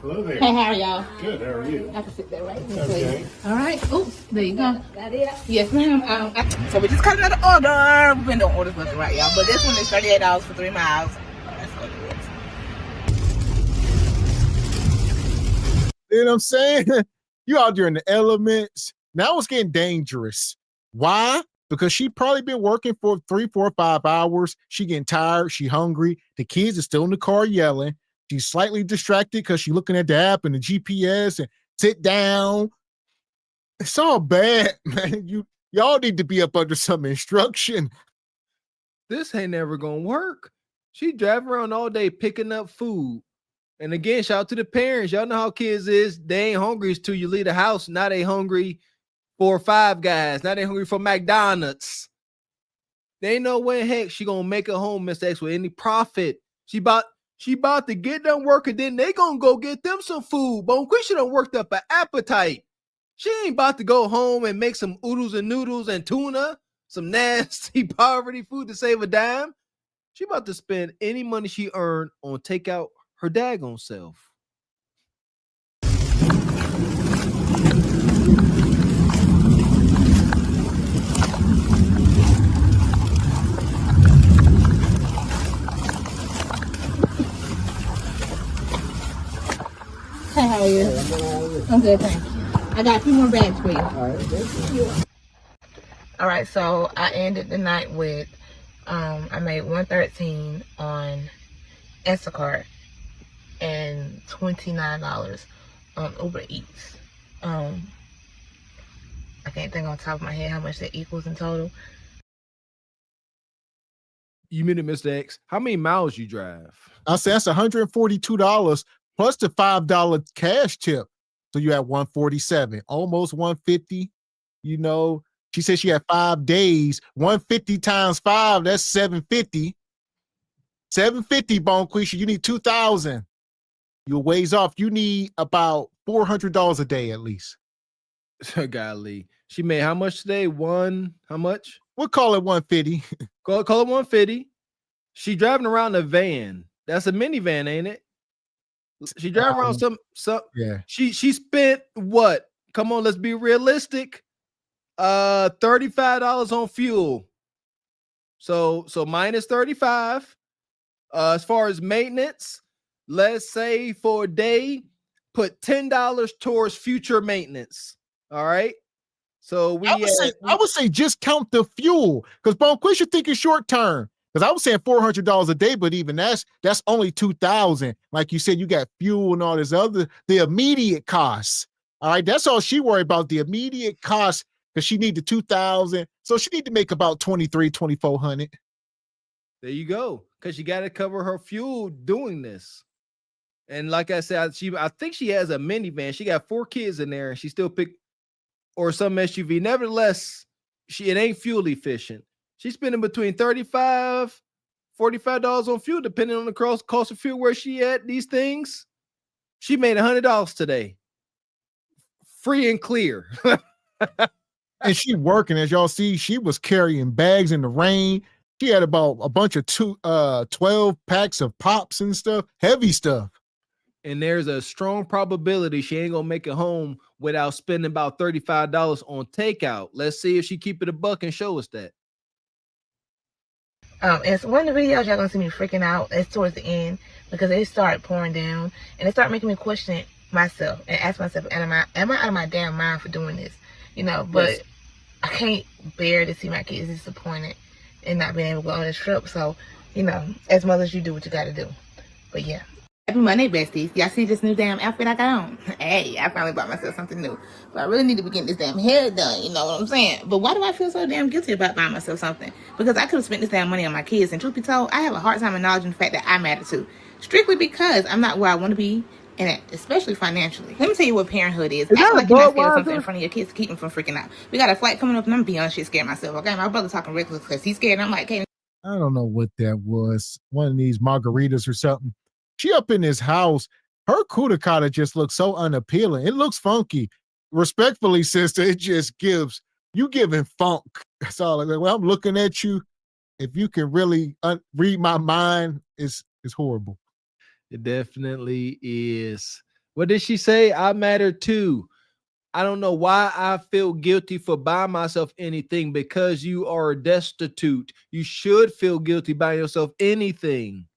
Hello there.
Hey, how are y'all?
Good, how are you?
I can sit there right here.
Okay.
All right. Oops, there you go. That it? Yes, ma'am. So we just got another order. We've been doing orders left and right, y'all. But this one is $38 for 3 miles. Let's go do it.
You know what I'm saying? You out there in the elements. Now it's getting dangerous. Why? Because she probably been working for 3, 4, 5 hours. She getting tired. She hungry. The kids are still in the car yelling. She's slightly distracted because she's looking at the app and the GPS and sit down. It's all bad, man. Y'all need to be up under some instruction.
This ain't never gonna work. She driving around all day picking up food. And again, shout out to the parents. Y'all know how kids is. They ain't hungry till you leave the house. Now they hungry for 5 Guys. Now they hungry for McDonald's. They ain't no way heck she gonna make it home, Mr. X, with any profit. She about to get done working, then they gonna go get them some food. Bonquisha done worked up an appetite. She ain't about to go home and make some oodles and noodles and tuna, some nasty poverty food to save a dime. She about to spend any money she earned on takeout her daggone self.
Hey, how are you? I'm good, thank you. I got a few more bags for you.
All right, thank you.
All right, so I ended the night with, I made $113 on Instacart and $29 on Uber Eats. I can't think on top of my head how much that equals in total.
You mean it, Mr. X? How many miles you drive?
I said that's $142 plus the $5 cash tip. So you have 147, almost 150. You know, she said she had 5 days. 150 times 5, that's 750. 750, Bonquisha. You need 2,000. You're ways off. You need about $400 a day at least.
Golly. She made how much today? How much?
We'll call it 150.
Call it 150. She driving around a van. That's a minivan, ain't it? She driving around some.
Yeah.
She spent what? Come on, let's be realistic. $35 on fuel. So minus 35. As far as maintenance, let's say for a day, put $10 towards future maintenance. All right. So
I would say just count the fuel because Bonquisha thinking short term. Because I was saying $400 a day, but even that's only $2,000. Like you said, you got fuel and all this other, the immediate costs. All right, that's all she worried about, the immediate costs, because she need the $2,000. So she need to make about $2,400.
There you go. Because you got to cover her fuel doing this. And like I said, I think she has a minivan. She got 4 kids in there, and she still picked or some SUV. Nevertheless, it ain't fuel efficient. She's spending between $35, $45 on fuel, depending on the cost of fuel where she at. These things, she made $100 today, free and clear.
And she working, as y'all see. She was carrying bags in the rain. She had about a bunch of 12 packs of pops and stuff, heavy stuff.
And there's a strong probability she ain't gonna make it home without spending about $35 on takeout. Let's see if she keep it a buck and show us that.
And so one of the videos y'all gonna see me freaking out is towards the end because it started pouring down and it started making me question myself and ask myself, am I out of my damn mind for doing this? You know, but yes. I can't bear to see my kids disappointed and not being able to go on this trip. So, you know, as mothers, you do what you gotta do. But yeah. Happy Monday, besties. Y'all see this new damn outfit I got on? Hey, I finally bought myself something new. But I really need to be getting this damn hair done, you know what I'm saying? But why do I feel so damn guilty about buying myself something? Because I could have spent this damn money on my kids. And truth be told, I have a hard time acknowledging the fact that I matter too. Strictly because I'm not where I want to be, and especially financially. Let me tell you what parenthood is. Act like you're not scared of something in front of your kids to keep them from freaking out. We got a flight coming up and I'm beyond shit scared myself, okay? My brother's talking reckless because he's scared and I'm like, hey.
I don't know what that was. One of these margaritas or something. She up in his house. Her kudakata just looks so unappealing. It looks funky. Respectfully, sister, it just gives, you giving funk. That's all. Well, I'm looking at you. If you can really read my mind, it's horrible.
It definitely is. What did she say? I matter too. I don't know why I feel guilty for buying myself anything because you are destitute. You should feel guilty buying yourself anything.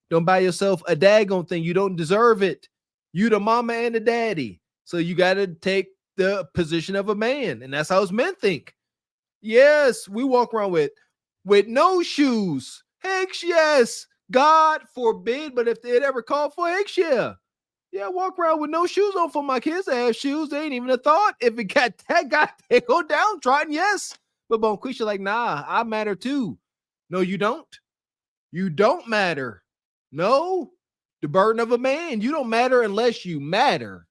Don't buy yourself a daggone thing. You don't deserve it. You the mama and the daddy. So you got to take the position of a man. And that's how us men think. Yes, we walk around with no shoes. Heck yes. God forbid. But if it ever called for heck yeah. Yeah, I walk around with no shoes on for my kids to have shoes. They ain't even a thought. If it got they go downtrodden, yes. But Bonquisha like, nah, I matter too. No, you don't. You don't matter. No, the burden of a man. You don't matter unless you matter.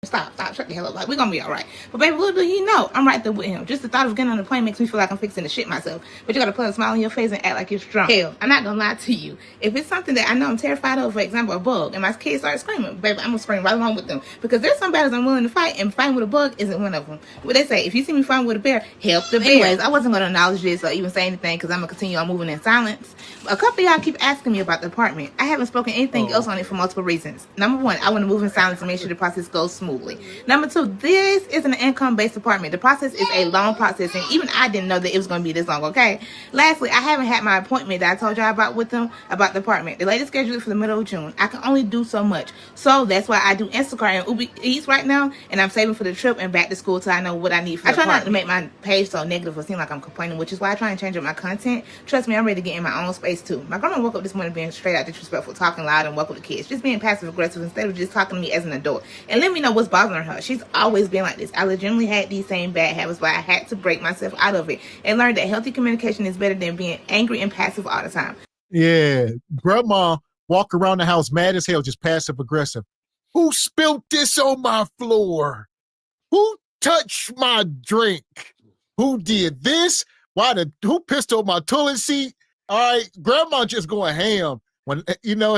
Stop, shut the hell up. Like, we're gonna be all right. But baby, little do you know, I'm right there with him. Just the thought of getting on the plane makes me feel like I'm fixing to shit myself. But you gotta put a smile on your face and act like you're strong. Hell, I'm not gonna lie to you. If it's something that I know I'm terrified of, for example, a bug, and my kids start screaming, baby, I'm gonna scream right along with them. Because there's some battles I'm willing to fight, and fighting with a bug isn't one of them. What they say, if you see me fighting with a bear, help the bear. Anyways, I wasn't gonna acknowledge this or even say anything because I'm gonna continue on moving in silence. A couple of y'all keep asking me about the apartment. I haven't spoken anything else on it for multiple reasons. Number one, I want to move in silence and make sure the process goes smooth. smoothly. Number two, this is an income-based apartment. The process is a long process, and even I didn't know that it was going to be this long, okay? Lastly, I haven't had my appointment that I told y'all about with them, about the apartment. The latest schedule is for the middle of June. I can only do so much. So that's why I do Instacart and Uber Eats right now, and I'm saving for the trip and back to school till I know what I need for the apartment. I try not to make my page so negative or seem like I'm complaining, which is why I try and change up my content. Trust me, I'm ready to get in my own space too. My grandma woke up this morning being straight out disrespectful, talking loud and welcome to kids, just being passive aggressive instead of just talking to me as an adult. And let me know what's bothering her. She's always been like this. I legitimately had these same bad habits, but I had to break myself out of it and learn that healthy communication is better than being angry and passive all the time.
Yeah, grandma walk around the house mad as hell, just passive aggressive. Who spilled this on my floor? Who touched my drink? Who did this? Who pissed on my toilet seat? All right, grandma just going ham. When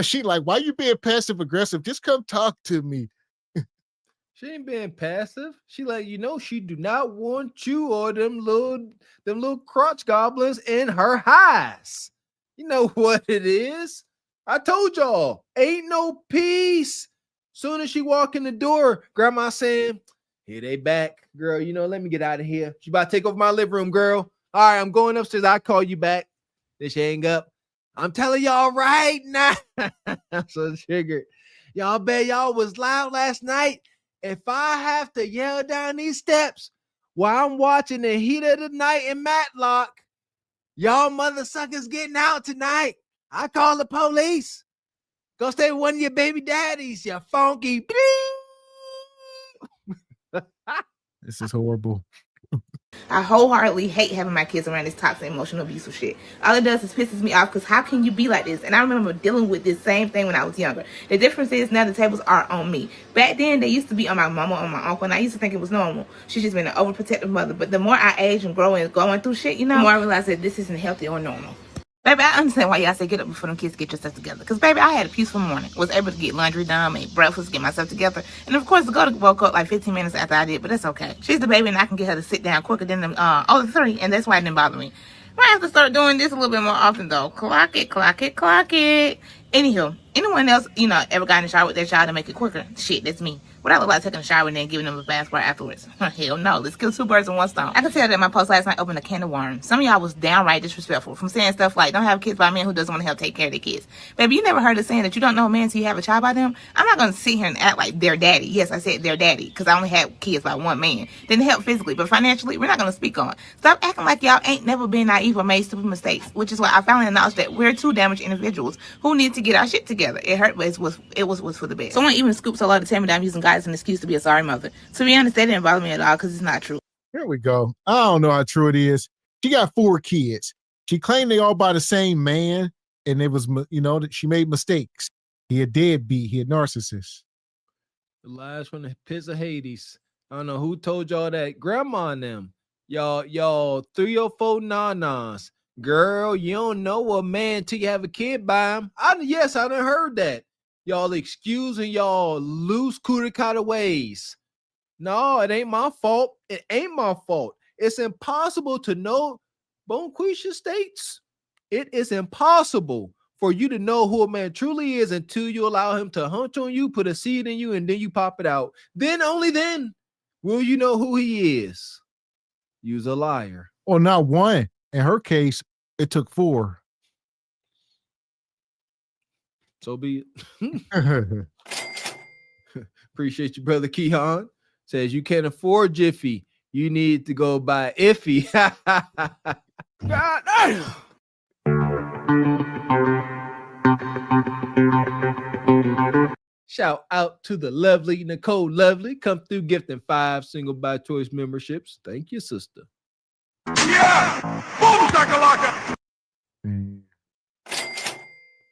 she like, why you being passive aggressive? Just come talk to me.
She ain't being passive. She like, she do not want you or them little crotch goblins in her house. You know what it is. I told y'all, ain't no peace. Soon as she walk in the door, grandma saying, here they back. Girl, let me get out of here. She about to take over my living room, girl. All right, I'm going upstairs. I'll call you back. Then she hang up. I'm telling y'all right now. I'm so triggered. Y'all bet y'all was loud last night. If I have to yell down these steps while I'm watching the heat of the night in Matlock, y'all mother suckers getting out tonight. I call the police. Go stay with one of your baby daddies, you funky.
This is horrible.
I wholeheartedly hate having my kids around this toxic emotional abusive shit. All it does is pisses me off because how can you be like this? And I remember dealing with this same thing when I was younger. The difference is now the tables are on me. Back then, they used to be on my mama or my uncle, and I used to think it was normal. She's just been an overprotective mother. But the more I age and grow and going through shit, the more I realize that this isn't healthy or normal. Baby, I understand why y'all say get up before them kids get yourself together. Because, baby, I had a peaceful morning. Was able to get laundry done, make breakfast, get myself together. And, of course, the girl woke up like 15 minutes after I did, but that's okay. She's the baby, and I can get her to sit down quicker than them other three, and that's why it didn't bother me. Might have to start doing this a little bit more often, though. Clock it, clock it, clock it. Anywho, anyone else, ever got in the shower with their child to make it quicker? Shit, that's me. What I look like taking a shower and then giving them a bath right afterwards? Hell no. Let's kill two birds with one stone. I can tell that my post last night opened a can of worms. Some of y'all was downright disrespectful from saying stuff like, don't have kids by a man who doesn't want to help take care of their kids. Baby, you never heard of saying that you don't know a man until you have a child by them? I'm not going to sit here and act like their daddy. Yes, I said their daddy because I only had kids by one man. Didn't help physically, but financially, we're not going to speak on. Stop acting like y'all ain't never been naive or made stupid mistakes, which is why I finally acknowledged that we're two damaged individuals who need to get our shit together. It hurt, but it was for the best. Someone even scooped so low to tell me that I'm using God as an excuse to be a sorry mother. To be honest, that didn't bother me at all because it's not true.
Here we go. I don't know how true it is. She got 4 kids. She claimed they all by the same man, and it was, that she made mistakes. He a deadbeat. He a narcissist.
The lies from the pits of Hades. I don't know who told y'all that. Grandma and them. Y'all 3 or 4 nanas. Girl, you don't know a man till you have a kid by him. I done heard that. Y'all excusing y'all loose cootie-cutter ways. No, it ain't my fault. It ain't my fault. It's impossible to know. Bonquisha states it is impossible for you to know who a man truly is until you allow him to hunch on you, put a seed in you, and then you pop it out. Then, only then, will you know who he is. You's a liar.
Well, not one. In her case, it took 4.
So be it. Appreciate you, brother Keon. Says you can't afford Jiffy. You need to go buy Iffy. God damn. Shout out to the lovely Nicole Lovely. Come through gifting 5 single by choice memberships. Thank you, sister.
Yeah! Boom, shakalaka!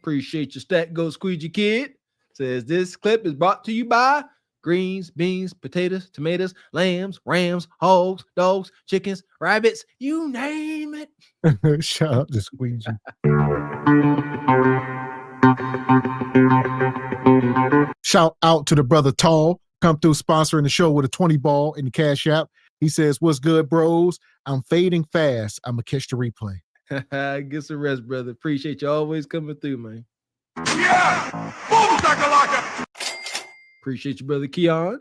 Appreciate your stat go squeegee kid. Says this clip is brought to you by greens, beans, potatoes, tomatoes, lambs, rams, hogs, dogs, chickens, rabbits, you name it.
Shout out to Squeegee. Shout out to the brother Tall. Come through sponsoring the show with a 20 ball in the Cash App. He says, what's good, bros? I'm fading fast. I'm going to catch the replay.
Get some rest, brother. Appreciate you always coming through, man.
Yeah! Boom, shakalaka!
Appreciate you, brother Keon.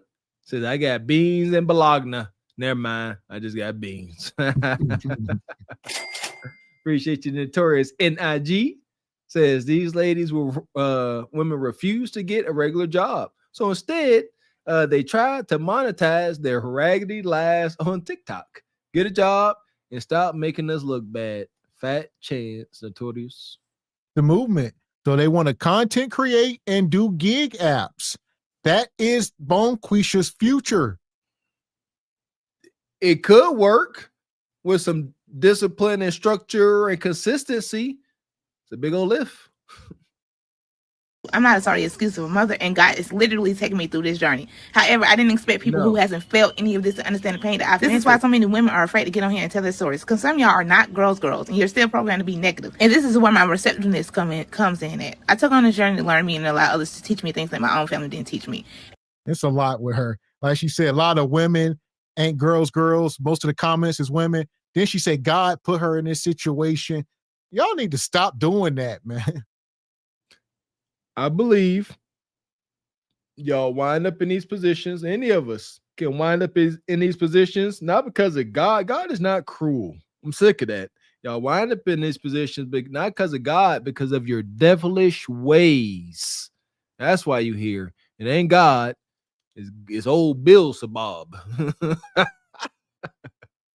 Says I got beans and bologna. Never mind. I just got beans. Appreciate you, Notorious NIG. Says these ladies women refuse to get a regular job. So instead, they try to monetize their raggedy lives on TikTok. Get a job and stop making us look bad. Fat chance, Notorious.
The movement. So they want to content create and do gig apps. That is Bonquisha's future.
It could work with some discipline and structure and consistency. It's a big old lift.
I'm not a sorry excuse of a mother, and God is literally taking me through this journey. However, I didn't expect people who hasn't felt any of this to understand the pain that I've been through. This is why so many women are afraid to get on here and tell their stories, because some of y'all are not girls, and you're still programmed to be negative. And this is where my receptiveness comes in at. I took on this journey to learn me and allow others to teach me things that my own family didn't teach me.
It's a lot with her. Like she said, a lot of women ain't girls. Most of the comments is women. Then she said, God put her in this situation. Y'all need to stop doing that, man.
I believe y'all wind up in these positions. Any of us can wind up in these positions, not because of God. God is not cruel. I'm sick of that. Y'all wind up in these positions, but not because of God, because of your devilish ways. That's why you here. It ain't God. It's old Bill Sabob.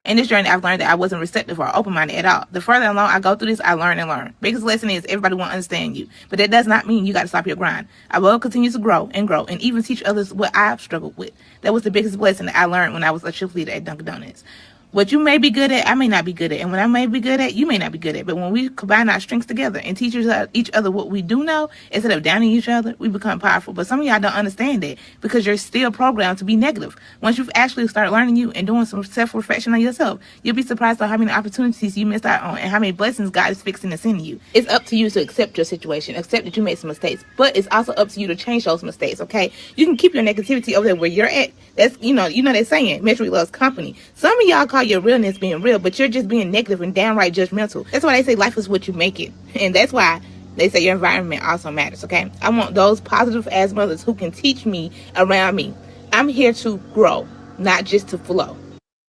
In this journey, I've learned that I wasn't receptive or open-minded at all. The further along I go through this, I learn and learn. Biggest lesson is everybody won't understand you, but that does not mean you got to stop your grind. I will continue to grow, and even teach others what I've struggled with. That was the biggest blessing that I learned when I was a shift leader at Dunkin' Donuts. What you may be good at, I may not be good at. And what I may be good at, you may not be good at. But when we combine our strengths together and teach each other what we do know, instead of downing each other, we become powerful. But some of y'all don't understand that because you're still programmed to be negative. Once you've actually started learning you and doing some self-reflection on yourself, you'll be surprised at how many opportunities you missed out on and how many blessings God is fixing to send you. It's up to you to accept your situation, accept that you made some mistakes, but it's also up to you to change those mistakes, okay? You can keep your negativity over there where you're at. That's, you know they're saying, misery loves company. Some of y'all call your realness being real, but you're just being negative and downright judgmental. That's why they say life is what you make it. And that's why they say your environment also matters, okay? I want those positive ass mothers who can teach me around me. I'm here to grow, not just to flow.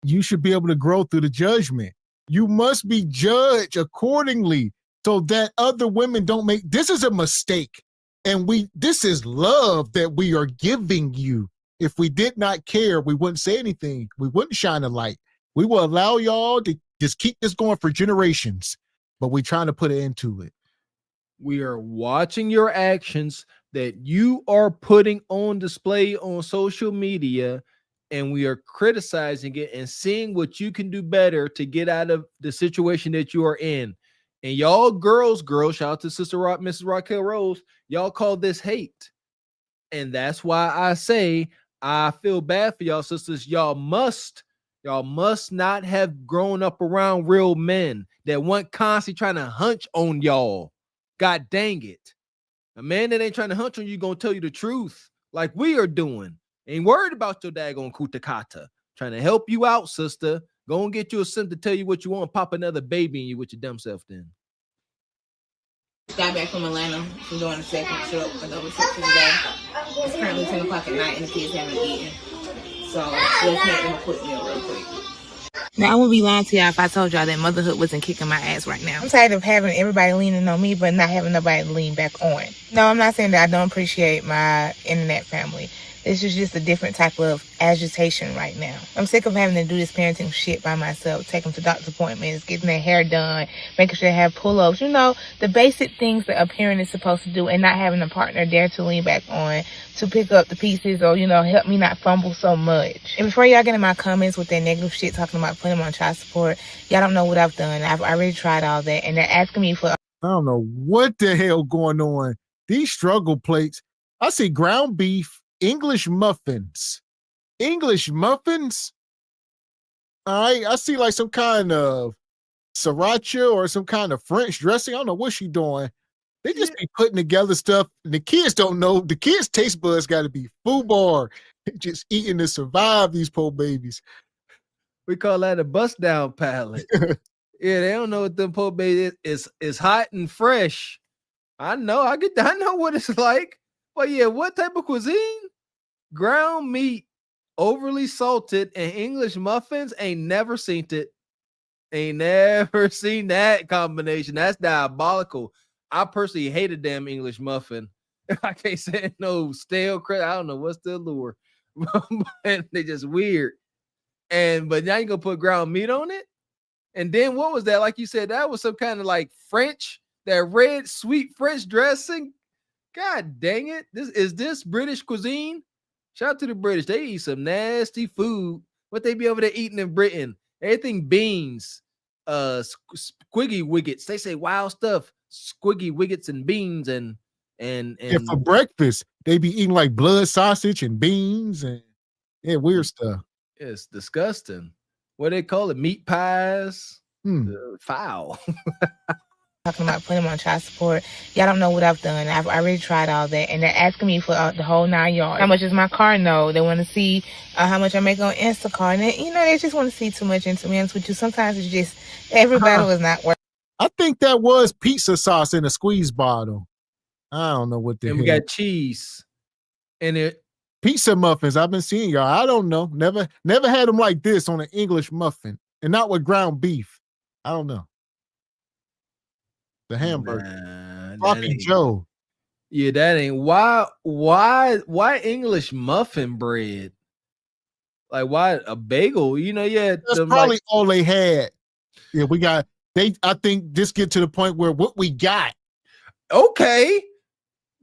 You should be able to grow through the judgment. You must be judged accordingly so that other women don't make, this is a mistake. And this is love that we are giving you. If we did not care, we wouldn't say anything. We wouldn't shine a light. We will allow y'all to just keep this going for generations, but we're trying to put an end to it.
We are watching your actions that you are putting on display on social media, and we are criticizing it and seeing what you can do better to get out of the situation that you are in. And y'all girls, shout out to Sister Mrs. Raquel Rose, y'all call this hate. And that's why I say I feel bad for y'all sisters. Y'all must not have grown up around real men that weren't constantly trying to hunch on y'all. God dang it. A man that ain't trying to hunch on you gonna tell you the truth like we are doing. Ain't worried about your daggone kutakata. Trying to help you out, sister. Go and get you a sim to tell you what you want. Pop another baby in you with your dumb self then.
Got back from Atlanta from doing the second trip, another trip for today. It's currently 10 o'clock at night and the kids haven't eaten. So let's make them a quick meal real quick. Now, I wouldn't be lying to y'all if I told y'all that motherhood wasn't kicking my ass right now. I'm tired of having everybody leaning on me, but not having nobody to lean back on. No, I'm not saying that I don't appreciate my internet family. This is just a different type of agitation right now. I'm sick of having to do this parenting shit by myself, take them to doctor's appointments, getting their hair done, making sure they have pull-ups. You know, the basic things that a parent is supposed to do, and not having a partner there to lean back on to pick up the pieces or, help me not fumble so much. And before y'all get in my comments with that negative shit talking about putting them on child support, y'all don't know what I've done. I've already tried all that, and they're asking me for...
I don't know what the hell going on. These struggle plates. I see ground beef, English muffins. English muffins? All right, I see like some kind of sriracha or some kind of French dressing. I don't know what she doing. They just be putting together stuff. And the kids don't know. The kids' taste buds got to be FUBAR. Just eating to survive, these poor babies.
We call that a bust down palate. Yeah, they don't know what them poor babies is hot and fresh. I know what it's like. Well, yeah, what type of cuisine? Ground meat overly salted and English muffins. Ain't never seen it. Ain't never seen that combination. That's diabolical. I personally hate a damn English muffin. I can't say no stale crap. I don't know what's the allure. They just weird. But now you gonna put ground meat on it. And then what was that? Like you said, that was some kind of like French, that red sweet French dressing. God dang it. This British cuisine? Shout out to the British. They eat some nasty food. What they be over there eating in Britain? Everything beans, squiggy wiggets. They say wild stuff. Squiggy wiggets and beans and
for breakfast, they be eating like blood sausage and beans and weird stuff.
It's disgusting. What do they call it? Meat pies? Foul.
Talking about putting them on child support. Y'all don't know what I've done. I've already tried all that, and they're asking me for the whole 9 yards. How much is my car? No. They want to see how much I make on Instacart. And they just want to see too much. And to be honest with you, sometimes it's just every battle is not worth.
I think that was pizza sauce in a squeeze bottle. I don't know what the
And we got cheese in it.
Pizza muffins. I've been seeing y'all. I don't know. Never had them like this on an English muffin, and not with ground beef. I don't know. The hamburger. Fucking Joe.
Yeah, that ain't why English muffin bread? Like why a bagel?
That's probably all they had. Yeah, I think this get to the point where what we got.
Okay.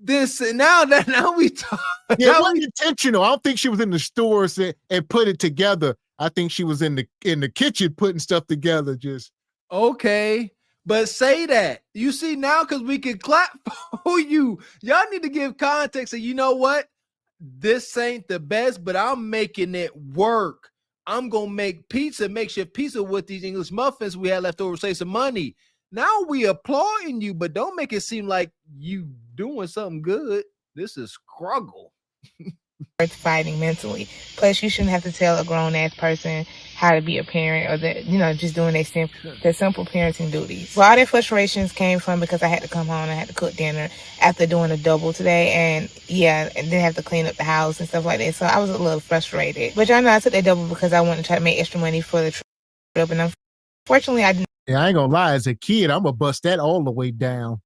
Now we talk.
Yeah, it wasn't intentional. I don't think she was in the stores and put it together. I think she was in the kitchen putting stuff together. Just
okay. But say that. You see now, because we can clap for you. Y'all need to give context. And you know what? This ain't the best, but I'm making it work. I'm going to make pizza, makeshift pizza with these English muffins we had left over, save some money. Now we applauding you, but don't make it seem like you doing something good. This is struggle.
Fighting mentally. Plus, you shouldn't have to tell a grown-ass person how to be a parent or that, just doing their simple parenting duties. So all their frustrations came from because I had to come home and I had to cook dinner after doing a double today, and then have to clean up the house and stuff like that. So I was a little frustrated. But y'all know I took that double because I wanted to try to make extra money for the trip, and unfortunately I didn't.
Yeah, I ain't gonna lie. As a kid, I'm gonna bust that all the way down.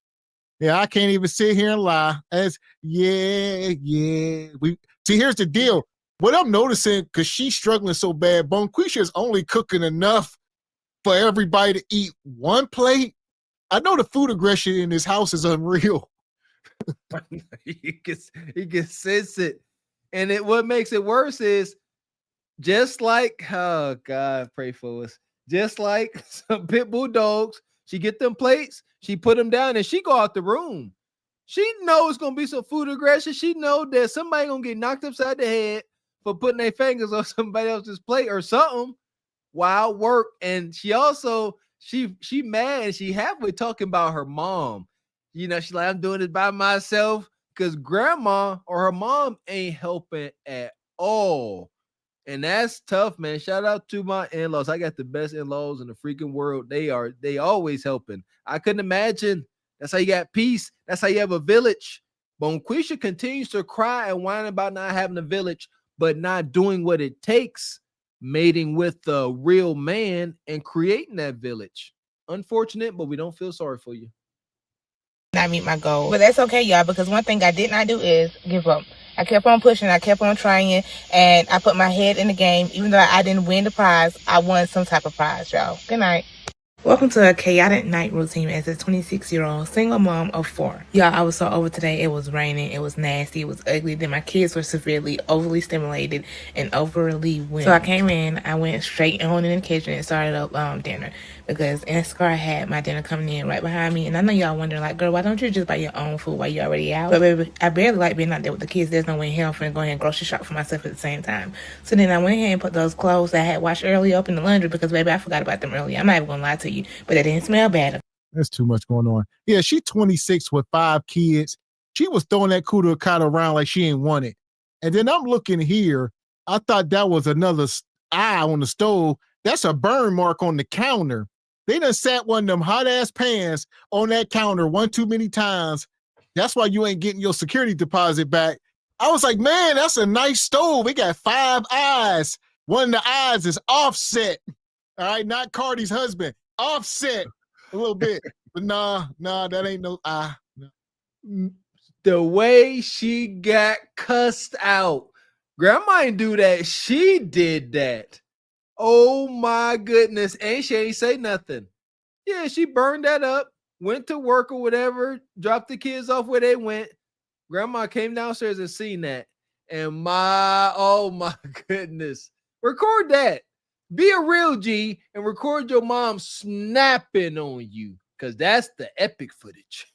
Yeah, I can't even sit here and lie. See, here's the deal. What I'm noticing, because she's struggling so bad, Bonquisha's only cooking enough for everybody to eat one plate. I know the food aggression in this house is unreal.
You can sense it. And what makes it worse is just like, oh God, pray for us. Just like some pit bull dogs, she get them plates, she put them down, and she go out the room. She knows it's gonna be some food aggression. She know that somebody gonna get knocked upside the head for putting their fingers on somebody else's plate or something. Wild work. And she also she mad and she halfway talking about her mom. She's like, I'm doing it by myself because grandma or her mom ain't helping at all. And that's tough, man. Shout out to my in-laws. I got the best in-laws in the freaking world. They always helping. I couldn't imagine. That's how you got peace. That's how you have a village. Bonquisha continues to cry and whine about not having a village, but not doing what it takes, mating with the real man and creating that village. Unfortunate, but we don't feel sorry for you.
Not meet my goal. But that's okay, y'all, because one thing I did not do is give up. I kept on pushing, I kept on trying, and I put my head in the game. Even though I didn't win the prize, I won some type of prize, y'all. Good night. Welcome to a chaotic night routine as a 26-year-old single mom of 4. Y'all, I was so over today. It was raining. It was nasty. It was ugly. Then my kids were severely overly stimulated and overly wet. So I came in. I went straight on in the kitchen and started up dinner because Instacart had my dinner coming in right behind me. And I know y'all wondering, like, girl, why don't you just buy your own food while you're already out? But baby, I barely like being out there with the kids. There's no way in hell I'm finna go ahead and grocery shop for myself at the same time. So then I went ahead and put those clothes that I had washed earlier up in the laundry because, baby, I forgot about them earlier. I'm not even gonna lie to you. But that didn't smell bad.
There's too much going on. Yeah, she's 26 with 5 kids. She was throwing that cooter cut around like she ain't want it. And then I'm looking here. I thought that was another eye on the stove. That's a burn mark on the counter. They done sat one of them hot-ass pans on that counter one too many times. That's why you ain't getting your security deposit back. I was like, man, that's a nice stove. It got 5 eyes. One of the eyes is Offset. All right, not Cardi's husband. Offset a little bit. But nah, that ain't no eye. No.
The way she got cussed out. Grandma didn't do that. She did that. Oh my goodness. And she ain't say nothing. Yeah, she burned that up, went to work or whatever, dropped the kids off where they went. Grandma came downstairs and seen that. And oh my goodness. Record that. Be a real G and record your mom snapping on you, because that's the epic footage.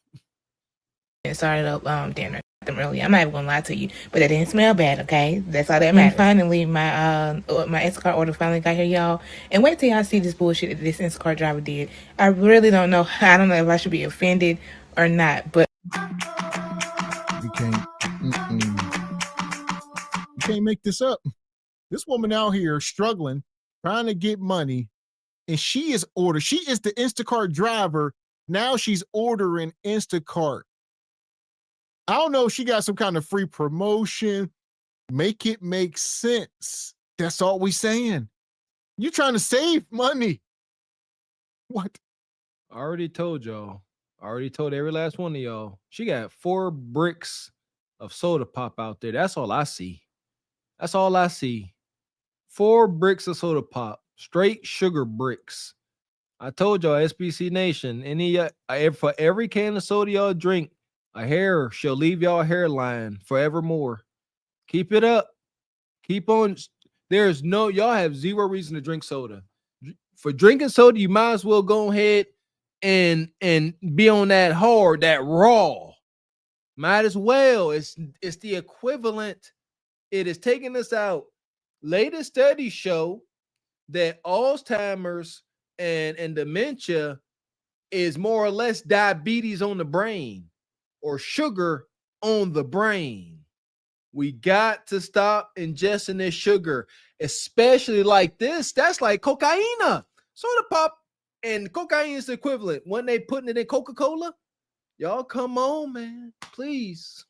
It started up dinner earlier. I'm not even gonna lie to you, but that didn't smell bad. Okay, that's all that matters. Finally, my Instacart order finally got here, y'all. And wait till y'all see this bullshit that this Instacart driver did. I really don't know. I don't know if I should be offended or not, but
You can't make this up. This woman out here struggling, trying to get money, and she is the Instacart driver. Now she's ordering Instacart. I don't know if she got some kind of free promotion. Make it make sense. That's all we saying. You trying to save money. What?
I already told y'all. I already told every last one of y'all. She got 4 bricks of soda pop out there. That's all I see. That's all I see. 4 bricks of soda pop. Straight sugar bricks. I told y'all, SBC Nation, for every can of soda y'all drink, a hair shall leave y'all hairline forevermore. Keep it up. Keep on. Y'all have zero reason to drink soda. For drinking soda, you might as well go ahead and be on that hard, that raw. Might as well. It's the equivalent. It is taking us out. Latest studies show that Alzheimer's and dementia is more or less diabetes on the brain, or sugar on the brain. We got to stop ingesting this sugar, especially like this. That's like cocaine. Soda pop and cocaine is the equivalent. When they putting it in Coca-Cola, y'all come on, man, please.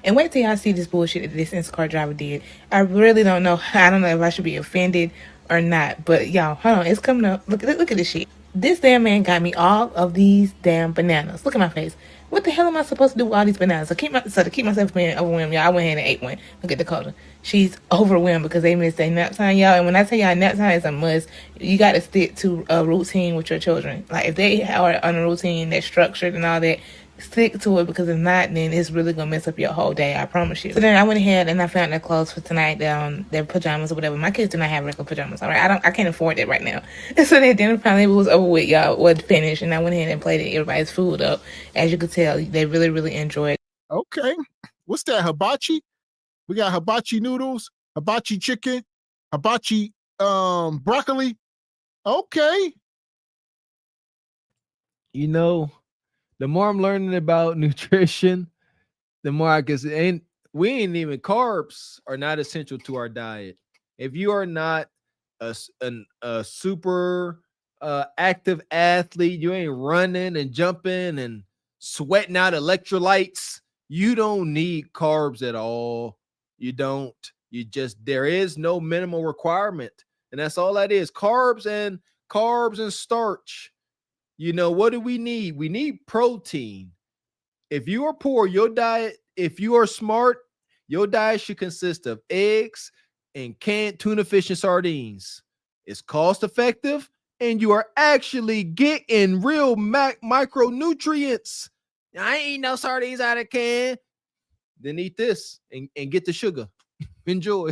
And wait till y'all see this bullshit that this Instacart driver did. I really don't know. I don't know if I should be offended or not. But y'all, hold on. It's coming up. Look at this shit. This damn man got me all of these damn bananas. Look at my face. What the hell am I supposed to do with all these bananas? To keep myself from being overwhelmed, y'all, I went ahead and ate one. Look at Dakota. She's overwhelmed because they missed their nap time, y'all. And when I tell y'all nap time is a must, you got to stick to a routine with your children. Like, if they are on a routine that's structured and all that, stick to it, because if not, then it's really gonna mess up your whole day. I promise you. So then I went ahead and I found their clothes for tonight, their pajamas or whatever. My kids do not have regular pajamas. All right, I can't afford it right now. And so then dinner finally was over with, y'all. Was finished, and I went ahead and plated everybody's food up. As you could tell, they really, really enjoyed.
Okay, what's that? Hibachi? We got hibachi noodles, hibachi chicken, hibachi broccoli. Okay.
You know, the more I'm learning about nutrition, the more I guess we ain't even, carbs are not essential to our diet. If you are not a super active athlete, you ain't running and jumping and sweating out electrolytes, you don't need carbs at all. You don't. There is no minimal requirement, and that's all that is. Carbs and starch. You know, what do we need? We need protein. If you are poor, your diet, if you are smart, your diet should consist of eggs and canned tuna, fish, and sardines. It's cost effective, and you are actually getting real micronutrients. I ain't eating no sardines out of can. Then eat this and get the sugar. Enjoy.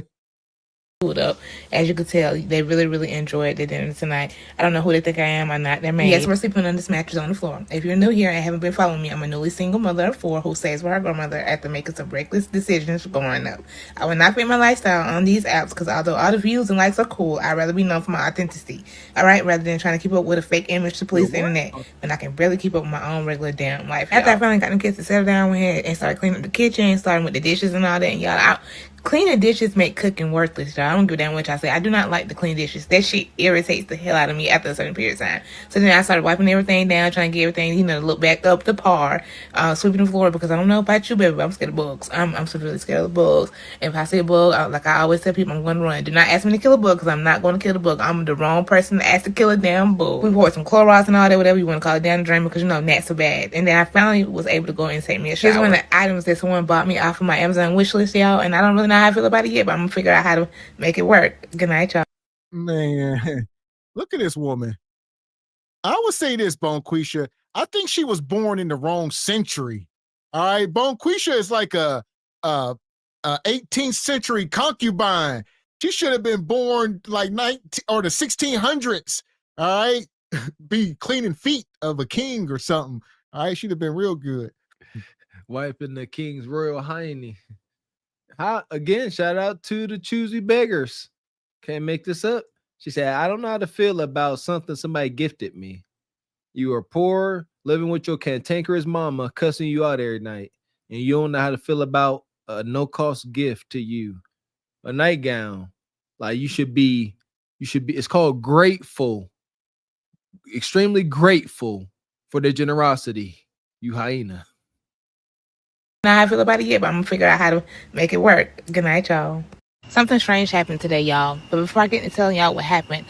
Up. As you could tell, they really, really enjoyed their dinner tonight. I don't know who they think I am. I'm not their maid. Yes, we're sleeping on this mattress on the floor. If you're new here and haven't been following me, I'm a newly single mother of 4 who stays with her grandmother after making some reckless decisions growing up. I will not fit my lifestyle on these apps because although all the views and likes are cool, I'd rather be known for my authenticity. All right, rather than trying to keep up with a fake image to police the internet when I can barely keep up with my own regular damn life. After I finally got them kids to settle down, we had and started cleaning up the kitchen, starting with the dishes and all that, and y'all out. Cleaning dishes make cooking worthless, y'all. I don't give a damn what y'all say. I do not like to clean dishes. That shit irritates the hell out of me after a certain period of time. So then I started wiping everything down, trying to get everything, to look back up to par, sweeping the floor, because I don't know about you, baby, but I'm scared of bugs. I'm so really scared of bugs. If I see a bug, like I always tell people, I'm going to run. Do not ask me to kill a bug, because I'm not going to kill the bug. I'm the wrong person to ask to kill a damn bug. We poured some Clorox and all that, whatever you want to call it, down the drain, because gnats are bad. And then I finally was able to go and take me a shower. Here's one of the items that someone bought me off of my Amazon wish list, y'all, and I don't really know how I feel about it yet, but I'm gonna figure out how to make it work. Good night, y'all.
Man, look at this woman. I would say this, Bonquisha. I think she was born in the wrong century. All right, Bonquisha is like a 18th century concubine. She should have been born like 19 or the 1600s. All right, be cleaning feet of a king or something. All right, she'd have been real good.
Wiping the king's royal hiney. Again, shout out to the choosy beggars. Can't make this up. She said, I don't know how to feel about something somebody gifted me. You are poor, living with your cantankerous mama, cussing you out every night. And you don't know how to feel about a no-cost gift to you. A nightgown. Like you should be, it's called grateful. Extremely grateful for their generosity. You hyena.
Now how I feel about it yet, but I'm gonna figure out how to make it work. Good night, y'all. Something strange happened today, y'all. But before I get into telling y'all what happened,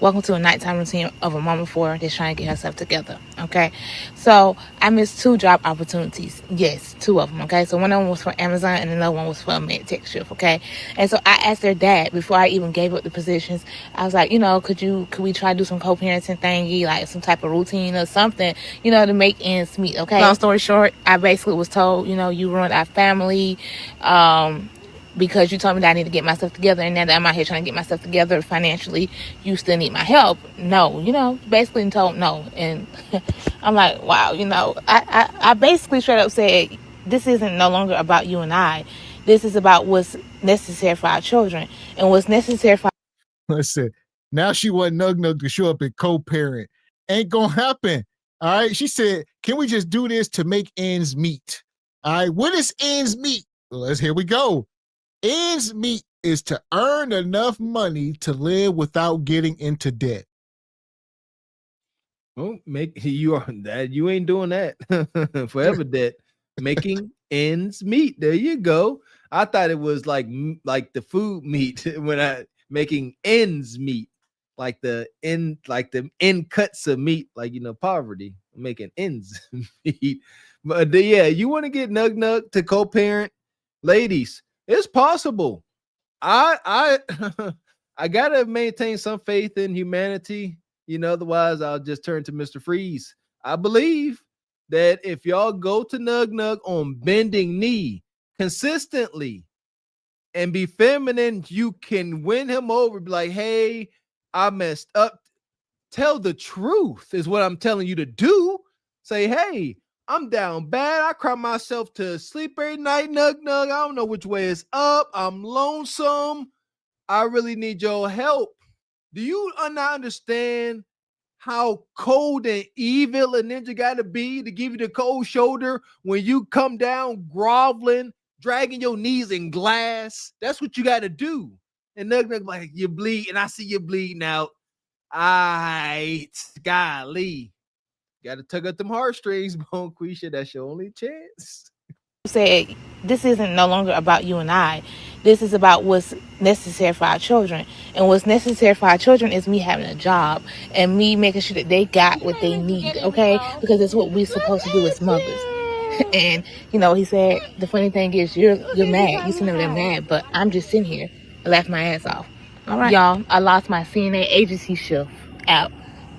welcome to a nighttime routine of a mama for that's trying to get herself together. Okay, so I missed 2 job opportunities. Yes, 2 of them. Okay, so one of them was for Amazon and another one was for a med tech shift. Okay, and so I asked their dad before I even gave up the positions. I was like, could we try to do some co-parenting thingy, like some type of routine or something, to make ends meet. Okay, long story short, I basically was told, you ruined our family. Because you told me that I need to get myself together, and now that I'm out here trying to get myself together financially, you still need my help. No, basically told no. And I'm like, wow, I basically straight up said, this isn't no longer about you and I. This is about what's necessary for our children and what's necessary for.
Listen, now she want Nug to show up and co-parent. Ain't gonna happen. All right. She said, can we just do this to make ends meet? All right. What is ends meet? Well, here we go. Ends meet is to earn enough money to live without getting into debt.
Oh, you ain't doing that. Forever debt. Making ends meet. There you go. I thought it was like the food meat when I making ends meet. Like the end cuts of meat, like poverty, making ends meet. But yeah, you want to get Nug to co-parent, ladies. It's possible. I I gotta maintain some faith in humanity. Otherwise I'll just turn to Mr. Freeze. I believe that if y'all go to Nug on bending knee consistently and be feminine, you can win him over. Be like, hey, I messed up. Tell the truth is what I'm telling you to do. Say, hey, I'm down bad. I cry myself to sleep every night, Nug. I don't know which way is up. I'm lonesome. I really need your help. Do you not understand how cold and evil a ninja got to be to give you the cold shoulder when you come down groveling, dragging your knees in glass? That's what you got to do. And Nug like, you bleed, and I see you bleeding out. Golly. Got to tug at them heartstrings, Bonquisha. That's your only chance.
Said, this isn't no longer about you and I. This is about what's necessary for our children. And what's necessary for our children is me having a job and me making sure that they got what they need, okay? Because it's what we're supposed to do as mothers. And, he said, the funny thing is you're mad. You sitting there mad, but I'm just sitting here laughing my ass off. All right. Y'all, I lost my CNA agency shift out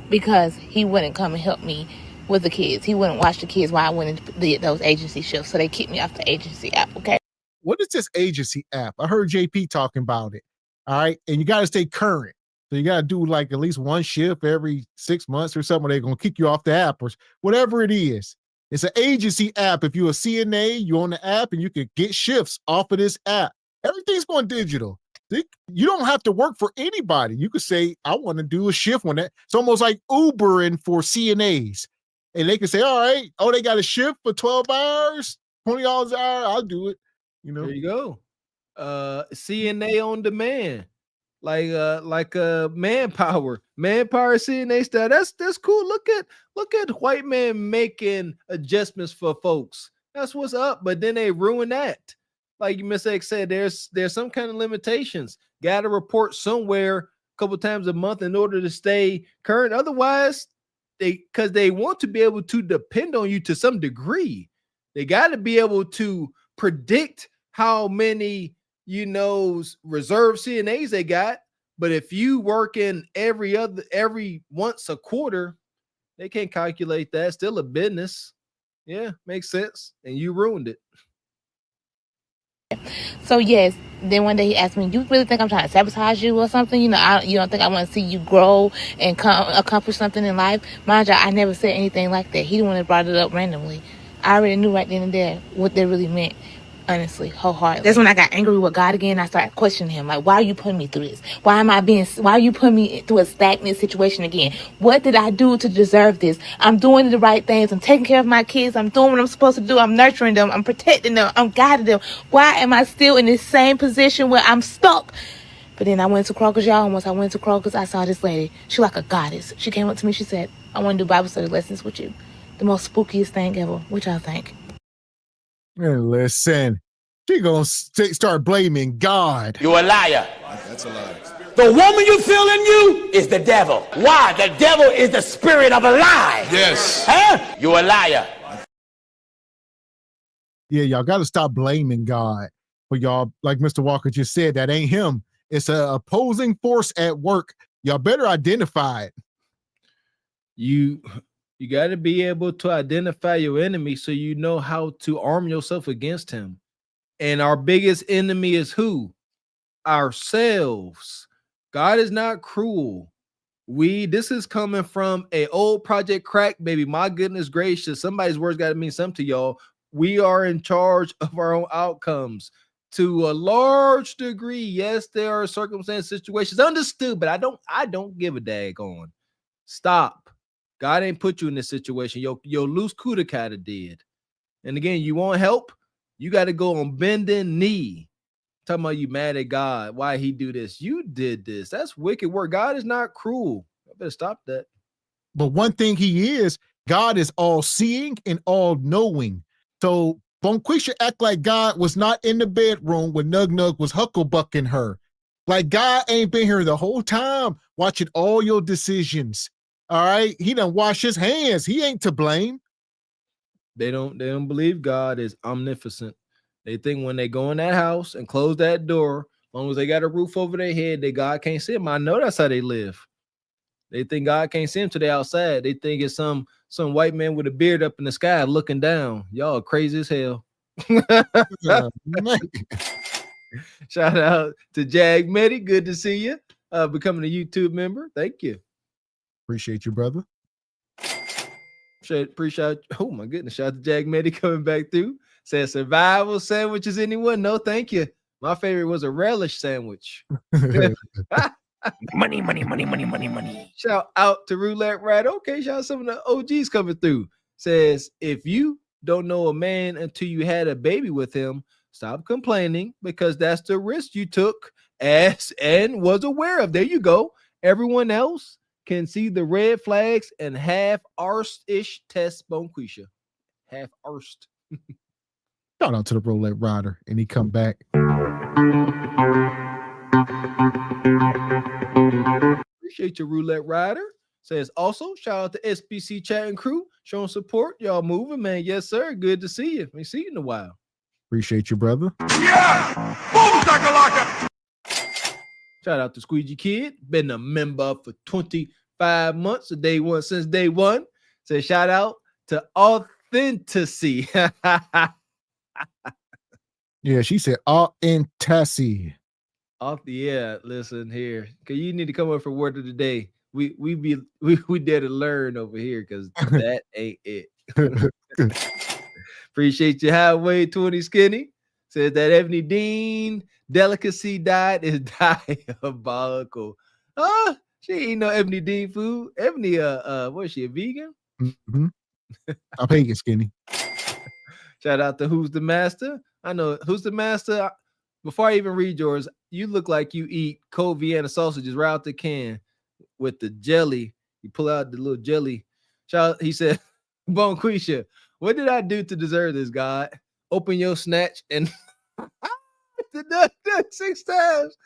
because he wouldn't come and help me with the kids. He wouldn't watch the kids while I went and did those agency shifts. So they kicked me off the agency app, okay?
What is this agency app? I heard JP talking about it. All right. And you got to stay current. So you got to do like at least one shift every 6 months or something. They're going to kick you off the app or whatever it is. It's an agency app. If you're a CNA, you're on the app and you can get shifts off of this app. Everything's going digital. You don't have to work for anybody. You could say, I want to do a shift on that. It's almost like Ubering for CNAs. And they can say, all right, they got a shift for 12 hours, $20 an hour. I'll do it.
There you go. CNA on demand, like manpower CNA style. That's cool. Look at white man making adjustments for folks. That's what's up. But then they ruin that. Like Miss X said, there's some kind of limitations. Got to report somewhere a couple times a month in order to stay current. Otherwise, because they want to be able to depend on you to some degree. They got to be able to predict how many reserve CNAs they got. But if you work in every once a quarter, they can't calculate that. Still a business. Yeah, makes sense. And you ruined it.
So yes, then one day he asked me, "You really think I'm trying to sabotage you or something? You don't think I want to see you grow and accomplish something in life?" Mind you, I never said anything like that. He the one that brought it up randomly. I already knew right then and there what they really meant. Honestly, wholeheartedly. That's when I got angry with God again. I started questioning him. Like, why are you putting me through this? Why are you putting me through a stagnant situation again? What did I do to deserve this? I'm doing the right things. I'm taking care of my kids. I'm doing what I'm supposed to do. I'm nurturing them. I'm protecting them. I'm guiding them. Why am I still in this same position where I'm stuck? But then I went to Kroger's, y'all. And once I went to Kroger's, I saw this lady. She like a goddess. She came up to me. She said, "I want to do Bible study lessons with you." The most spookiest thing ever. What y'all think?
Man, listen, she gonna start blaming God.
You're a liar. That's a lie. The woman you feel in you is the devil. Why? The devil is the spirit of a lie.
Yes.
Huh? You're a liar.
Yeah, y'all got to stop blaming God for y'all. Like Mr. Walker just said, that ain't him. It's an opposing force at work. Y'all better identify it.
You got to be able to identify your enemy so you know how to arm yourself against him. And our biggest enemy is who? Ourselves. God is not cruel. This is coming from a old Project Crack, baby. My goodness gracious. Somebody's words got to mean something to y'all. We are in charge of our own outcomes to a large degree. Yes, there are circumstances, situations, understood, but I don't give a daggone. Stop. God ain't put you in this situation. Your loose cuda kind of did. And again, you want help? You got to go on bending knee. Talking about you mad at God. Why he do this? You did this. That's wicked work. God is not cruel. I better stop that.
But one thing he is, God is all seeing and all knowing. So Bonquisha act like God was not in the bedroom when Nug Nug was hucklebucking her. Like God ain't been here the whole time watching all your decisions. All right. He done wash his hands. He ain't to blame.
They don't believe God is omnipotent. They think when they go in that house and close that door, as long as they got a roof over their head, that God can't see them. I know that's how they live. They think God can't see them till they outside. They think it's some white man with a beard up in the sky looking down. Y'all crazy as hell. Shout out to Jag Medi. Good to see you. Becoming a YouTube member. Thank you.
Appreciate you, brother.
Appreciate. Oh my goodness. Shout out to Jag Medi coming back through. Says survival sandwiches. Anyone? No, thank you. My favorite was a relish sandwich.
Money, money, money, money, money, money.
Shout out to Roulette Rider. Okay, shout out some of the OGs coming through. Says, if you don't know a man until you had a baby with him, stop complaining because that's the risk you took and was aware of. There you go. Everyone else can see the red flags and half-arsed-ish test Bonquisha. Half-arsed.
Shout out to the Roulette Rider, and he come back.
Appreciate your Roulette Rider. Says also, shout out to SBC chat and crew showing support. Y'all moving, man. Yes, sir. Good to see you. We see you in a while.
Appreciate you, brother.
Yeah! Boom, shakalaka!
Shout out to Squeegee Kid. Been a member for 25 months since day one. Says shout out to Authenticity.
Yeah, she said authenticity.
Yeah, listen here. Cause you need to come up for word of the day. We dare to learn over here because that ain't it. Appreciate you, Highway 20 Skinny. Says that Ebony Dean delicacy diet is diabolical. She ain't no Ebony Dean food. Ebony, what is she, a vegan?
Mm-hmm. I'm pagan, Skinny.
Shout out to Who's the Master. I know Who's the Master. before I even read yours, you look like you eat cold Vienna sausages right out the can with the jelly. You pull out the little jelly. He said, Bonquisha, what did I do to deserve this, God? Open your snatch and the 6 times.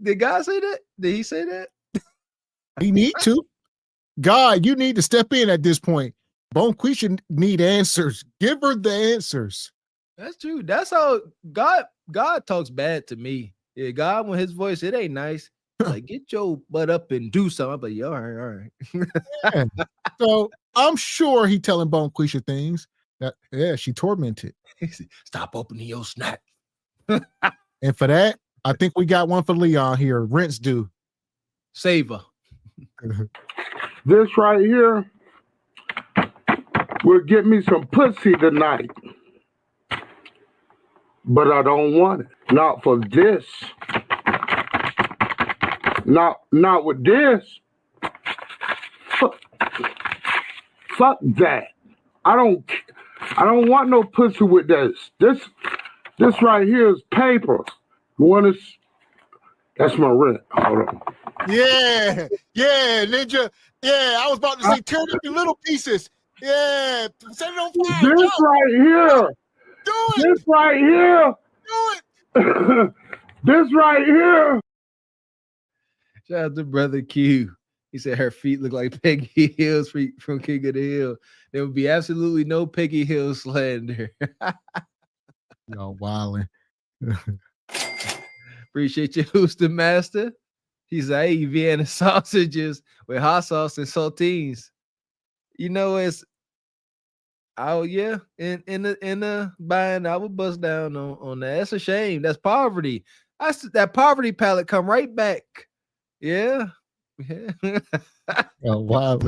Did God say that? Did he say that?
He need to. God, you need to step in at this point. Bonquisha need answers. Give her the answers.
That's true. That's how God talks bad to me. Yeah, God, when his voice, it ain't nice. Like, get your butt up and do something. I'm like, yeah, all right.
Yeah. So I'm sure he telling Bonquisha things that, yeah, she tormented.
Stop opening your snack.
And for that, I think we got one for Leon here. Rinse due.
Saver.
This right here will get me some pussy tonight. But I don't want it. Not for this. Not with this. Fuck that. I don't want no pussy with this. This right here is paper. You want to? That's my rent. Hold on.
Yeah, Ninja. Yeah, I was about to say tear it into little pieces. Yeah, set it on fire.
This right here.
Do it.
This right here.
Do it.
This right here.
Shout out to Brother Q. He said her feet look like Peggy Hill's feet from King of the Hill. There would be absolutely no Peggy Hill slander.
Yo, wildin'.
Appreciate you, Houston Master. He's like, hey, Vienna sausages with hot sauce and saltines. You know, it's in the buying, I would bust down on that. That's a shame. That's poverty. That poverty palette come right back. Yeah.
Oh, wow.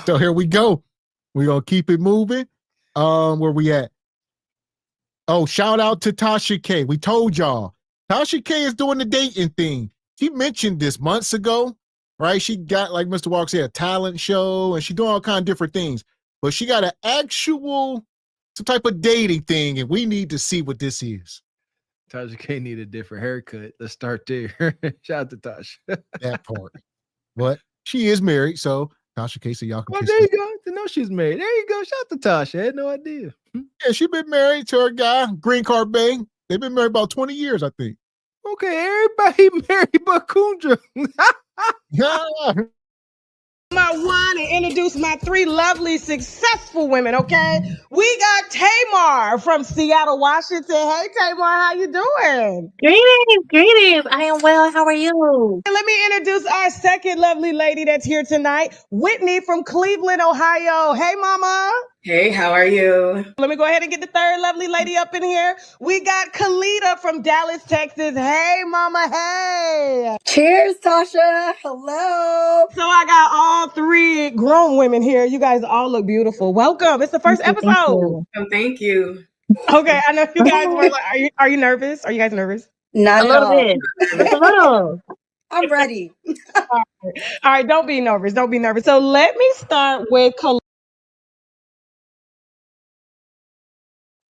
So here we go. We're gonna keep it moving. Where we at? Oh, shout out to Tasha K. We told y'all. Tasha K is doing the dating thing. She mentioned this months ago, right? She got, like Mr. Walker said, a talent show, and she's doing all kind of different things. But she got an actual some type of dating thing, and we need to see what this is.
Tasha K need a different haircut. Let's start there. Shout out to Tasha.
That part. But she is married, so Tasha K, so y'all can
Oh,
kiss
there
her.
you go. To know she's married. There you go. Shout out to Tasha. I had no idea.
Yeah, she been married to her guy, Green Card Bang. They've been married about 20 years, I think.
Okay, everybody married but Kundra.
Yeah.
My one and introduce my 3 lovely, successful women, okay? We got Tamar from Seattle, Washington. Hey, Tamar, how you doing?
Greetings. I am well. How are you?
Let me introduce our second lovely lady that's here tonight, Whitney from Cleveland, Ohio. Hey, mama.
Hey, how are you?
Let me go ahead and get the third lovely lady up in here. We got Kalita from Dallas, Texas. Hey, mama, hey.
Cheers, Tasha. Hello.
So I got all 3 grown women here. You guys all look beautiful. Welcome. It's the first episode.
Thank you.
Okay, I know you guys were like, are you nervous? Are you guys nervous?
Not at all. Just a little. I'm ready.
All right, don't be nervous. Don't be nervous. So let me start with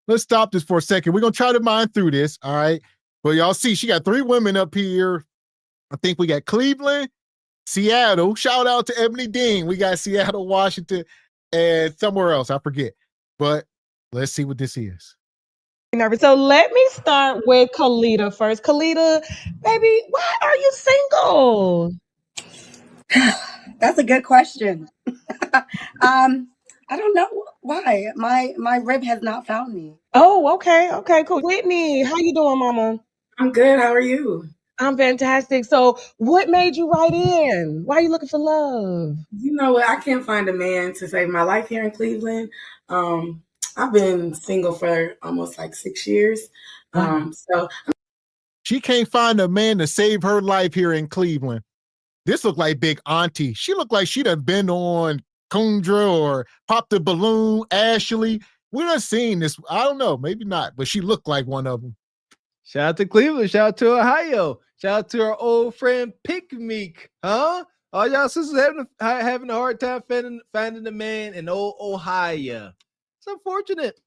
Let's stop this for a second. We're going to try to mine through this, all right? But y'all see, she got 3 women up here. I think we got Cleveland, Seattle. Shout out to Ebony Dean. We got Seattle, Washington, and somewhere else. I forget. But let's see what this is.
nervous. So let me start with Kalita first. Kalita, baby, why are you single?
That's a good question. I don't know why. My rib has not found me.
Oh, okay. Okay, cool. Whitney, how you doing, mama?
I'm good. How are you?
I'm fantastic. So what made you write in? Why are you looking for love?
You know what? I can't find a man to save my life here in Cleveland. I've been single for almost like 6 years. So
She can't find a man to save her life here in Cleveland. This looked like Big Auntie. She looked like she'd have been on Kundra or Pop the Balloon, Ashley. We done seen this. I don't know, maybe not, but she looked like one of them.
Shout out to Cleveland. Shout out to Ohio. Shout out to our old friend Pick Meek. Huh? All y'all sisters having a hard time finding a man in old Ohio. It's unfortunate.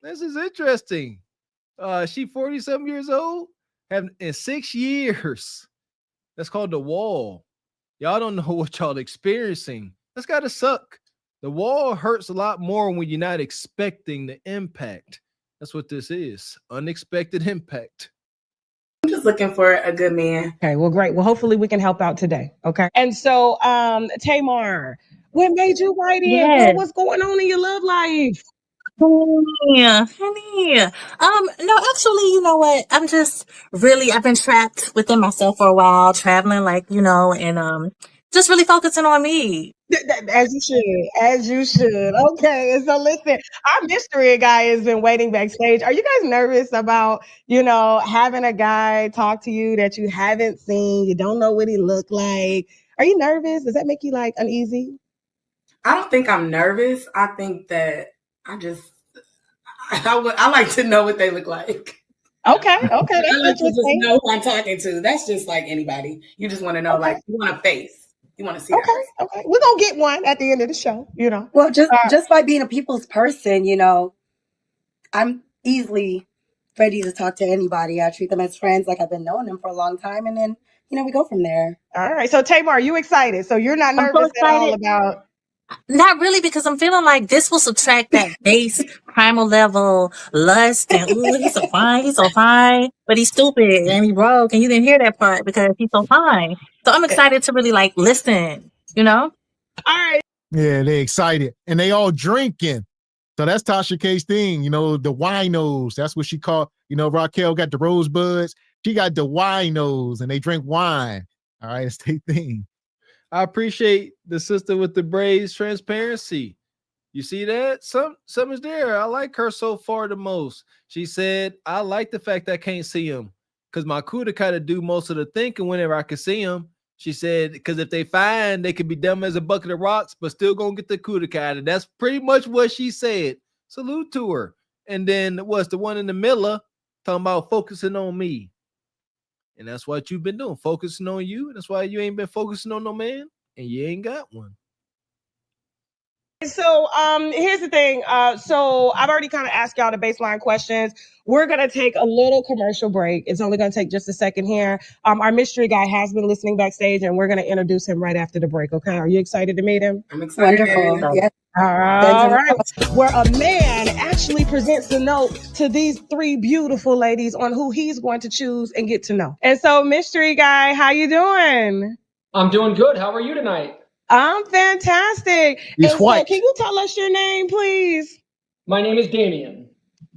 This is interesting. She 40-something years old. Have in 6 years. That's called the wall. Y'all don't know what y'all experiencing. That's gotta suck. The wall hurts a lot more when you're not expecting the impact. That's what this is. Unexpected impact.
I'm just looking for a good man.
Okay, well, great. Well, hopefully we can help out today. Okay. And so, Tamar, what made you write in? Girl,
Yes.
what's going on in your love life?
Yeah, honey. No, actually, you know what? I've been trapped within myself for a while, traveling, and just really focusing on me.
As you should, as you should. Okay, and so listen, our mystery guy has been waiting backstage. Are you guys nervous about, having a guy talk to you that you haven't seen? You don't know what he looked like. Are you nervous? Does that make you like uneasy?
I don't think I'm nervous. I think that I like to know what they look like.
Okay, that's
I like to just
interesting.
know who I'm talking to. That's just like anybody. You just want to know, like, you want a face. You want to see that person.
Okay. We're gonna get one at the end of the show,
Well, just by being a people's person, I'm easily ready to talk to anybody. I treat them as friends, like I've been knowing them for a long time, and then we go from there.
All right. So Tamar, are you excited? So you're not
I'm so
nervous at all
excited.
about
Not really, because I'm feeling like this will subtract that base primal level lust and ooh, he's so fine, but he's stupid and he broke, and you didn't hear that part because he's so fine. So I'm excited to really listen,
All right.
Yeah, they excited. And they all drinking. So that's Tasha K's thing, the winos. That's what she called, Raquel got the rosebuds. She got the winos, and they drink wine. All right, it's their thing.
I appreciate the sister with the braids transparency. You see that? Something's there. I like her so far the most. She said, I like the fact that I can't see him because my CUDA kind of do most of the thinking whenever I can see him. She said, because if they find, they could be dumb as a bucket of rocks, but still gonna get the CUDA out. And that's pretty much what she said. Salute to her. And then what's the one in the middle talking about focusing on me? And that's what you've been doing, focusing on you. And that's why you ain't been focusing on no man, and you ain't got one.
So here's the thing. So I've already kind of asked y'all the baseline questions. We're gonna take a little commercial break. It's only gonna take just a second here. Our mystery guy has been listening backstage, and we're gonna introduce him right after the break. Okay, are you excited to meet him?
I'm excited.
Wonderful. Yes.
All right. Where a man actually presents the note to these three beautiful ladies on who he's going to choose and get to know. And so, mystery guy, how you doing?
I'm doing good. How are you tonight?
I'm fantastic.
He's
and so,
white.
can you tell us your name, please?
My name is Damien.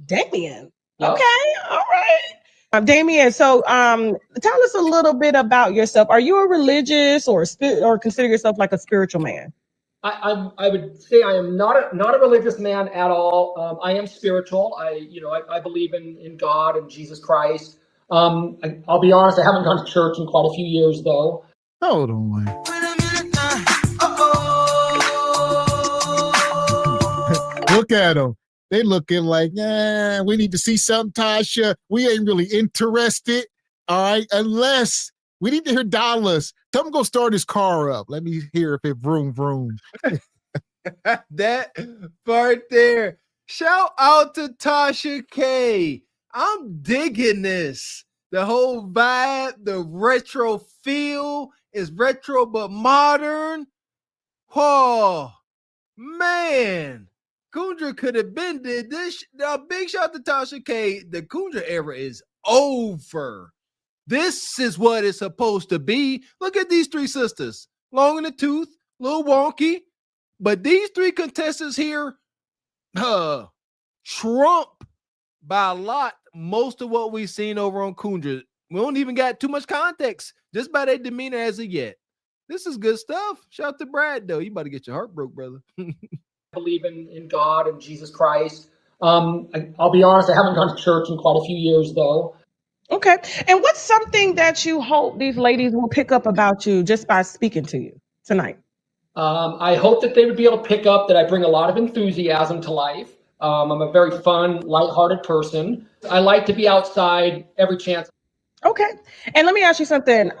Damien.
Yep.
Okay. All right. Damien, so tell us a little bit about yourself. Are you a religious or consider yourself like a spiritual man?
I would say I am not a religious man at all. I am spiritual. I believe in God and Jesus Christ. I'll be honest, I haven't gone to church in quite a few years though.
Hold on. Look at them. They looking like, we need to see something, Tasha. We ain't really interested. All right, unless we need to hear dollars. Tell him go start his car up. Let me hear if it vroom vroom.
That part there. Shout out to Tasha K. I'm digging this. The whole vibe, the retro feel is retro but modern. Oh, man. Kundra could have been did this. Big shout to Tasha K. The Kundra era is over. This is what it's supposed to be. Look at these three sisters. Long in the tooth, a little wonky. But these three contestants here trump by a lot most of what we've seen over on Kundra. We don't even got too much context just by their demeanor as of yet. This is good stuff. Shout out to Brad, though. You about to get your heart broke, brother.
I believe in God and Jesus Christ. I'll be honest, I haven't gone to church in quite a few years though.
Okay. And what's something that you hope these ladies will pick up about you just by speaking to you tonight?
I hope that they would be able to pick up that I bring a lot of enthusiasm to life. I'm a very fun, lighthearted person. I like to be outside every chance.
Okay. And let me ask you something.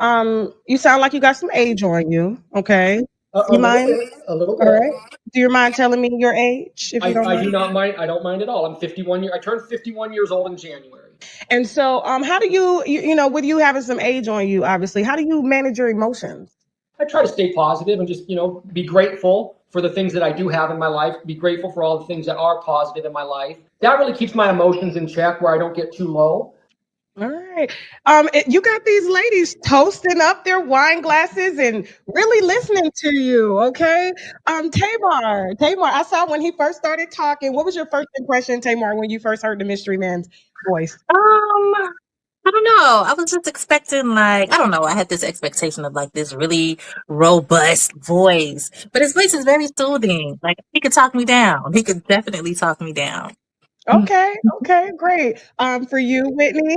You sound like you got some age on you. Okay. You mind?
A little bit.
All right. Do you mind telling me your age? If you don't
I
mind?
do not mind. I don't mind at all. I'm 51 years. I turned 51 years old in January.
And so, how do you know, with you having some age on you, obviously, how do you manage your emotions?
I try to stay positive and just, be grateful for the things that I do have in my life, be grateful for all the things that are positive in my life. That really keeps my emotions in check where I don't get too low.
All right. You got these ladies toasting up their wine glasses and really listening to you. Okay. Tamar, I saw when he first started talking. What was your first impression, Tamar, when you first heard the mystery man's voice?
I don't know. I was just expecting, like, I don't know. I had this expectation of like this really robust voice, but his voice is very soothing. Like, he could talk me down. He could definitely talk me down.
Okay. Okay. Great. For you, Whitney.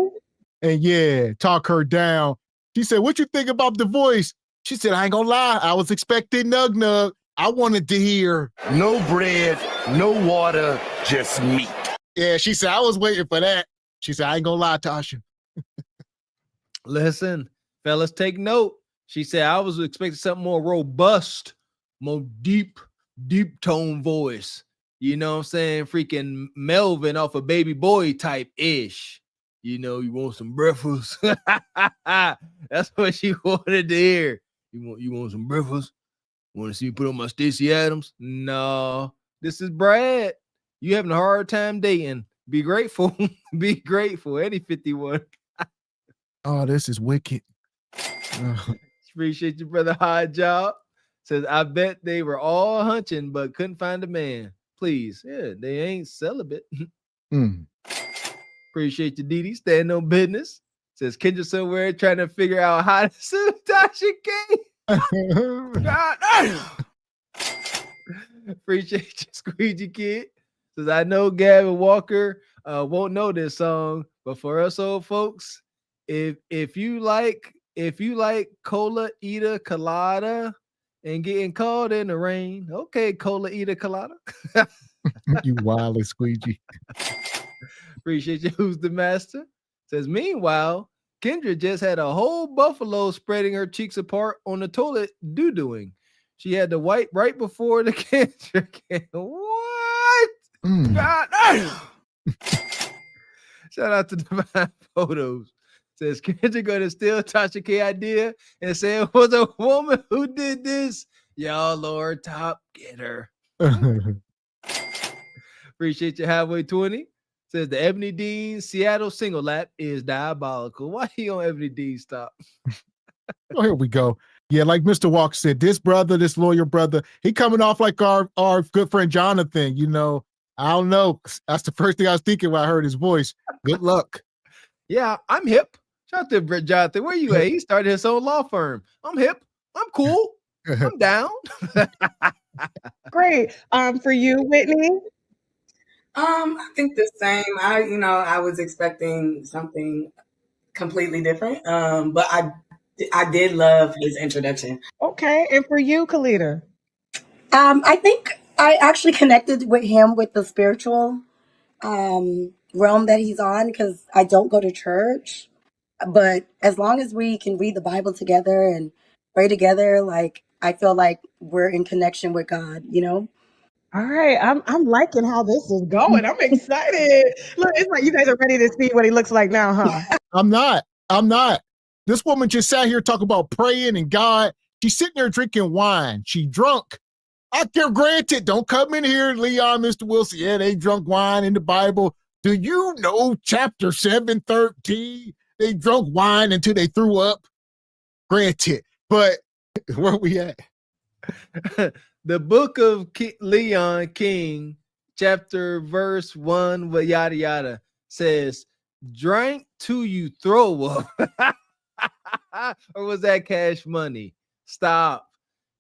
And yeah, talk her down. She said, "What you think about the voice?" She said, "I ain't gonna lie. I was expecting Nug Nug. I wanted to hear no bread, no water, just meat." Yeah, she said, "I was waiting for that." She said, "I ain't gonna lie, Tasha."
Listen, fellas, take note. She said, "I was expecting something more robust, more deep tone voice. You know what I'm saying? Freaking Melvin off a Baby Boy type ish. You know, you want some breakfast." That's what she wanted to hear. You want some breakfast? Want to see me put on my Stacey Adams? No, this is Brad. You having a hard time dating. Be grateful. Be grateful. Any 51.
Oh, this is wicked.
Appreciate you, brother. Hard job. Says, "I bet they were all hunching, but couldn't find a man." Please. Yeah, they ain't celibate. Appreciate you, Didi. Stand on business. Says, Kendra somewhere trying to figure out how to sue Tasha K. God. Appreciate you, Squeegee Kid. Says, "I know Gavin Walker won't know this song, but for us old folks, if you like cola eater colada and getting caught in the rain, okay, cola eater colada."
You wild squeegee.
Appreciate you. Who's the master? Says, "Meanwhile, Kendra just had a whole buffalo spreading her cheeks apart on the toilet doo-dooing. She had to wipe right before the cancer came." What? God. Shout out to Divine Photos. Says, "Kendra gonna steal Tasha K idea and say it was a woman who did this. Y'all lower top, get her." Appreciate you, Halfway 20. Says, "The Ebony Dean Seattle single lap is diabolical." Why he on Ebony Dean stop?
Oh, here we go. Yeah, like Mr. Walker said, this lawyer brother, he coming off like our good friend Jonathan. You know, I don't know. That's the first thing I was thinking when I heard his voice. Good luck.
Yeah, I'm hip. Shout out to Brett Jonathan. Where you at? He started his own law firm. I'm hip. I'm cool. I'm down.
Great. For you, Whitney.
I think the same. I was expecting something completely different. But I did love his introduction.
Okay. And for you, Kalita.
I think I actually connected with him with the spiritual realm that he's on because I don't go to church. But as long as we can read the Bible together and pray together, like I feel like we're in connection with God, you know?
All right, I'm liking how this is going. I'm excited. Look, it's like you guys are ready to see what he looks like now, huh?
I'm not. This woman just sat here talking about praying and God. She's sitting there drinking wine. She drunk. I can grant it. Don't come in here, Leon, Mr. Wilson. Yeah, they drunk wine in the Bible. Do you know chapter 7:13? They drunk wine until they threw up. Granted, but where we at?
The book of Leon King, chapter verse 1, yada yada, says, "Drink till you throw up." Or was that Cash Money? Stop.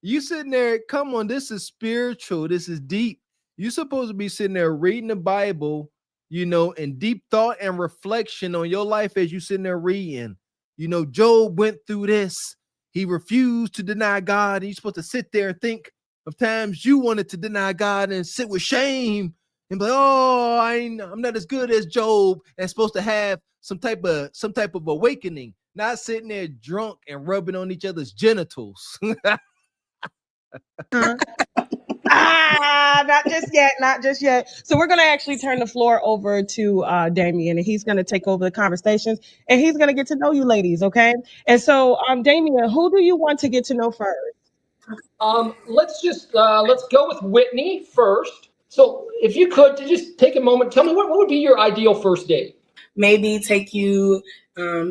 You sitting there, come on, this is spiritual. This is deep. You're supposed to be sitting there reading the Bible, you know, in deep thought and reflection on your life as you sitting there reading. You know, Job went through this. He refused to deny God. And you're supposed to sit there and think of times you wanted to deny God and sit with shame and be like, "Oh, I'm not as good as Job," and supposed to have some type of awakening, not sitting there drunk and rubbing on each other's genitals.
Not just yet, not just yet. So we're gonna actually turn the floor over to Damien, and he's gonna take over the conversations, and he's gonna get to know you, ladies. Okay. And so, Damien, who do you want to get to know first?
Let's go with Whitney first. So if you could just take a moment, tell me what would be your ideal first date?
Maybe take you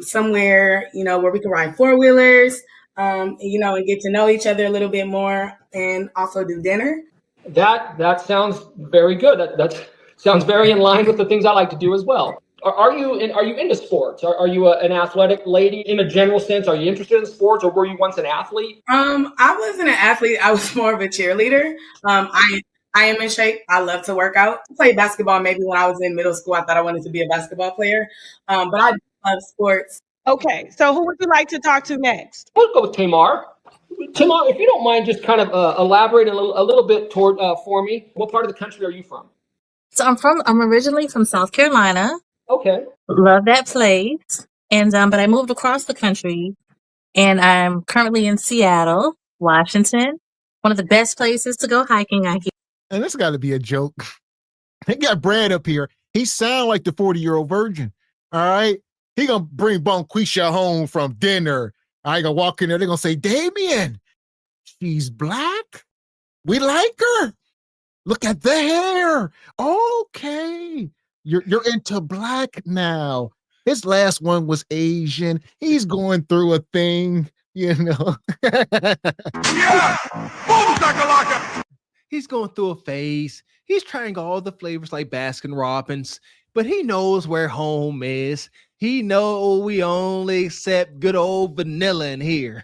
somewhere, where we can ride four-wheelers, and get to know each other a little bit more, and also do dinner.
That sounds very good. That sounds very in line with the things I like to do as well. Are you into sports? Are you an athletic lady in a general sense? Are you interested in sports, or were you once an athlete?
I wasn't an athlete. I was more of a cheerleader. I am in shape. I love to work out. I played basketball maybe when I was in middle school. I thought I wanted to be a basketball player. But I love sports.
Okay, so who would you like to talk to next?
We'll go with Tamar. Tamar, if you don't mind, just kind of elaborate a little bit toward for me. What part of the country are you from?
So I'm originally from South Carolina.
Okay.
Love that place. And but I moved across the country, and I'm currently in Seattle, Washington. One of the best places to go hiking, I hear.
And this got to be a joke. They got Brad up here. He sound like the 40-year-old virgin. All right. He gonna bring Bonquisha home from dinner. I gonna walk in there. They're gonna say, Damien, she's black. We like her. Look at the hair. Okay. You're into black now. His last one was Asian. He's going through a thing, you know.
He's going through a phase. He's trying all the flavors like Baskin Robbins, but he knows where home is. He know we only accept good old vanilla in here.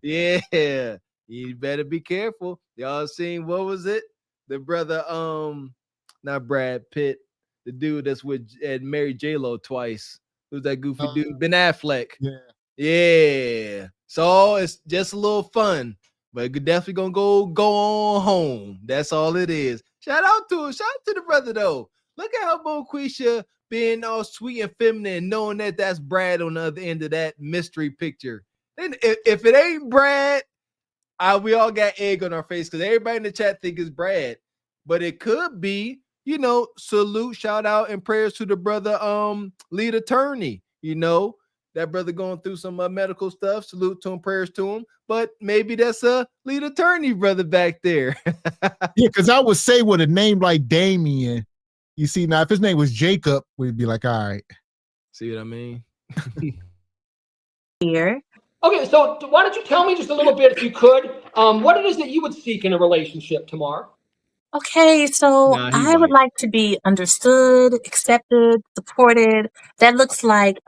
Yeah, you better be careful. Y'all seen, what was it? The brother, not Brad Pitt, the dude that's with married J-Lo twice. Who's that goofy dude? Ben Affleck. Yeah. So it's just a little fun, but definitely gonna go on home. That's all it is. Shout out to him. Shout out to the brother though. Look at how Bonquisha being all sweet and feminine, knowing that that's Brad on the other end of that mystery picture. And if it ain't Brad, we all got egg on our face because everybody in the chat think it's Brad, but it could be. Salute, shout out, and prayers to the brother, lead attorney. That brother going through some medical stuff. Salute to him, prayers to him. But maybe that's a lead attorney brother back there.
Yeah, because I would say with a name like Damien, you see, now if his name was Jacob, we'd be like, all right.
See what I mean?
Here.
Okay, so why don't you tell me just a little bit, if you could, what it is that you would seek in a relationship, Tamar?
Okay, so I would like to be understood, accepted, supported. That looks like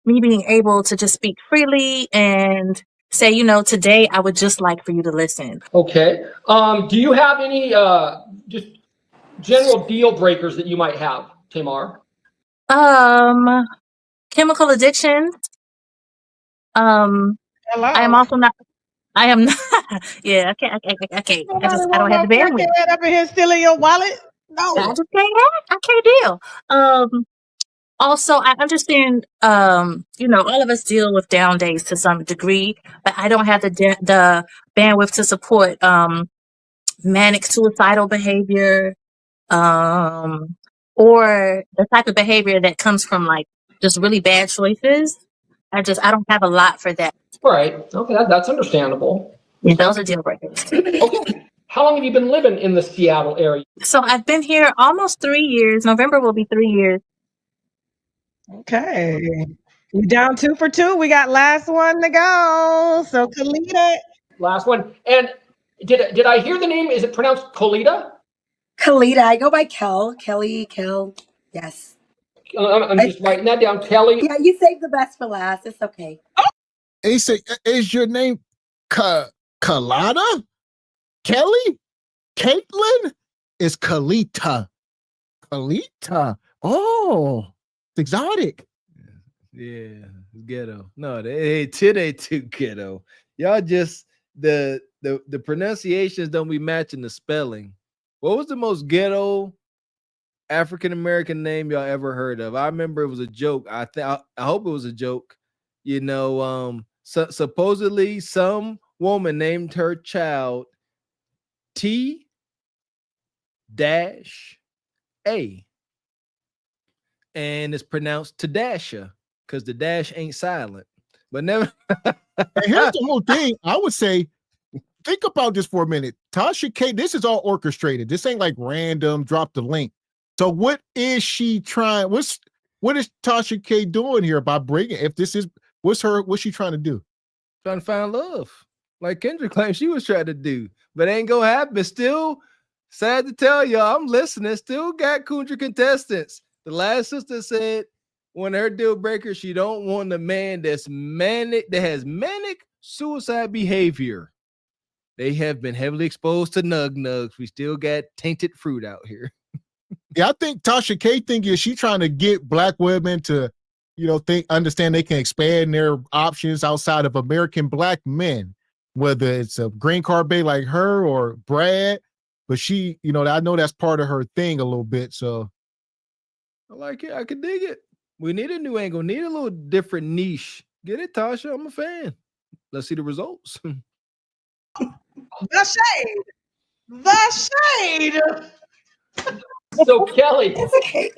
me being able to just speak freely and say, today I would just like for you to listen.
Okay. Do you have any just general deal breakers that you might have, Tamar?
Chemical addiction.
Hello.
I am also not. I am not. Yeah, I can't. I don't have the bandwidth.
Up in here stealing your wallet. No,
I just can't. I can't deal. Also, I understand. All of us deal with down days to some degree, but I don't have the bandwidth to support manic suicidal behavior, or the type of behavior that comes from like just really bad choices. I don't have a lot for that.
Right. Okay, that's understandable.
Yeah, those are deal breakers.
Okay. How long have you been living in the Seattle area?
So I've been here almost 3 years. November will be 3 years.
Okay. You down 2 for 2. We got last one to go. So Kalita.
Last one. And did I hear the name? Is it pronounced Colita?
Kalita. I go by Kel. Kelly, Kel. Yes.
I'm just writing that down. Kelly.
Yeah, you saved the best for last. It's okay.
He said, is your name Kalana? Kelly? Caitlin? It's Kalita. Kalita. Oh, it's exotic.
Yeah, ghetto. No, they too ghetto. Y'all just the pronunciations don't be matching the spelling. What was the most ghetto African American name y'all ever heard of? I remember it was a joke. I hope it was a joke. Supposedly some woman named her child T-A, and it's pronounced Tadasha because the dash ain't silent. But never.
And here's the whole thing. I would say, think about this for a minute. Tasha K, this is all orchestrated. This ain't like random, drop the link. So what is she trying? What is Tasha K doing here by bringing? If this is, what's she trying to do?
Trying to find love, like Kendra claims she was trying to do, but ain't gonna happen. Still, sad to tell y'all, I'm listening. Still got Kundra contestants. The last sister said when her deal breaker, she don't want a man that's manic, that has manic suicide behavior. They have been heavily exposed to nugs. We still got tainted fruit out here.
Yeah, I think Tasha K thing is she trying to get black women to, understand they can expand their options outside of American black men, whether it's a green card babe like her or Brad. But she, I know that's part of her thing a little bit. So
I like it. I can dig it. We need a new angle. Need a little different niche. Get it, Tasha? I'm a fan. Let's see the results.
The shade. The shade.
So Kelly,
It's okay.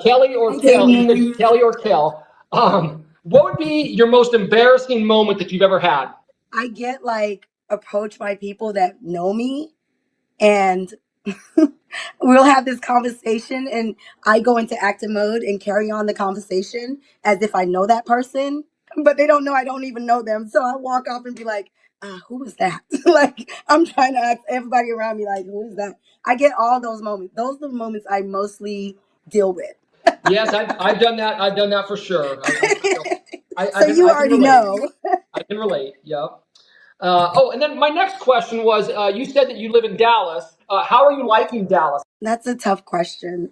Kelly or Kel, Kelly or Kel, what would be your most embarrassing moment that you've ever had?
I get like approached by people that know me, and we'll have this conversation, and I go into active mode and carry on the conversation as if I know that person, but they don't know I don't even know them. So I walk off and be like, who was that? Like, I'm trying to ask everybody around me, like, who is that? I get all those moments. Those are the moments I mostly deal with.
Yes, I've done that. I've done that for sure.
So you already know.
I can relate. Yep. And then my next question was, you said that you live in Dallas. How are you liking Dallas?
That's a tough question.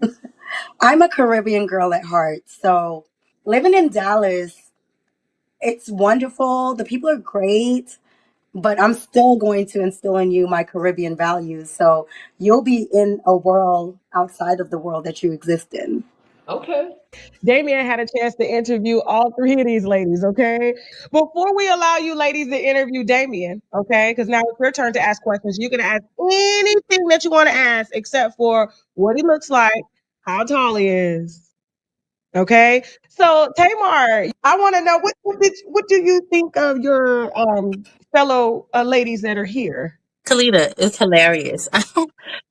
I'm a Caribbean girl at heart. So living in Dallas, it's wonderful. The people are great, but I'm still going to instill in you my Caribbean values. So you'll be in a world outside of the world that you exist in.
Okay.
Damien had a chance to interview all three of these ladies, okay? Before we allow you ladies to interview Damien, okay? Because now it's your turn to ask questions. You can ask anything that you want to ask except for what he looks like, how tall he is. Okay? So Tamar, I want to know what do you think of your fellow ladies that are here?
Kalita is hilarious.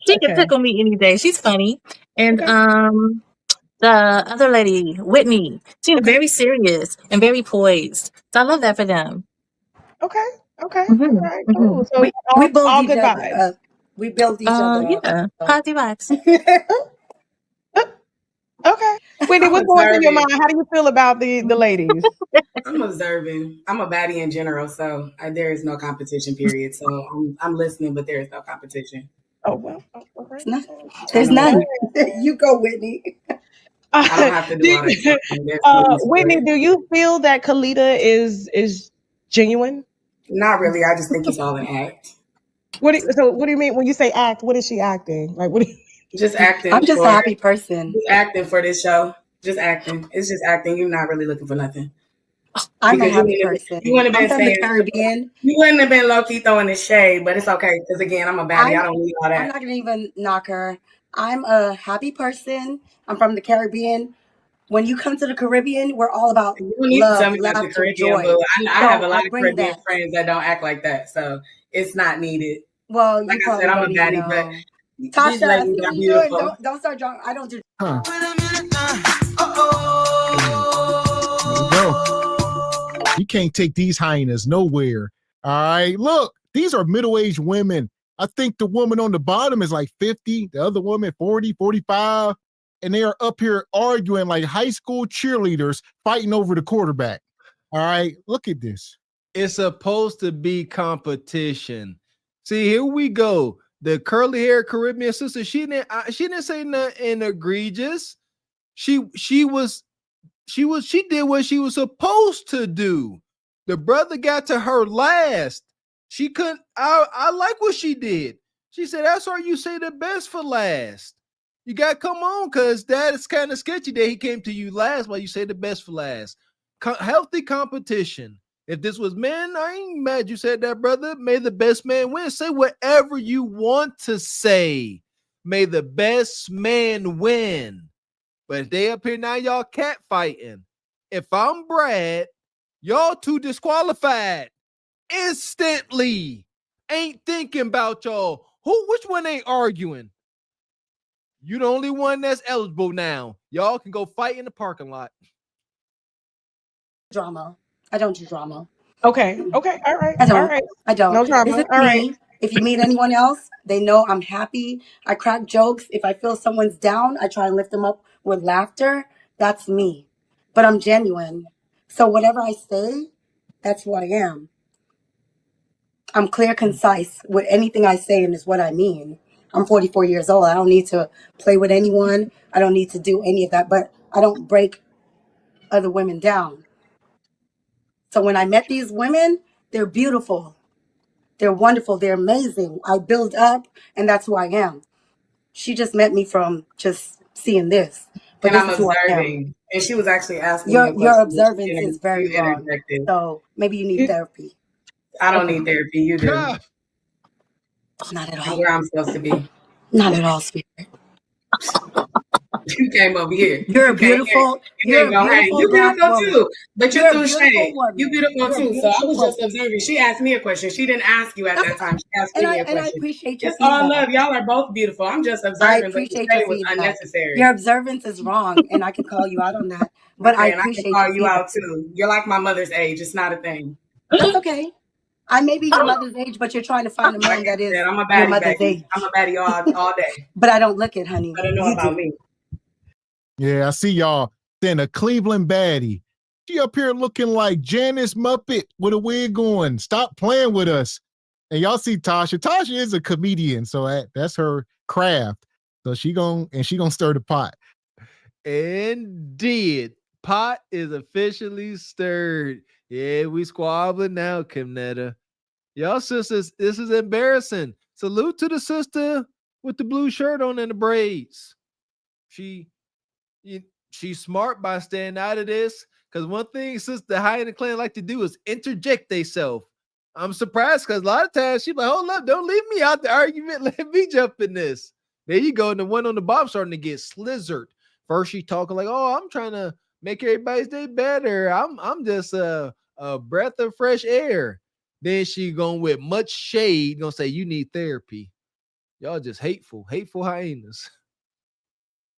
She can
Okay.
tickle me any day. She's funny. And
Okay.
the other lady, Whitney, she's very serious and very poised. So I love that for them.
Okay. Okay.
Mhm,
All right.
mhm.
Cool. So
We build
all
each
good
other
vibes.
up. We build each other up.
Yeah, positive vibes.
Okay. Whitney,
I'm
what's going through your
observing.
mind? How do you feel about the ladies?
I'm observing. I'm a baddie in general, so there is no competition. Period. So I'm listening, but there is no competition.
Oh well. Okay.
It's not, there's none. You go, Whitney.
I don't have to do all that talking. There's no need for
Whitney,
it.
do you feel that Kalita is genuine?
Not really. I just think it's all an act.
What do you mean when you say act? What is she acting? Like what?
Just acting.
I'm just a happy person.
Just acting for this show. Just acting. It's just acting. You're not really looking for nothing.
I'm a
Because
happy person.
you wouldn't have
I'm
been
from the
saying
Caribbean.
you wouldn't have been low key throwing the shade, but it's okay because again, I'm a baddie. I don't need all
I'm
that.
not gonna even knock her. I'm a happy person. I'm from the Caribbean. When you come to the Caribbean, we're all about
You don't need to tell
love,
me about the
laughter,
Caribbean,
joy.
but I have
So
a
I
lot of
bring
Caribbean
that.
friends that don't act like that, so it's not needed.
Well,
Like
you
I said,
probably
I'm a
don't even
baddie, but
know.
these
Tasha, I
ladies
see what
are
you're doing.
beautiful.
Don't start drawing. I don't do.
Huh. There we go. You can't take these hyenas nowhere. All right. Look, these are middle-aged women. I think the woman on the bottom is like 50, the other woman 40, 45. And they are up here arguing like high school cheerleaders fighting over the quarterback. All right. Look at this.
It's supposed to be competition. See, here we go. The curly hair Caribbean sister, she didn't say nothing egregious. She did what she was supposed to do. The brother got to her last. She couldn't. I like what she did. She said, "That's why you say the best for last. You got to come on, cause that is kind of sketchy that he came to you last while you say the best for last. Healthy competition. If this was men, I ain't mad you said that, brother. May the best man win. Say whatever you want to say. May the best man win. But if they up here now, y'all cat fighting. If I'm Brad, y'all two disqualified instantly. Ain't thinking about y'all. Which one ain't arguing? You the only one that's eligible now. Y'all can go fight in the parking lot.
Drama. I don't do drama.
Okay. Okay. All right.
I don't.
All right.
I don't.
No
This
drama.
is
All right.
me. If you meet anyone else, they know I'm happy. I crack jokes. If I feel someone's down, I try and lift them up with laughter. That's me. But I'm genuine. So whatever I say, that's who I am. I'm clear, concise with anything I say, and is what I mean. I'm 44 years old. I don't need to play with anyone. I don't need to do any of that. But I don't break other women down. So when I met these women, they're beautiful. They're wonderful. They're amazing. I build up, and that's who I am. She just met me from just seeing this, but
And
this
I'm
is who I am.
observing. And she was actually asking me a
Your
question. But
observance is very
you
wrong.
interjected.
So maybe you need therapy.
I don't need therapy. You do.
Not at
I'm
all.
where I'm supposed to be.
Not at all, Spirit.
You came over here.
You're a
You came here.
beautiful.
You
You're
ain't
a
gonna hang.
beautiful
You
black
beautiful
woman.
too, but you
You're a
threw
beautiful
shade. You
woman.
beautiful
You're a
too. So I
beautiful
was just
woman.
observing. She asked me a question. She didn't ask you at that time. She asked
And
me a
I
question.
appreciate your
It's all
feedback.
love. Y'all are both beautiful. I'm just
I
observing, but the
appreciate your
shade was
feedback.
unnecessary.
Your observance is wrong, and I can call you out on that. But I
Okay, and I can
appreciate your
call you
feedback.
out too. You're like my mother's age. It's not a thing.
That's okay. I may be your mother's age, but you're trying to find a
Like
man that
I
is
said, I'm a
your
baddie,
mother's
baby.
age.
I'm a baddie all day.
But I don't look it, honey.
I don't know
You
about
do.
me.
Yeah, I see y'all. Then a Cleveland baddie. She up here looking like Janice Muppet with a wig on. Stop playing with us. And y'all see Tasha. Tasha is a comedian, so that's her craft. So she gonna stir the pot.
Indeed. Pot is officially stirred. Yeah, we squabbling now, Kimnetta. Y'all sisters, this is embarrassing. Salute to the sister with the blue shirt on and the braids. She's smart by staying out of this. Because one thing Sister High in the Clan like to do is interject themselves. I'm surprised because a lot of times she's like, hold up, don't leave me out the argument. Let me jump in this. There you go. And the one on the bottom starting to get slizzard. First she talking like, oh, I'm trying to make everybody's day better. I'm just a breath of fresh air. Then she going with much shade, gonna say you need therapy. Y'all just hateful hyenas.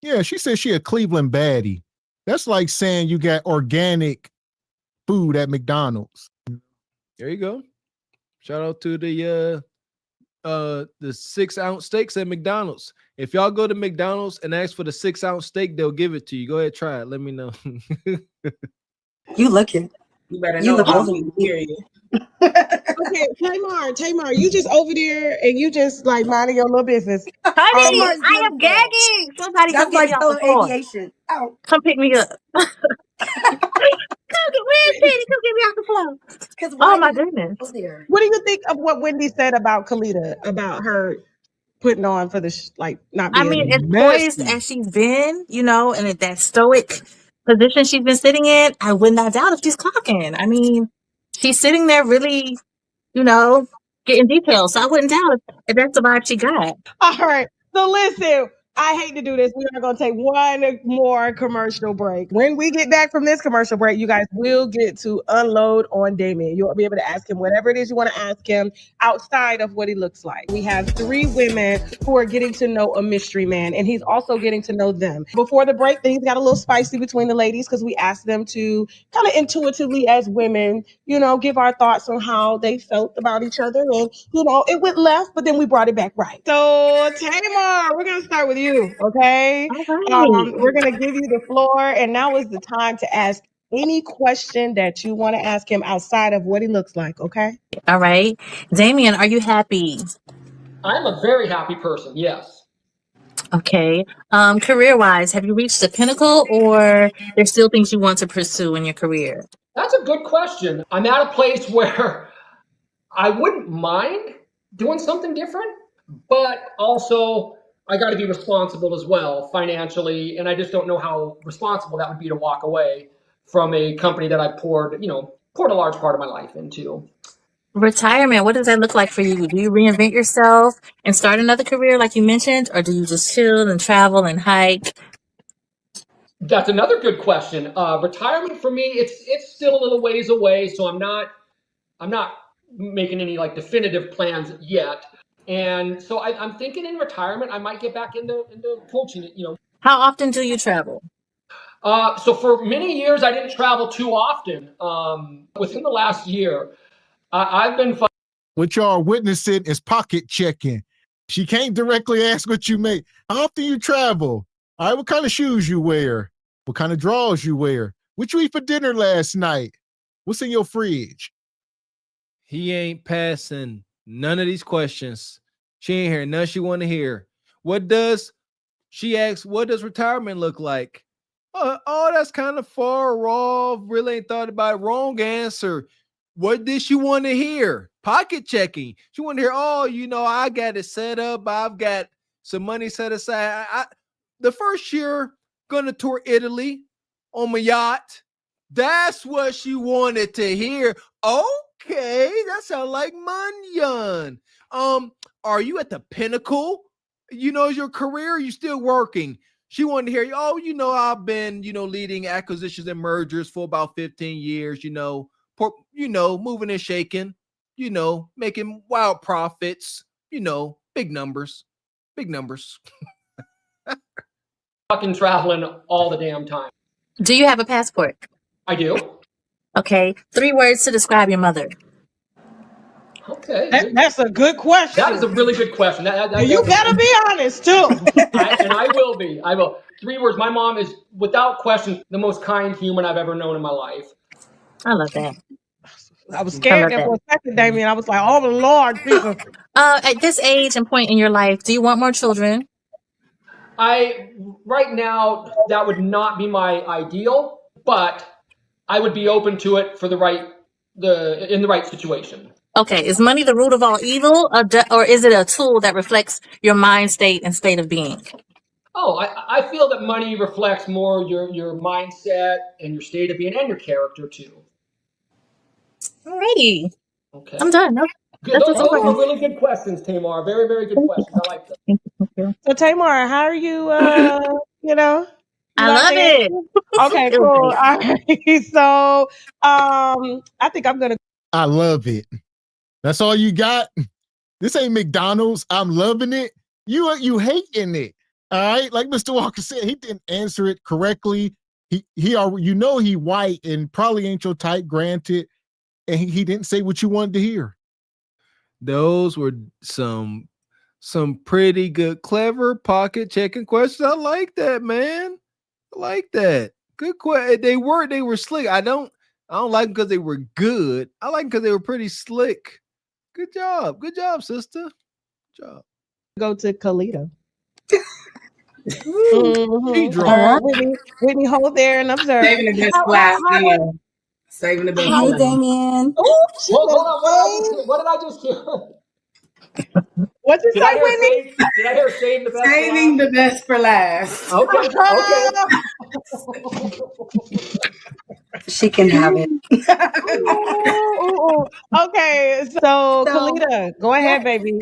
Yeah, she said she a Cleveland baddie. That's like saying you got organic food at McDonald's.
There you go. Shout out to the 6-ounce steaks at McDonald's. If y'all go to McDonald's and ask for the 6-ounce steak, they'll give it to you. Go ahead, try it. Let me know.
You looking.
You better
You
know
look
about
older
me,
than me.
period.
Okay, Tamar, you just over there and you just like minding your little business.
Honey,
Tamar's
I am
beautiful.
gagging. Somebody come
That's
get
like
me off the
fellow
floor.
aviation. Ow.
Come pick me up. Come get where's Penny? Come get me off the floor.
Because
Oh
why do
my
you
goodness.
go there?
What do you think of what Wendy said about Kalita, about her putting on for the like not
I
being
mean, as poised
Messy.
as she's been, and at that stoic position she's been sitting in, I would not doubt if she's clocking. I mean, she's sitting there really, getting details. So I wouldn't doubt if that's the vibe she got.
All right. So listen, I hate to do this. We are going to take one more commercial break. When we get back from this commercial break, you guys will get to unload on Damien. You'll be able to ask him whatever it is you want to ask him outside of what he looks like. We have 3 women who are getting to know a mystery man, and he's also getting to know them. Before the break, things got a little spicy between the ladies because we asked them to kind of intuitively, as women, give our thoughts on how they felt about each other. And, it went left, but then we brought it back right. So, Tamar, we're going to start with you, okay?
All right.
We're going to give you the floor, and now is the time to ask any question that you want to ask him outside of what he looks like, okay?
All right. Damien, are you happy?
I'm a very happy person, yes.
Okay. Career wise, have you reached the pinnacle or there's still things you want to pursue in your career?
That's a good question. I'm at a place where I wouldn't mind doing something different, but also I got to be responsible as well financially, and I just don't know how responsible that would be to walk away from a company that I poured, poured a large part of my life into.
Retirement, what does that look like for you? Do you reinvent yourself and start another career like you mentioned, or do you just chill and travel and hike?
That's another good question. Retirement for me, it's still a little ways away, so I'm not making any like definitive plans yet. And so I'm thinking in retirement, I might get back into coaching.
How often do you travel?
So for many years, I didn't travel too often. Within the last year, I've been.
What y'all witnessing is pocket checking. She can't directly ask what you make. How often you travel? All right, what kind of shoes you wear? What kind of drawers you wear? What you eat for dinner last night? What's in your fridge?
He ain't passing none of these questions. She ain't hearing none she want to hear. She asks, what does retirement look like? Oh, that's kind of far off. Really ain't thought about it. Wrong answer. What did she want to hear? Pocket checking. She want to hear, I got it set up. I've got some money set aside. The first year, gonna tour Italy on my yacht. That's what she wanted to hear. Okay, that sounds like Munyon. Are you at the pinnacle? Your career, you still working? She wanted to hear, I've been, leading acquisitions and mergers for about 15 years, moving and shaking, making wild profits, big numbers.
Fucking traveling all the damn time.
Do you have a passport?
I do.
Okay, 3 words to describe your mother.
Okay.
That's a good question.
That is a really good question.
You better be honest too.
And I will be. I will. 3 words. My mom is, without question, the most kind human I've ever known in my life.
I love that.
I was scared there for a second, Damien. I was like, oh, Lord, Jesus.
At this age and point in your life, do you want more children?
Right now, that would not be my ideal, but I would be open to it for in the right situation.
Okay, is money the root of all evil, or is it a tool that reflects your mind state and state of being?
Oh, I feel that money reflects more your mindset and your state of being and your character too.
Alrighty.
Okay.
I'm done. No,
Those are really good questions, Tamar. Very, very good questions. I like them.
Thank you.
So, Tamar, how are you,
I love it.
Okay, cool. All right. So, I think I'm going to.
I love it. That's all you got? This ain't McDonald's. I'm loving it. You hating it. All right. Like Mr. Walker said, he didn't answer it correctly. He white and probably ain't your type, granted. And he didn't say what you wanted to hear.
Those were some pretty good, clever pocket checking questions. I like that, man. I like that. Good question. They were slick. I don't like them because they were good. I like them because they were pretty slick. Good job, sister. Good job.
Go to Kalita. Whitney, hold there and observe.
Saving the best for last. Saving the best for
Hi,
last.
Damien.
Hold on. What did I just hear?
What'd you say, Whitney?
Did I hear save the best?
Saving the best for last.
Okay.
She can have it.
Okay, so Kalita, go ahead, baby.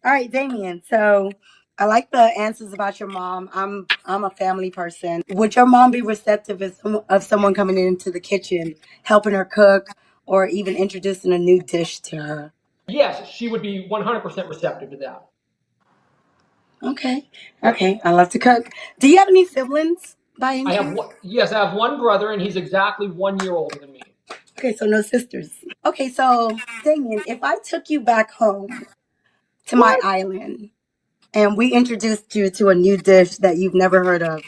All right, Damien. So I like the answers about your mom. I'm a family person. Would your mom be receptive of someone coming into the kitchen, helping her cook, or even introducing a new dish to her?
Yes, she would be 100% receptive to that.
Okay. I love to cook. Do you have any siblings by any chance?
Yes, I have one brother, and he's exactly 1 year older than me.
Okay, so no sisters. Okay, so Damien, if I took you back home to my island and we introduced you to a new dish that you've never heard of,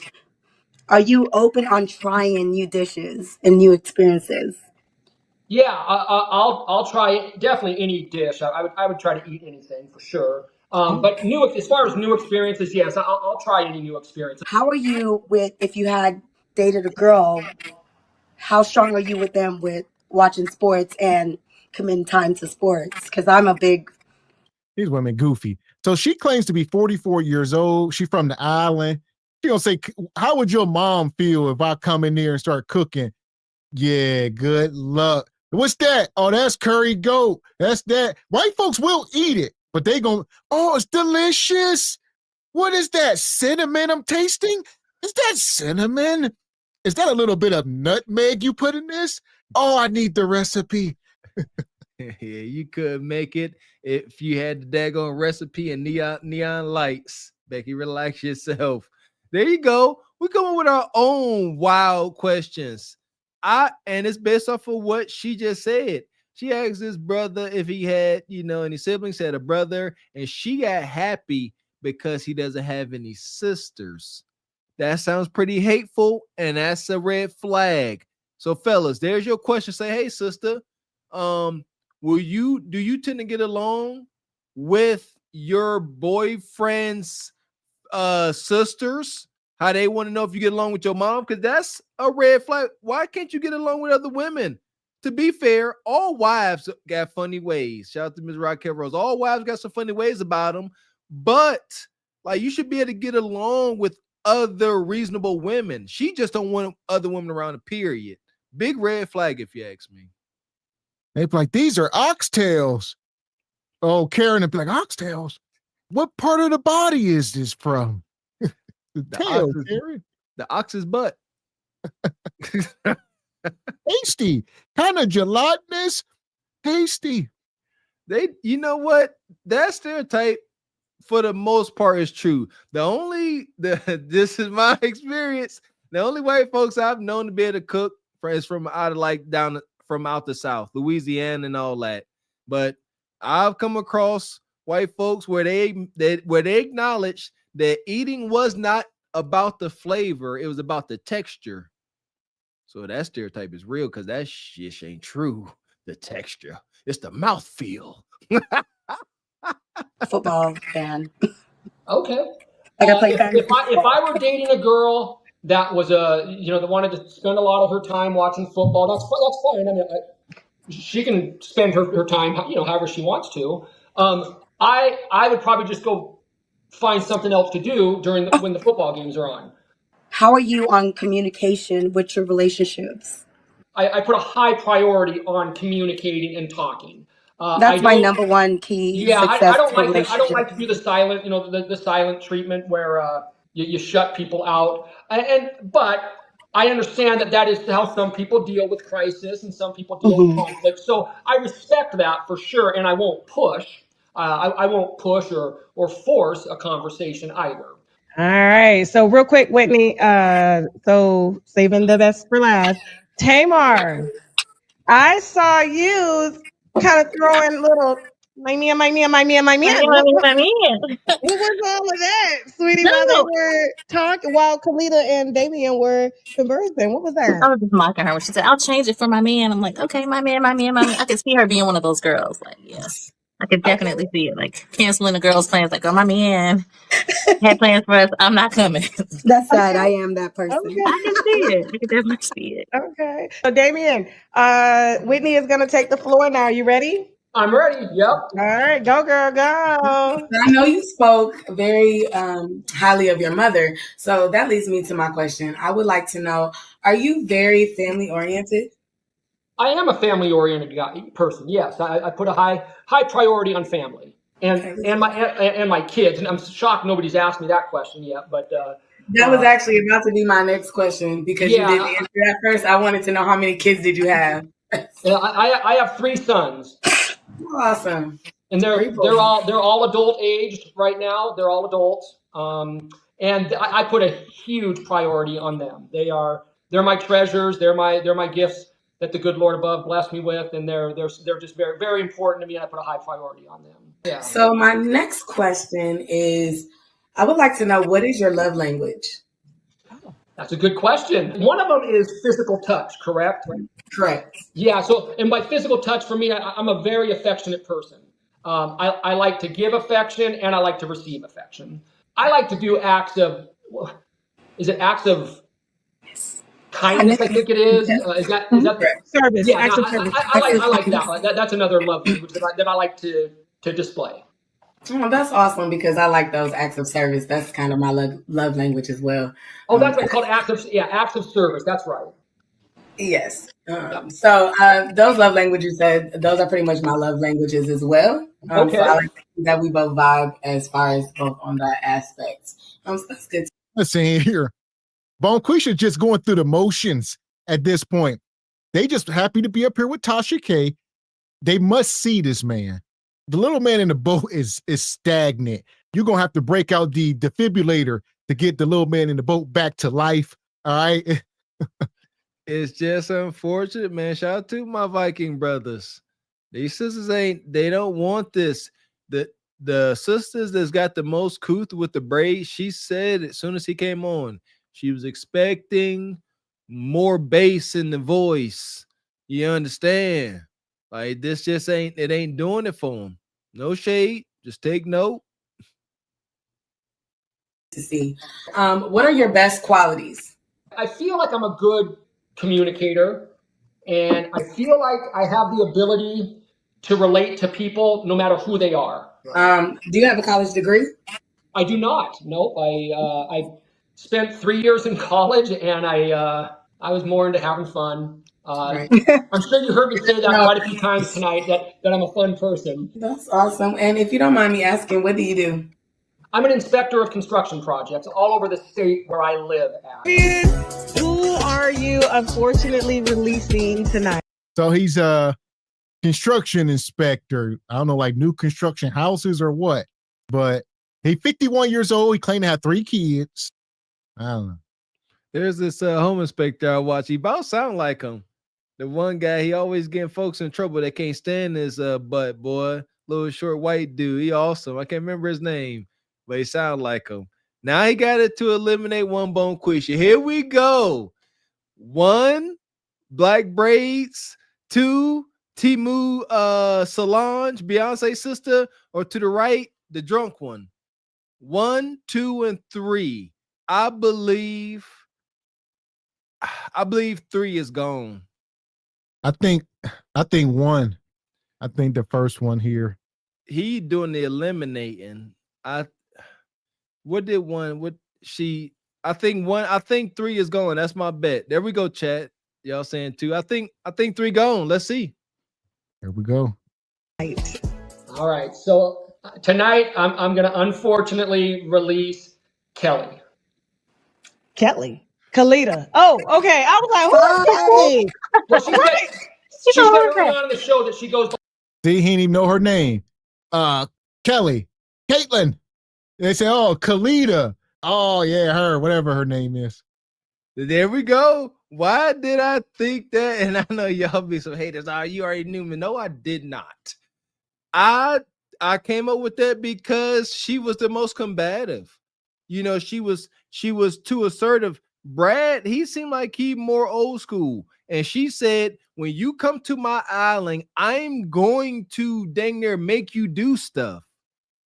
are you open on trying new dishes and new experiences?
Yeah, I'll try definitely any dish. I would try to eat anything for sure. But as far as new experiences, yes, I'll try any new experience.
How are you if you had dated a girl, how strong are you with them with watching sports and committing time to sports? Because I'm a big...
These women goofy. So she claims to be 44 years old. She's from the island. She gonna say, how would your mom feel if I come in there and start cooking? Yeah, good luck. What's that? Oh, that's curry goat. That's that. White folks will eat it, but they go, oh, it's delicious. What is that? Cinnamon I'm tasting? Is that cinnamon? Is that a little bit of nutmeg you put in this? Oh, I need the recipe.
Yeah, you could make it if you had the daggone recipe and neon lights. Becky, relax yourself. There you go. We're coming with our own wild questions. And it's based off of what she just said. She asked his brother if he had, any siblings, had a brother, and she got happy because he doesn't have any sisters. That sounds pretty hateful, and that's a red flag. So, fellas, there's your question. Say, hey, sister, do you tend to get along with your boyfriend's sisters? How they want to know if you get along with your mom? Because that's a red flag. Why can't you get along with other women? To be fair, all wives got funny ways. Shout out to Ms. Raquel Rose. All wives got some funny ways about them, but like you should be able to get along with other reasonable women. She just don't want other women around, period. Big red flag, if you ask me.
They'd be like, these are oxtails. Oh, Karen would be like, oxtails? What part of the body is this from? The tail, Karen.
The ox's butt.
Tasty. Kind of gelatinous. Tasty.
You know what? That stereotype, for the most part, is true. This is my experience. The only white folks I've known to be able to cook is from out the South, Louisiana and all that. But I've come across white folks where they acknowledge that eating was not about the flavor, it was about the texture. So that stereotype is real because that shit ain't true. The texture, it's the mouthfeel.
Football fan.
Okay.
Like I play
if I were dating a girl that was that wanted to spend a lot of her time watching football, that's fine. I mean, she can spend her time, however she wants to. I would probably just go find something else to do when the football games are on.
How are you on communication with your relationships?
I put a high priority on communicating and talking.
That's my number one key.
Yeah,
success
I don't
to a
like to. I don't like
relationship.
to do the silent, the silent treatment where you shut people out. But I understand that is how some people deal with crisis and some people deal with conflict. So I respect that for sure, and I won't push. I won't push or force a conversation either.
All right. So real quick, Whitney. So saving the best for last. Tamar, I saw you kind of throwing little my man. What was all of that, sweetie? While they
No.
were talking, while Kalita and Damien were conversing, what was that?
I was just mocking her when she said, I'll change it for my man. I'm like, okay, my man. I could see her being one of those girls. Like, yeah, I could definitely see it. Like, canceling the girls' plans. Like, oh, my man had plans for us. I'm not coming.
That's sad. I am that person.
Okay.
I can see it. I can definitely see it.
Okay. So, Damien, Whitney is going to take the floor now. You ready?
I'm ready. Yep.
All right. Go, girl, go.
I know you spoke very highly of your mother. So that leads me to my question. I would like to know, are you very family oriented?
I am a family oriented person. Yes, I put a high priority on family and my kids. And I'm shocked nobody's asked me that question yet. But
that was actually about to be my next question because you didn't answer that first. I wanted to know how many kids did you have?
I have 3 sons.
Awesome.
And they're all adult aged right now. They're all adults. And I put a huge priority on them. They're my treasures. They're my gifts that the good Lord above blessed me with, and they're just very, very important to me, and I put a high priority on them. Yeah.
So my next question is, I would like to know, what is your love language?
That's a good question. One of them is physical touch, correct?
Correct.
Yeah. So, and by physical touch, for me, I'm a very affectionate person. I like to give affection, and I like to receive affection. I like to do acts of kindness, I think it is. Is that
service?
Yeah,
Acts of service.
I like that. That's another love language that I like to display.
Oh, that's awesome because I like those acts of service. That's kind of my love language as well.
Oh, that's what's called acts of service. That's right.
Yes. So those love languages you said, those are pretty much my love languages as well. So
Okay.
I like that we both vibe as far as both on that aspect. So that's good.
Let's see here. Bonquisha just going through the motions at this point. They just happy to be up here with Tasha K. They must see this man. The little man in the boat is stagnant. You're gonna have to break out the defibrillator to get the little man in the boat back to life. All right.
It's just unfortunate, man. Shout out to my Viking brothers. These sisters they don't want this. The sisters that's got the most couth with the braids, she said as soon as he came on, she was expecting more bass in the voice. You understand? Like this just ain't doing it for him. No shade, just take note.
To see. What are your best qualities?
I feel like I'm a good communicator, and I feel like I have the ability to relate to people no matter who they are.
Do you have a college degree?
I do not. Nope. I spent 3 years in college, and I was more into having fun.
Right.
I'm sure you heard me say that quite a few times tonight, that I'm a fun person.
That's awesome. And if you don't mind me asking, what do you do?
I'm an inspector of construction projects all over the state where I live at.
Who are you unfortunately releasing tonight?
So he's a construction inspector. I don't know, like new construction houses or what, but he's 51 years old. He claimed to have 3 kids. I don't know.
There's this home inspector I watch. He about sound like him. The one guy, he always getting folks in trouble. They can't stand his butt, boy. Little short white dude. He awesome. I can't remember his name, but he sound like him. Now he got it to eliminate one Bonquisha. Here we go. 1, black braids. 2, Timu Solange, Beyonce sister, or to the right, the drunk one. 1, 2, and 3. I believe 3 is gone.
I think 1. I think the first one here.
He doing the eliminating. I think 3 is going. That's my bet. There we go, chat. Y'all saying 2. I think 3 gone. Let's see.
Here we go.
All right. So tonight I'm going to unfortunately release Kelly.
Kalita. Oh, okay. I was like, who is Kelly?
Well, she's got early on in the show that she goes.
See, he didn't even know her name. Kelly, Caitlin. They say, oh, Kalita. Oh, yeah, her, whatever her name is.
There we go. Why did I think that? And I know y'all be some haters. You already knew me. No, I did not. I came up with that because she was the most combative. You know, she was too assertive. Brad, he seemed like he more old school. And she said, when you come to my island, I'm going to dang near make you do stuff.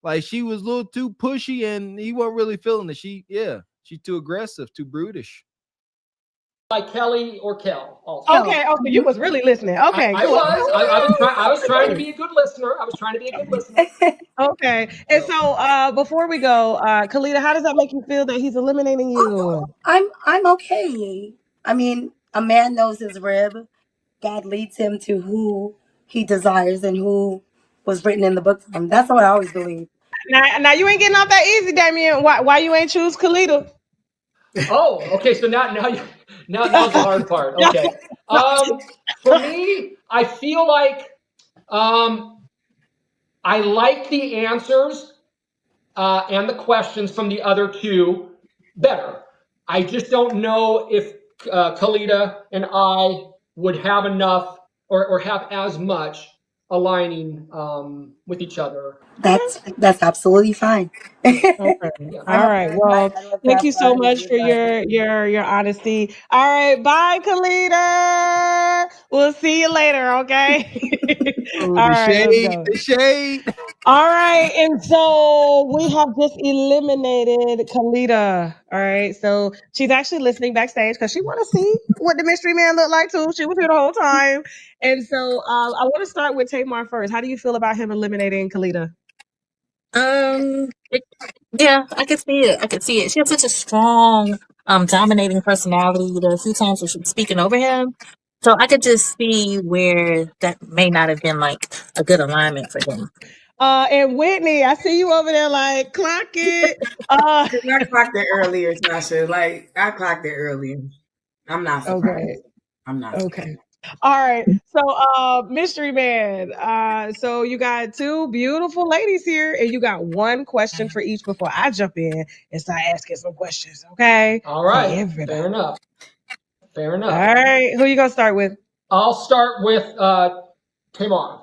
Like she was a little too pushy and he wasn't really feeling it. She's too aggressive, too brutish.
Like Kelly or Kel. Also.
Okay, so you was really listening. Okay,
I
cool.
was trying to be a good listener.
Okay, and so before we go, Kalita, how does that make you feel that he's eliminating you?
I'm okay. I mean, a man knows his rib. God leads him to who he desires and who was written in the book for him. That's what I always believe.
Now you ain't getting off that easy, Damien. Why you ain't choose Kalita?
Oh, okay. So now's the hard part. Okay. For me, I feel like I like the answers and the questions from the other 2 better. I just don't know if Kalita and I would have enough or have as much aligning with each other.
That's absolutely fine.
Okay. All right. Well, thank you so much for your honesty. All right. Bye, Kalita. We'll see you later. Okay.
Ooh,
All
the
right.
shade, the shade.
All right. And so we have just eliminated Kalita. All right. So she's actually listening backstage because she want to see what the mystery man looked like too. She was here the whole time. And so I want to start with Tamar first. How do you feel about him eliminating Kalita?
Yeah, I could see it. I could see it. She has such a strong, dominating personality. The few times where she was speaking over him, So I could just see where that may not have been like a good alignment for him.
And Whitney, I see you over there like clock it.
Cause I clocked it earlier, Tasha. Like I clocked it earlier. I'm not surprised.
Okay.
I'm not.
Okay. All right. So mystery man. So you got two beautiful ladies here, and you got one question for each before I jump in and start asking some questions. Okay.
All right.
Everybody.
Fair enough. Fair enough.
All right. Who you gonna start with?
I'll start with Tamar.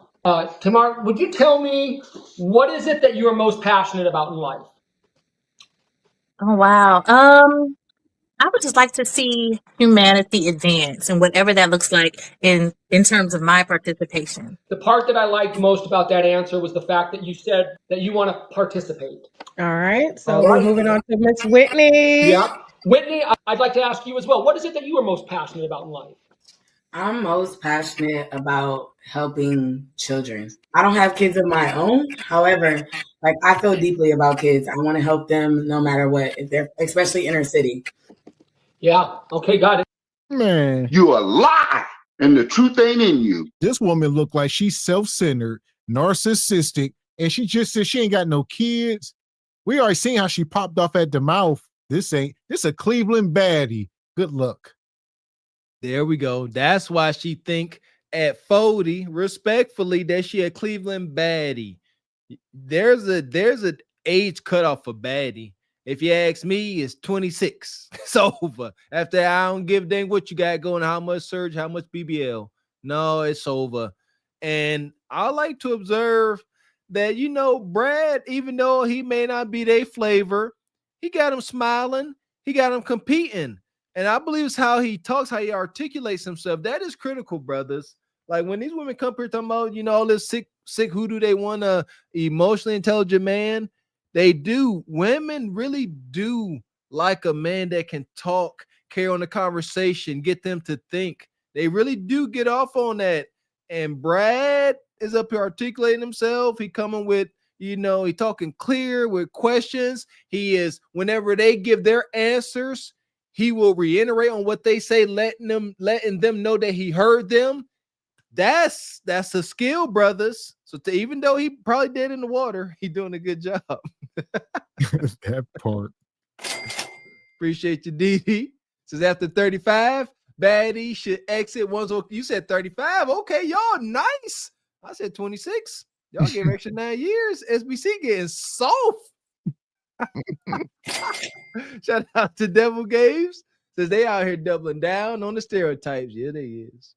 Tamar, would you tell me what is it that you are most passionate about in life?
Oh wow. I would just like to see humanity advance and whatever that looks like in terms of my participation.
The part that I liked most about that answer was the fact that you said that you want to participate.
All right. So
All
we're
right.
moving on to Miss Whitney.
Yeah. Whitney, I'd like to ask you as well. What is it that you are most passionate about in life?
I'm most passionate about helping children. I don't have kids of my own. However, like I feel deeply about kids. I want to help them no matter what, if they're especially inner city.
Yeah. Okay, got it.
Man,
You a lie, and the truth ain't in you.
this woman look like she's self-centered, narcissistic, and she just said she ain't got no kids. We already seen how she popped off at the mouth. This a Cleveland baddie. Good luck.
There we go. That's why she think at 40, respectfully, that she a Cleveland baddie. There's an age cutoff for baddie. If you ask me, it's 26. It's over. After I don't give a dang what you got going, how much surge, how much BBL. No, it's over. And I like to observe that, Brad, even though he may not be their flavor, he got him smiling. He got him competing. And I believe it's how he talks, how he articulates himself. That is critical, brothers. Like when these women come here talking about, all this sick hoodoo, they want a emotionally intelligent man. They do. Women really do like a man that can talk, carry on the conversation, get them to think. They really do get off on that. And Brad is up here articulating himself. He coming with, he talking clear with questions. He is, whenever they give their answers, he will reiterate on what they say, letting them know that he heard them. That's a skill, brothers. So even though he probably dead in the water, he doing a good job.
That part.
Appreciate you, DD. Says after 35, baddie should exit once. You said 35. Okay, y'all nice. I said 26. Y'all give extra 9 years. SBC getting soft. Shout out to Devil Games. Says they out here doubling down on the stereotypes. Yeah, they is.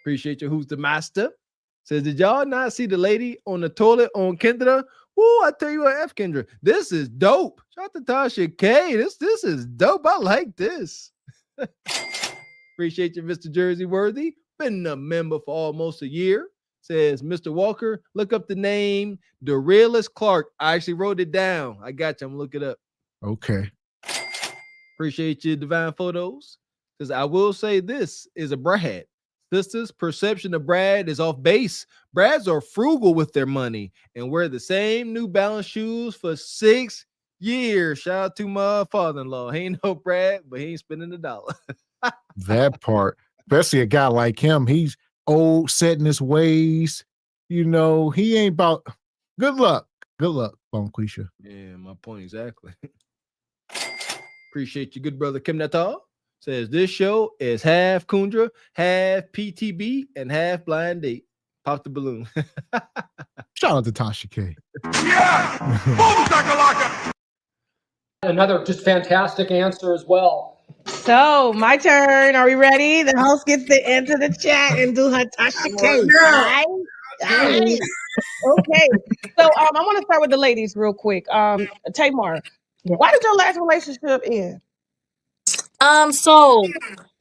Appreciate you. Who's the master? Says, did y'all not see the lady on the toilet on Kendra? Woo, I tell you what, F Kendra, this is dope. Shout out to Tasha K. This is dope. I like this. Appreciate you, Mr. Jersey Worthy. Been a member for almost a year. Says, Mr. Walker, look up the name, the realest Clark. I actually wrote it down. I got you. I'm going to look it up.
Okay.
Appreciate you, Divine Photos. Because I will say this is a Brad. Sisters' perception of Brad is off base. Brads are frugal with their money and wear the same New Balance shoes for 6 years. Shout out to my father-in-law. He ain't no Brad, but he ain't spending $1.
That part, especially a guy like him, he's old, set in his ways. He ain't about. Good luck, Bonquisha.
Yeah, my point exactly. Appreciate you, good brother Kim Natal. Says this show is half Kundra, half PTB, and half blind date. Pop the balloon.
Shout out to Tasha K.
Another just fantastic answer as well.
So my turn. Are we ready? The host gets to enter the chat and do her Tasha K. All right. Okay. So I want to start with the ladies real quick. Tamar, why did your last relationship end?
So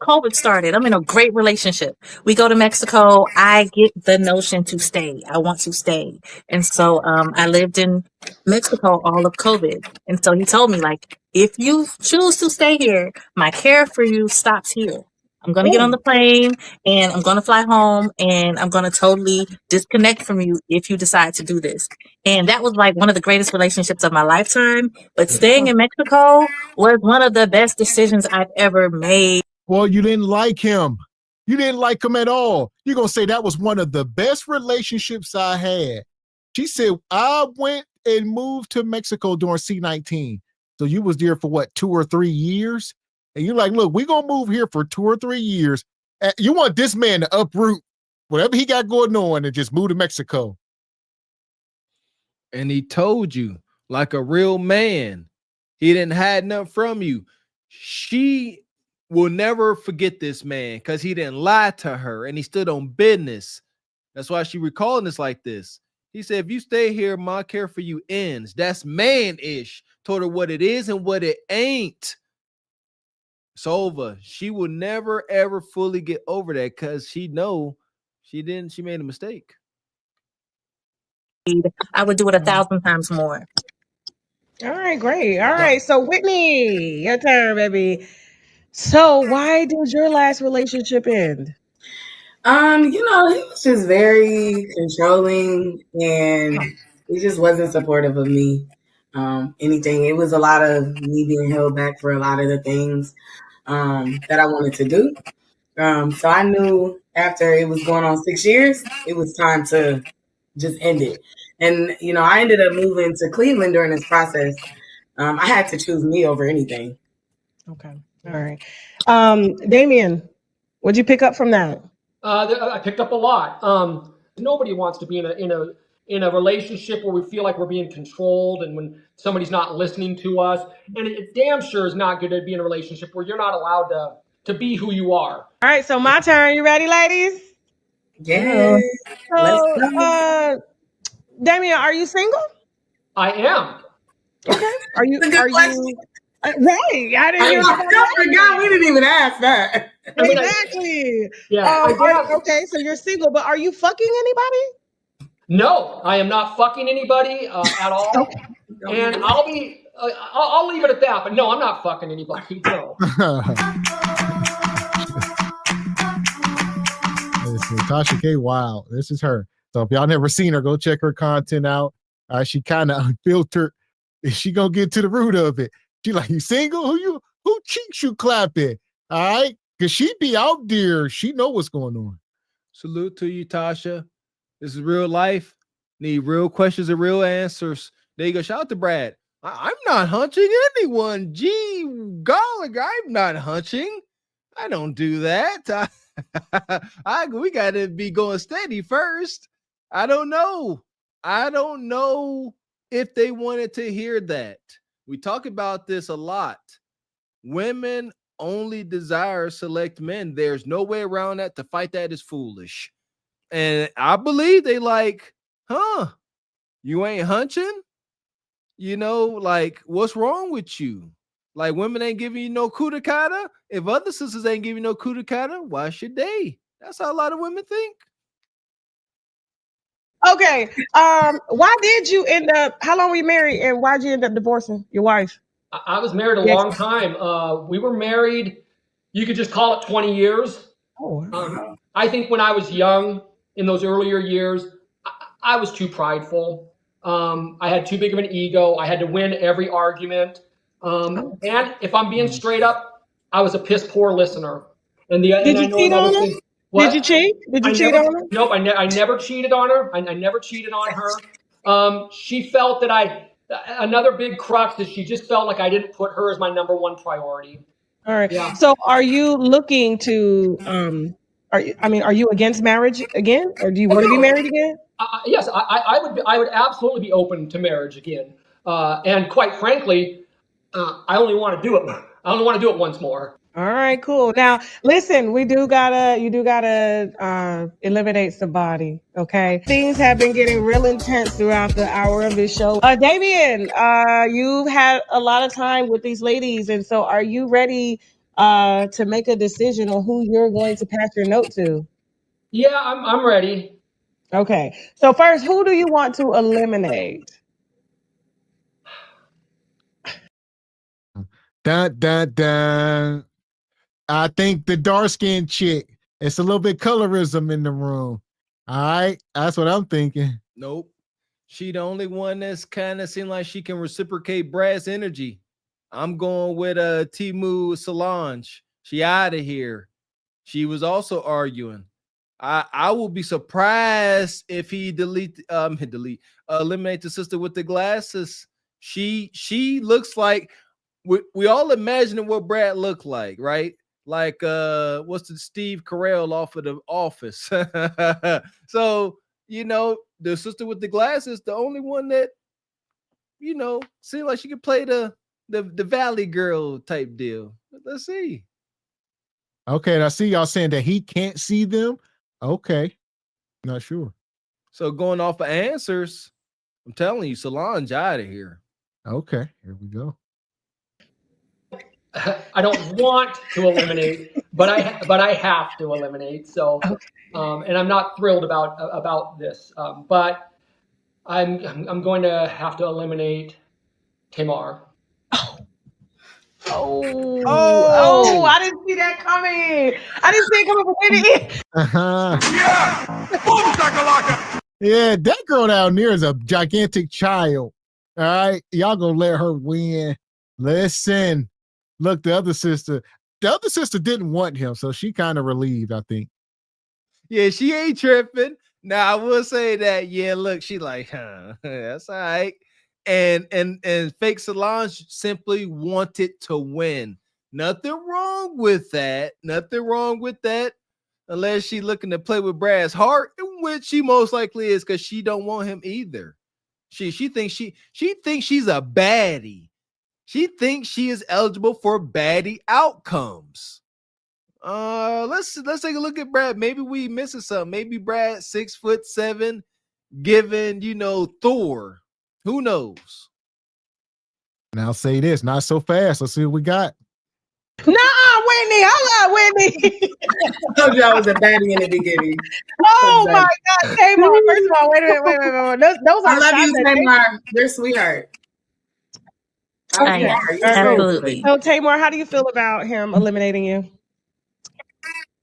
COVID started. I'm in a great relationship. We go to Mexico. I get the notion to stay. I want to stay. And so I lived in Mexico all of COVID. And so he told me, like, if you choose to stay here, my care for you stops here. I'm going to get on the plane and I'm going to fly home and I'm going to totally disconnect from you if you decide to do this. And that was like one of the greatest relationships of my lifetime. But staying in Mexico was one of the best decisions I've ever made.
Well, you didn't like him. You didn't like him at all. You're going to say that was one of the best relationships I had. She said, I went and moved to Mexico during C-19. So you was there for what, 2 or 3 years? And you're like, look, we're going to move here for 2 or 3 years. You want this man to uproot whatever he got going on and just move to Mexico.
And he told you, like a real man, he didn't hide nothing from you. She will never forget this man because he didn't lie to her and he stood on business. That's why she recalling this like this. He said, if you stay here, my care for you ends. That's man-ish. Told her what it is and what it ain't. It's over. She will never, ever fully get over that because she made a mistake.
I would do it 1,000 times more.
All right, great. All right, so Whitney, your turn, baby. So why did your last relationship end?
He was just very controlling and he just wasn't supportive of me. Anything. It was a lot of me being held back for a lot of the things that I wanted to do. So I knew after it was going on 6 years, it was time to just end it. And, I ended up moving to Cleveland during this process. I had to choose me over anything.
Okay. All right. Damien, what'd you pick up from that?
I picked up a lot. Nobody wants to be in a relationship where we feel like we're being controlled and when somebody's not listening to us. And it damn sure is not good to be in a relationship where you're not allowed to be who you are.
All right, so my turn. You ready, ladies?
Yeah. Let's
So, Damien, are you single?
I am.
Okay. Are you?
That's a good question.
Right. I didn't hear nobody.
I forgot we didn't even ask that.
Exactly.
Yeah.
Okay, so you're single, but are you fucking anybody?
No, I am not fucking anybody at all. And I'll leave it at that. But no, I'm not fucking anybody. No.
Listen, Tasha K. Wow, this is her. So if y'all never seen her, go check her content out. She kind of unfiltered. She gonna get to the root of it. She like, you single? Who cheeks you clapping? All right, cause she be out there. She know what's going on.
Salute to you, Tasha. This is real life. Need real questions and real answers. There you go. Shout out to Brad. I'm not hunching anyone. Gee, golly, I'm not hunching. I don't do that. We got to be going steady first. I don't know. I don't know if they wanted to hear that. We talk about this a lot. Women only desire select men. There's no way around that. To fight that is foolish. And I believe they like, you ain't hunching? Like, what's wrong with you? Like, women ain't giving you no coup de kata. If other sisters ain't giving you no coup de kata, why should they? That's how a lot of women think.
Okay. Why did you end up? How long were you married, and why did you end up divorcing your wife?
I was married a long time. We were married. You could just call it 20 years.
Oh.
I think when I was young, in those earlier years, I was too prideful. I had too big of an ego. I had to win every argument. And if I'm being straight up, I was a piss poor listener.
Did you cheat on her?
What?
Did you cheat? Did you cheat on her?
Nope, I never cheated on her. I never cheated on her. She felt that another big crux is she just felt like I didn't put her as my number one priority.
All right.
Yeah.
So are you looking to are you against marriage again, or do you want to be married again?
Yes, I would absolutely be open to marriage again. And quite frankly, I only want to do it once more.
All right, cool. Now, listen, you do gotta eliminate the body, okay? Things have been getting real intense throughout the hour of this show. Damien, you've had a lot of time with these ladies, and so are you ready to make a decision on who you're going to pass your note to?
Yeah, I'm ready.
Okay. So first, who do you want to eliminate?
Dun, dun, dun. I think the dark-skinned chick. It's a little bit colorism in the room. All right, that's what I'm thinking.
Nope. She the only one that's kind of seem like she can reciprocate Brad's energy. I'm going with Timu Solange. She out of here. She was also arguing. I will be surprised if he eliminate the sister with the glasses. She looks like we all imagining what Brad looked like, right? Like what's the Steve Carell off of The Office? So the sister with the glasses, the only one that seemed like she could play the Valley Girl type deal. Let's see.
Okay, and I see y'all saying that he can't see them. Okay, not sure.
So going off of answers, I'm telling you, Solange out of here.
Okay, here we go.
I don't want to eliminate, but I have to eliminate. So, and I'm not thrilled about this. But I'm going to have to eliminate Tamar.
Oh, I didn't see that coming. I didn't see it coming from any.
Yeah, that girl down there is a gigantic child. All right, y'all gonna let her win. Listen, look, the other sister didn't want him, so she kind of relieved, I think.
Yeah, she ain't tripping. Now I will say that. Yeah, look, she like, that's all right. And fake Solange simply wanted to win. Nothing wrong with that. Nothing wrong with that. Unless she looking to play with Brad's heart, which she most likely is, because she don't want him either. She thinks she thinks she's a baddie. She thinks she is eligible for baddie outcomes. Let's take a look at Brad. Maybe we missing something. Maybe Brad 6'7", given Thor. Who knows?
And I'll say this, not so fast. Let's see what we got.
Nah, Whitney. Hold up, Whitney.
I told you I was a baddie in the beginning.
Oh my God, Tamar. First of all, wait a minute. Those
I
are
love
shots
you,
at
Tamar. You're a sweetheart.
Okay.
Absolutely.
So Tamar, how do you feel about him eliminating you?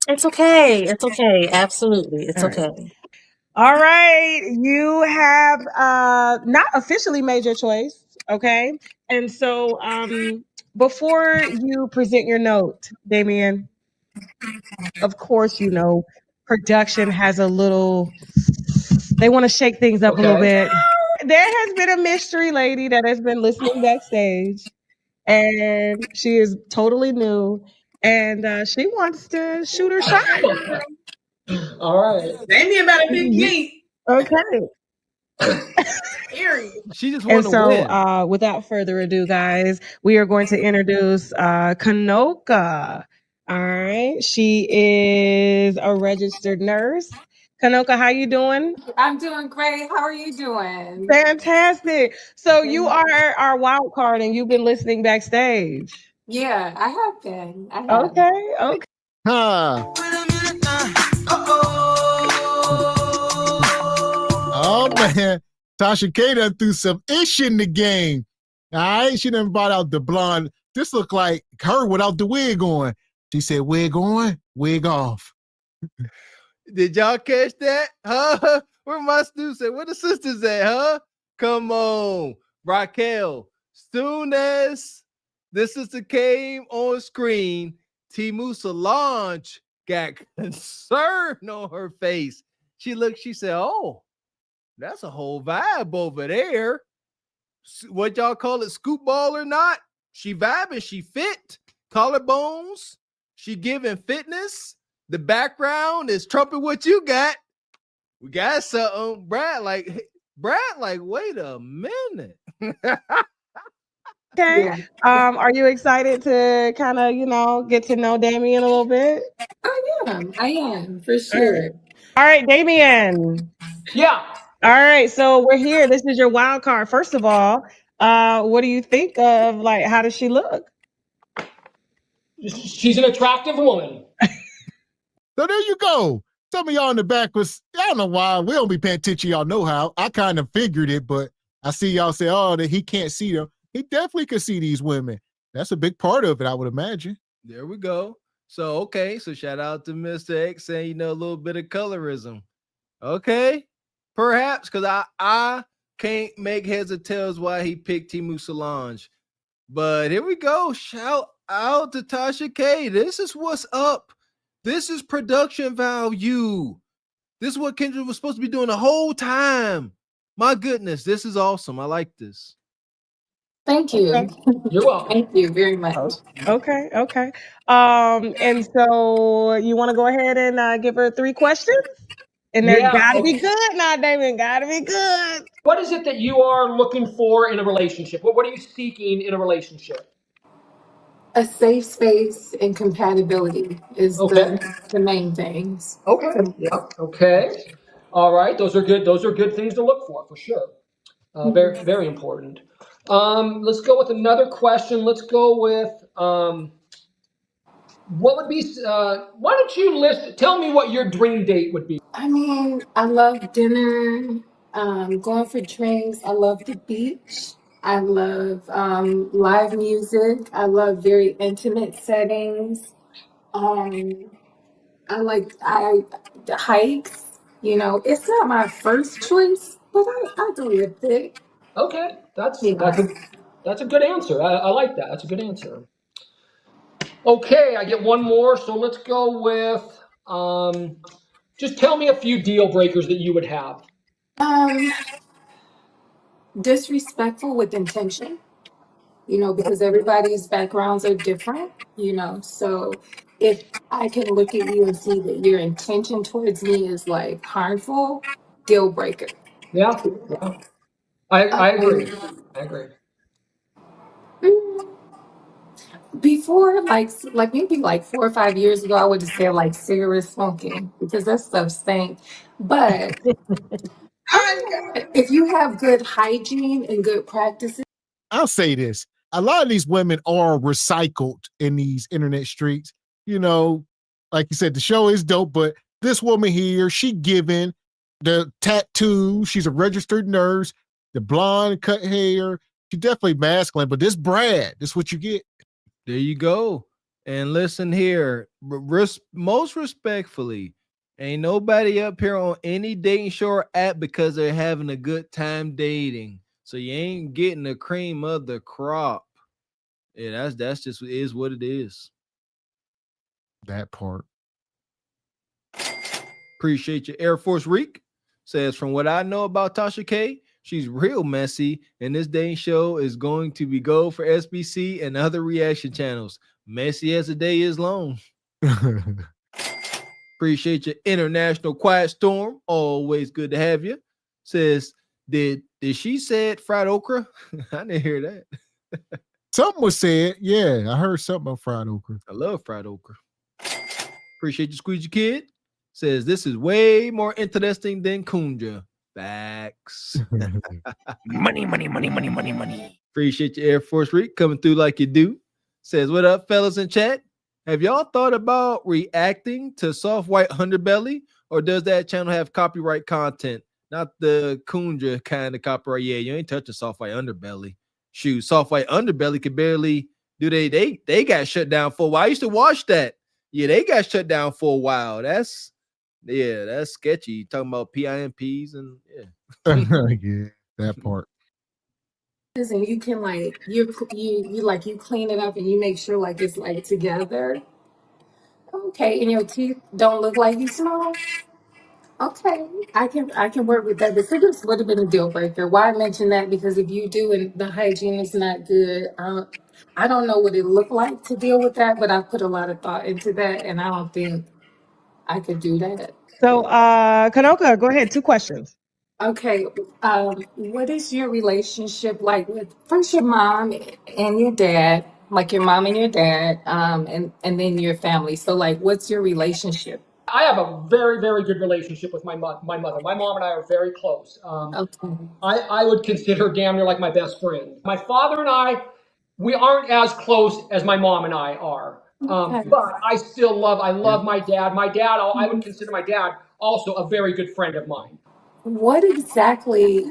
It's okay. It's okay. Absolutely. It's okay.
All right. You have not officially made your choice. Okay. And so before you present your note, Damien, of course, production has they want to shake things up a little bit. There has been a mystery lady that has been listening backstage, and she is totally new, and she wants to shoot her shot.
All right.
Damien better pick me.
Okay.
She just
And
want to
so,
win.
without further ado, guys, we are going to introduce Kanoka. All right, she is a registered nurse. Kanoka, how you doing?
I'm doing great. How are you doing?
Fantastic. So you are our wild card, and you've been listening backstage.
Yeah, I have been. I have.
Okay. Okay.
Huh. Oh man, Tasha K done threw some ish in the game. All right, she done brought out the blonde. This looked like her without the wig on. She said, "Wig on, wig off."
Did y'all catch that? Huh? Where my students at? Where the sisters at? Huh? Come on, Raquel. Soon as this sister came on screen, Timu Solange got concern on her face. She looked. She said, "Oh, that's a whole vibe over there. What y'all call it, scoop ball or not? She vibing, she fit, collarbones, she giving fitness. The background is trumping what you got. We got something." Brad, wait a minute.
Okay. Are you excited to kind of, get to know Damien a little bit?
I am for sure.
All right, Damien.
Yeah.
All right, so we're here. This is your wild card. First of all, what do you think of how does she look?
She's an attractive woman.
So there you go. Some of y'all in the back was, I don't know why, we don't be paying attention, y'all know how. I kind of figured it, but I see y'all say, oh, that he can't see them. He definitely could see these women. That's a big part of it, I would imagine.
There we go. So, okay. So shout out to Mr. X saying, a little bit of colorism. Okay. Perhaps, because I can't make heads or tails why he picked Timu Solange. But here we go. Shout out to Tasha K. This is what's up. This is production value. This is what Kendra was supposed to be doing the whole time. My goodness, this is awesome. I like this.
Thank
Okay.
you.
You're welcome.
Thank you very much.
Okay. And so you want to go ahead and give her 3 questions? And they're
Yeah.
gotta be
Okay.
good now, Damon. Gotta be good.
What is it that you are looking for in a relationship? What are you seeking in a relationship?
A safe space and compatibility is
Okay.
the main things.
Okay. Yeah. Okay. All right. Those are good. Those are good things to look for sure. Very, very important. Let's go with another question. Let's go with what would be? Why don't you list? Tell me what your dream date would be.
I mean, I love dinner, going for drinks. I love the beach. I love live music. I love very intimate settings. Um, I the hikes. You know, it's not my first choice, but I go with it.
Okay, that's
Yeah.
that's a good answer. I like that. That's a good answer. Okay, I get one more. So let's go with just tell me a few deal breakers that you would have.
Um, Disrespectful with intention. You know, because everybody's backgrounds are different. You know, so if I can look at you and see that your intention towards me is like harmful, deal breaker.
Yeah, yeah. I agree.
Um,
I agree.
Before, like maybe like 4 or 5 years ago, I would have said like cigarette smoking because that stuff stinks. But if you have good hygiene and good practices,
I'll say this. A lot of these women are recycled in these internet streets. You know, like you said, the show is dope, but this woman here, she given the tattoo. She's a registered nurse, the blonde cut hair. She definitely masculine, but this Brad, this what you get.
There you go. And listen here, most respectfully, ain't nobody up here on any dating show or app because they're having a good time dating. So you ain't getting the cream of the crop. Yeah, that's just is what it is.
That part.
Appreciate your Air Force Reek. Says from what I know about Tasha K, she's real messy, and this dating show is going to be gold for SBC and other reaction channels. Messy as the day is long. Appreciate your International Quiet Storm. Always good to have you. Says, did she said fried okra? I didn't hear that.
Something was said. Yeah, I heard something about fried okra.
I love fried okra. Appreciate you, Squeegee Kid. Says this is way more interesting than Kunja. Facts. money. Appreciate your Air Force Reek coming through like you do. Says, what up, fellas in chat? Have y'all thought about reacting to soft white underbelly, or does that channel have copyright content? Not the Kunja kind of copyright. Yeah, you ain't touching soft white underbelly. Shoot, soft white underbelly could barely do they got shut down for a while. I used to watch that. Yeah, they got shut down for a while. That's sketchy. Talking about PIMPs and
yeah, that part.
and you can like you clean it up and you make sure like it's like together. Okay, and your teeth don't look like you smile. Okay, I can work with that. But cigarettes would have been a deal breaker. Why mention that? Because if you do and the hygiene is not good, I don't know what it looked like to deal with that, but I put a lot of thought into that, and I don't think I could do that.
So, Kanoka, go ahead. 2 questions.
Okay, what is your relationship like with first your mom and your dad, like your mom and your dad, and then your family? So, like, what's your relationship?
I have a very, very good relationship with my mother. My mom and I are very close.
Okay.
I would consider her damn near like my best friend. My father and I, we aren't as close as my mom and I are.
Okay.
But I love my dad. My dad, I would consider my dad also a very good friend of mine.
What exactly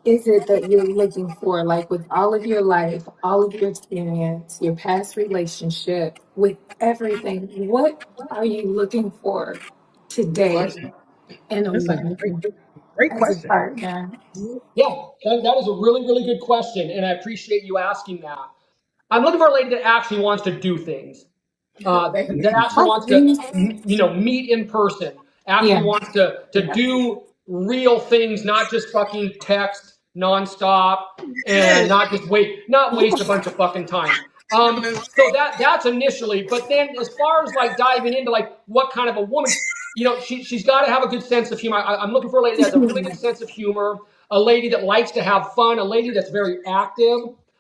is it that you're looking for? Like with all of your life, all of your experience, your past relationship, with everything, what are you looking for today in a
That's a
man
great
as a
question.
partner?
Yeah, that is a really, really good question, and I appreciate you asking that. I'm looking for a lady that actually wants to do things. That actually wants to, meet in person. Actually wants to do real things, not just fucking text nonstop and not waste a bunch of fucking time. So that's initially, but then as far as like diving into like what kind of a woman, she's got to have a good sense of humor. I'm looking for a lady that has a really good sense of humor, a lady that likes to have fun, a lady that's very active,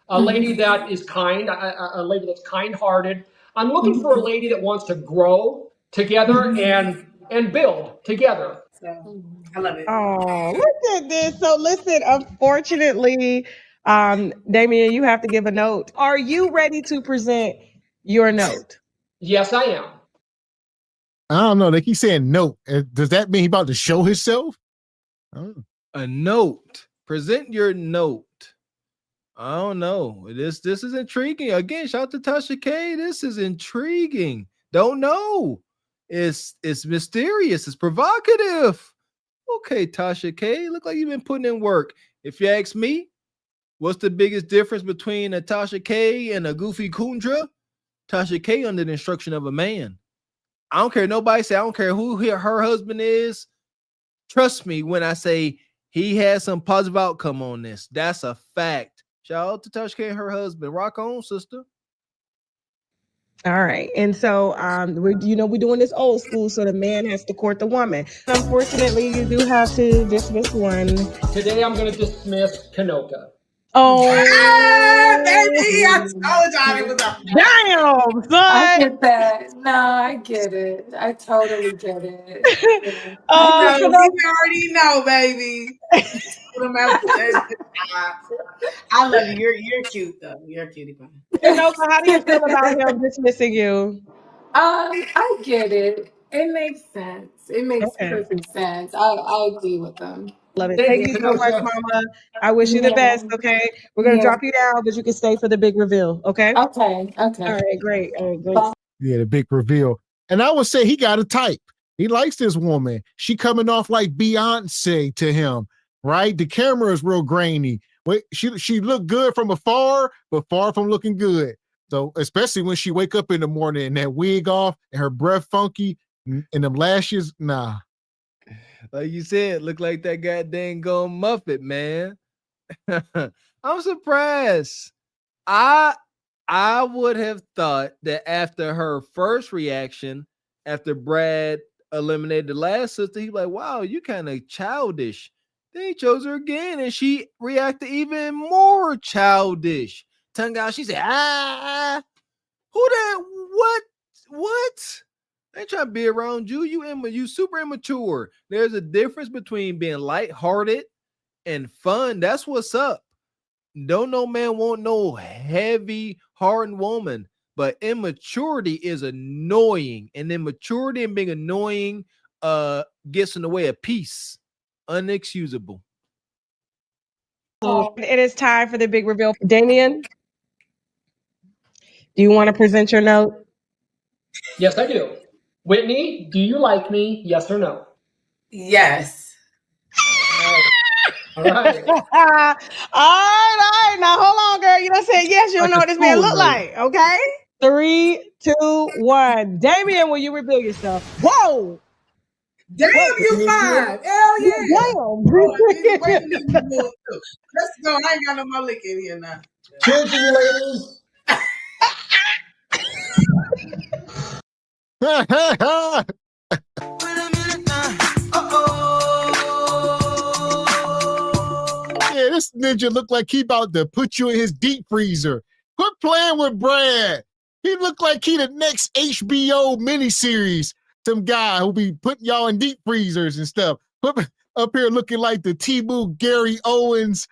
a lady that is kind, a lady that's kind-hearted. I'm looking for a lady that wants to grow together and build together.
So I love it.
Oh, look at this. So listen, unfortunately, Damien, you have to give a note. Are you ready to present your note?
Yes, I am.
I don't know. They keep saying note. Does that mean he about to show himself?
A note. Present your note. I don't know. This is intriguing. Again, shout out to Tasha K. This is intriguing. Don't know. It's mysterious. It's provocative. Okay, Tasha K. Look like you've been putting in work. If you ask me, what's the biggest difference between a Tasha K and a Goofy Kundra? Tasha K under the instruction of a man. I don't care. Nobody say I don't care who her husband is. Trust me when I say he has some positive outcome on this. That's a fact. Shout out to Tasha K and her husband. Rock on, sister.
All right. And so we're doing this old school, so the man has to court the woman. Unfortunately, you do have to dismiss one.
Today I'm going to dismiss Kanoka.
Oh,
baby, I told y'all it was a
damn, son.
I get that. No, I get it. I totally get it.
we already know, baby. I love you. You're cute though. You're a cutie pie.
Kanoka, how do you feel about him dismissing you?
I get it. It makes sense. It makes perfect sense. I agree with them.
Love it. Thank you so much, Mama. I wish you the best. Okay, we're gonna drop you down, but you can stay for the big reveal. Okay.
Okay.
All right. Great. All right. Great.
Yeah, the big reveal. And I would say he got a type. He likes this woman. She coming off like Beyonce to him, right? The camera is real grainy. Wait, she looked good from afar, but far from looking good. So especially when she wake up in the morning and that wig off and her breath funky and them lashes, nah.
Like you said, look like that goddamn gone Muppet, man. I'm surprised. I would have thought that after her first reaction, after Brad eliminated the last sister, he's like, wow, you kind of childish. Then he chose her again, and she reacted even more childish. Tongue out, she said, who that? What? I ain't trying to be around you. You super immature. There's a difference between being lighthearted and fun. That's what's up. Don't no man want no heavy, hardened woman. But immaturity is annoying. And immaturity and being annoying gets in the way of peace. Unexcusable.
It is time for the big reveal. Damien, do you want to present your note?
Yes, I do. Whitney, do you like me? Yes or no?
Yes.
All right.
All right. Now hold on, girl. You don't say yes. You don't know what this man look like. Okay. 3, 2, 1. Damien, will you reveal yourself? Whoa.
Damn, you fine. Hell yeah.
Damn.
Let's go. I ain't got no more lick in here now.
Cheers to you, ladies.
Yeah, this ninja look like he about to put you in his deep freezer. Quit playing with Brad. He look like he the next HBO miniseries. Some guy who be putting y'all in deep freezers and stuff. Up here looking like the T-Boo Gary Owens.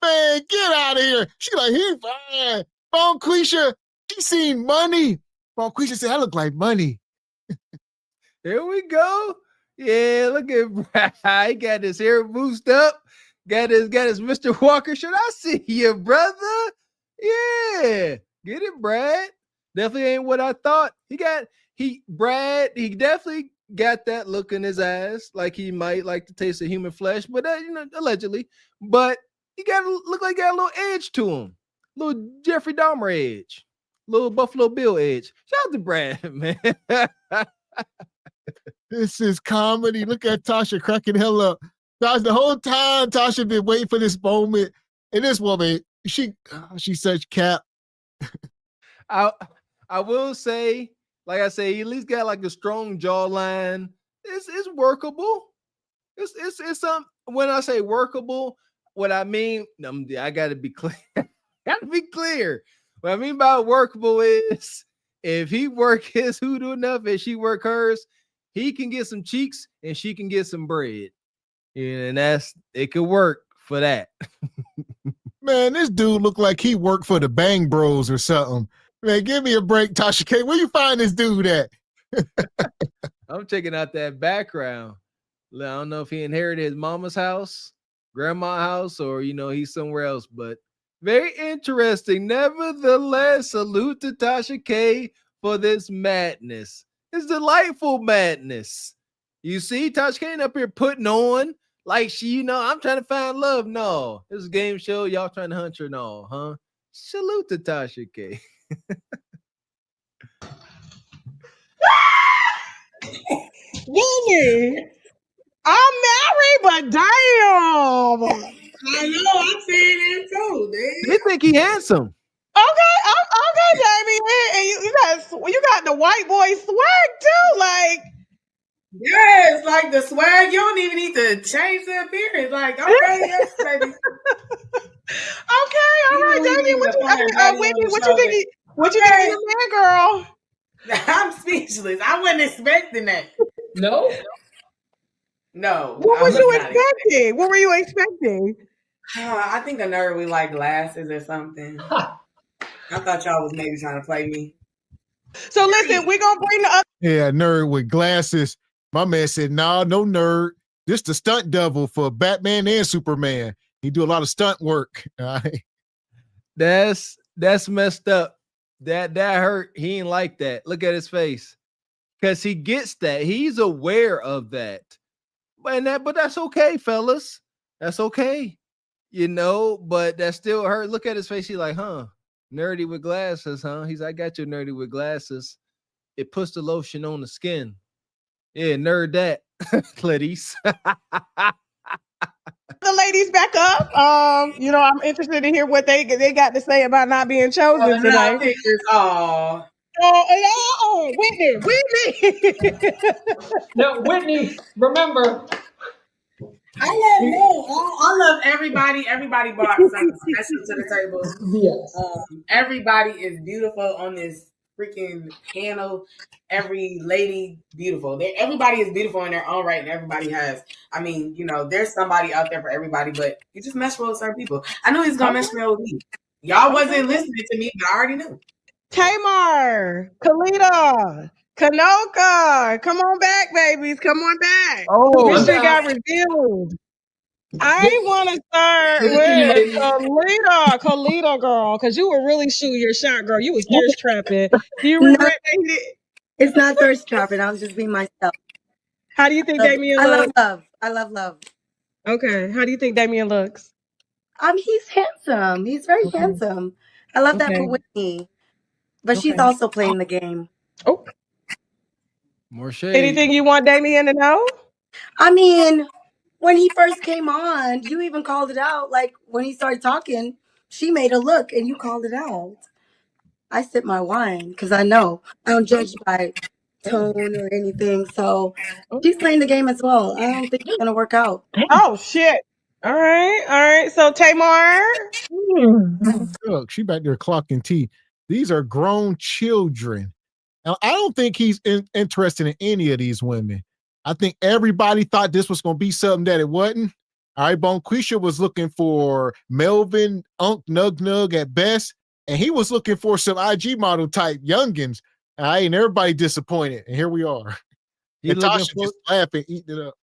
Man, get out of here. She like, he fine. Bonquisha, she seen money. Bonquisha said, I look like money.
Here we go. Yeah, look at Brad. He got his hair boosted up. Got his Mr. Walker shirt. I see you, brother. Yeah. Get it, Brad. Definitely ain't what I thought. He definitely got that look in his eyes, like he might like to taste of human flesh, but allegedly. But he look like he got a little edge to him. Little Jeffrey Dahmer edge. Little Buffalo Bill edge. Shout out to Brad, man.
This is comedy. Look at Tasha cracking hell up. Tasha, the whole time Tasha been waiting for this moment. And this woman, she's such cap.
I will say, like I say, he at least got like a strong jawline. It's workable. It's some when I say workable, what I mean, I gotta be clear. Gotta be clear. What I mean by workable is if he work his hoodoo enough and she work hers, he can get some cheeks and she can get some bread. Yeah, and it could work for that.
Man, this dude look like he worked for the Bang Bros or something. Man, give me a break, Tasha K. Where you find this dude at?
I'm checking out that background. I don't know if he inherited his mama's house, grandma's house, or he's somewhere else, but very interesting. Nevertheless, salute to Tasha K for this madness. It's delightful madness. You see, Tasha K up here putting on like she, I'm trying to find love. No, this is a game show. Y'all trying to hunt her and all, huh? Salute to Tasha K.
Gigi, I'm married, but damn.
I know, I'm saying it too, dude.
They think he handsome.
Okay, Jamie. And you got the white boy swag too. Like,
yes, like the swag. You don't even need to change the appearance. Like, okay, yes, baby.
Okay, all right, Jamie. Whitney, what you think of your man, girl?
I'm speechless. I wasn't expecting that.
No?
No.
What was you expecting? What were you expecting?
I think a nerd with like glasses or something. I thought y'all was maybe trying to play me.
So listen, we're gonna bring the other.
Yeah, nerd with glasses. My man said, "Nah, no nerd. This the stunt double for Batman and Superman. He do a lot of stunt work." All right.
That's messed up. That hurt. He ain't like that. Look at his face. Because he gets that. He's aware of that. But that's okay, fellas. That's okay. But that still hurt. Look at his face. He's like, huh? Nerdy with glasses, huh? He's like, I got you nerdy with glasses. It puts the lotion on the skin. Yeah, nerd that. Clarice.
The ladies back up. I'm interested to hear what they got to say about not being chosen tonight. Whitney.
No, Whitney, remember.
I love everybody. Everybody brought something special to the table.
Yes.
Everybody is beautiful on this freaking panel. Every lady beautiful. Everybody is beautiful in their own right, and everybody has. There's somebody out there for everybody, but you just mesh well with certain people. I knew he's gonna mesh well with me. Y'all wasn't listening to me, but I already knew.
Tamar, Kalita, Kanoka, come on back, babies. Come on back.
Oh,
this shit got revealed. I want to start with Kalita, girl, because you were really shooting your shot, girl. You was thirst trapping. Do you regret it?
It's not thirst trapping. I was just being myself.
How do you think Damien
I love
looks?
love. I love love.
Okay. How do you think Damien looks?
He's handsome. He's very handsome. I love that for Whitney. But she's also playing the game.
Oh.
More shade.
Anything you want Damien to know?
When he first came on, you even called it out. Like when he started talking, she made a look and you called it out. I sip my wine because I know I don't judge by tone or anything. So she's playing the game as well. I don't think it's gonna work out.
Oh shit. All right. So Tamar.
Look, she back there clocking tea. These are grown children. Now, I don't think he's interested in any of these women. I think everybody thought this was going to be something that it wasn't. All right, Bonquisha was looking for Melvin, Unk, Nug Nug at best, and he was looking for some IG model type youngins. All right, and everybody disappointed, and here we are. And Tasha just laughing, eating it up.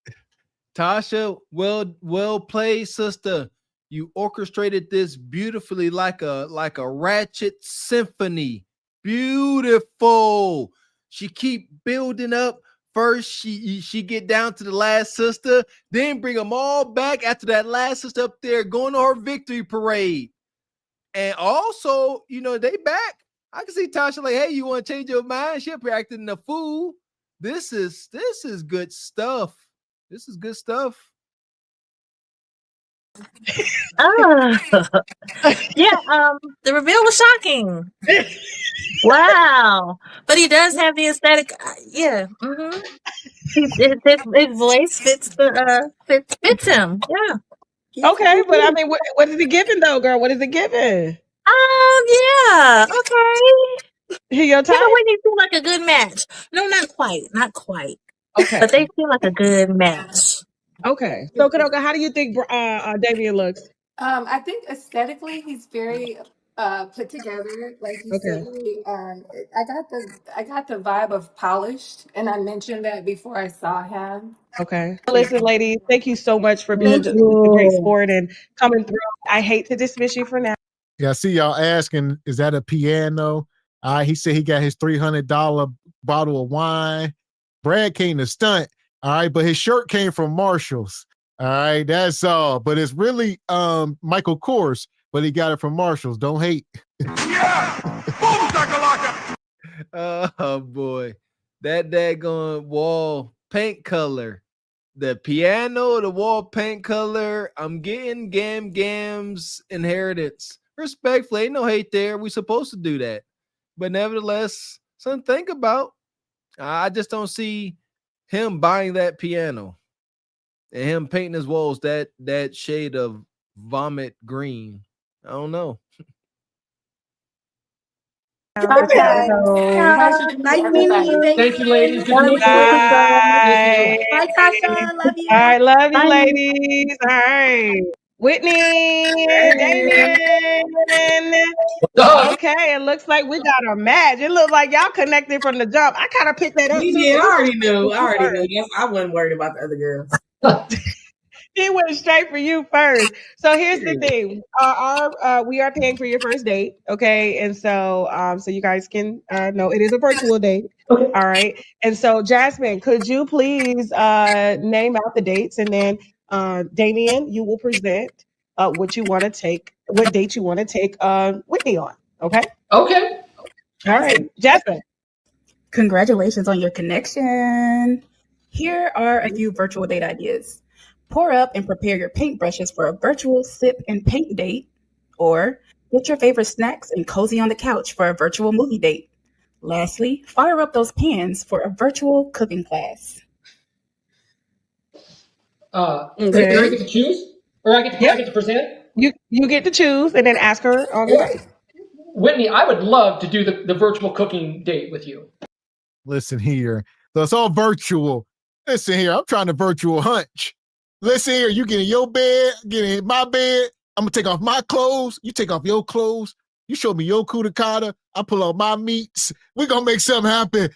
Tasha, well played, sister. You orchestrated this beautifully like a ratchet symphony. Beautiful. She keep building up. First, she get down to the last sister, then bring them all back after that last sister up there going to her victory parade. And also, they back. I can see Tasha like, hey, you want to change your mind? She up here acting a fool. This is good stuff. This is good stuff.
Yeah, the reveal was shocking. Wow. But he does have the aesthetic. Yeah. Mm-hmm. His voice fits him. Yeah.
Okay, but I mean, what is it giving though, girl? What is it giving?
Yeah. Okay.
He your type?
Him and Whitney seem like a good match. No, not quite. Not quite.
Okay.
But they seem like a good match.
Okay. So, Kadoka, how do you think Davian looks?
I think aesthetically he's very put together. Like you said,
Okay.
I got the vibe of polished, and I mentioned that before I saw him.
Okay. Listen, ladies, thank you so much for being
Thank
just a great
you.
sport and coming through. I hate to dismiss you for now.
Yeah, I see y'all asking, is that a piano? He said he got his $300 bottle of wine. Brad came to stunt, all right, but his shirt came from Marshall's. All right, that's all. But it's really Michael Kors, but he got it from Marshall's. Don't hate.
Oh boy. That daggone wall paint color. The piano, the wall paint color. I'm getting Gam's inheritance. Respectfully, ain't no hate there. We supposed to do that. But nevertheless, something to think about. I just don't see him buying that piano and him painting his walls that shade of vomit green. I don't know.
Okay. Nice meeting you. Thank
Thank
you,
you, ladies. Good to
ladies.
meet you. Thank you.
Bye, Tasha. Love you.
All right, love you,
Bye.
ladies. All right. Whitney, Damien. Okay, it looks like we got a match. It looks like y'all connected from the jump. I kind of picked that up
We
too.
did. I
This
already
is
knew. I already
first.
knew. I wasn't worried about the other girls.
He went straight for you first. So here's the thing: we are paying for your first date, okay? And so you guys can know it is a virtual date. All right. And so, Jasmine, could you please name out the dates, and then Damien, you will present what you want to take, what date you want to take Whitney on. Okay.
Okay.
All right, Jasmine.
Congratulations on your connection. Here are a few virtual date ideas. Pour up and prepare your paintbrushes for a virtual sip and paint date, or get your favorite snacks and cozy on the couch for a virtual movie date. Lastly, fire up those pans for a virtual cooking class.
Okay.
Do I get to choose? Or I get to present?
You get to choose and then ask her on the date.
Whitney, I would love to do the virtual cooking date with you.
Listen here. So it's all virtual. Listen here. I'm trying to virtual hunch. Listen here. You get in your bed, get in my bed. I'm going to take off my clothes. You take off your clothes. You show me your kudakata. I pull out my meats. We're going to make something happen.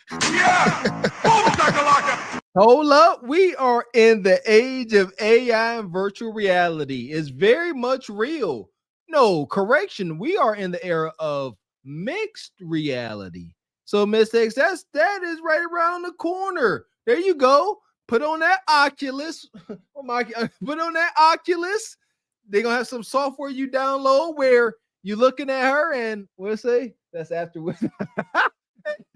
Hold up. We are in the age of AI and virtual reality. It's very much real. No, correction. We are in the era of mixed reality. So, Miss X, that is right around the corner. There you go. Put on that Oculus. Put on that Oculus. They're gonna have some software you download where you're looking at her and what's say? That's afterwards.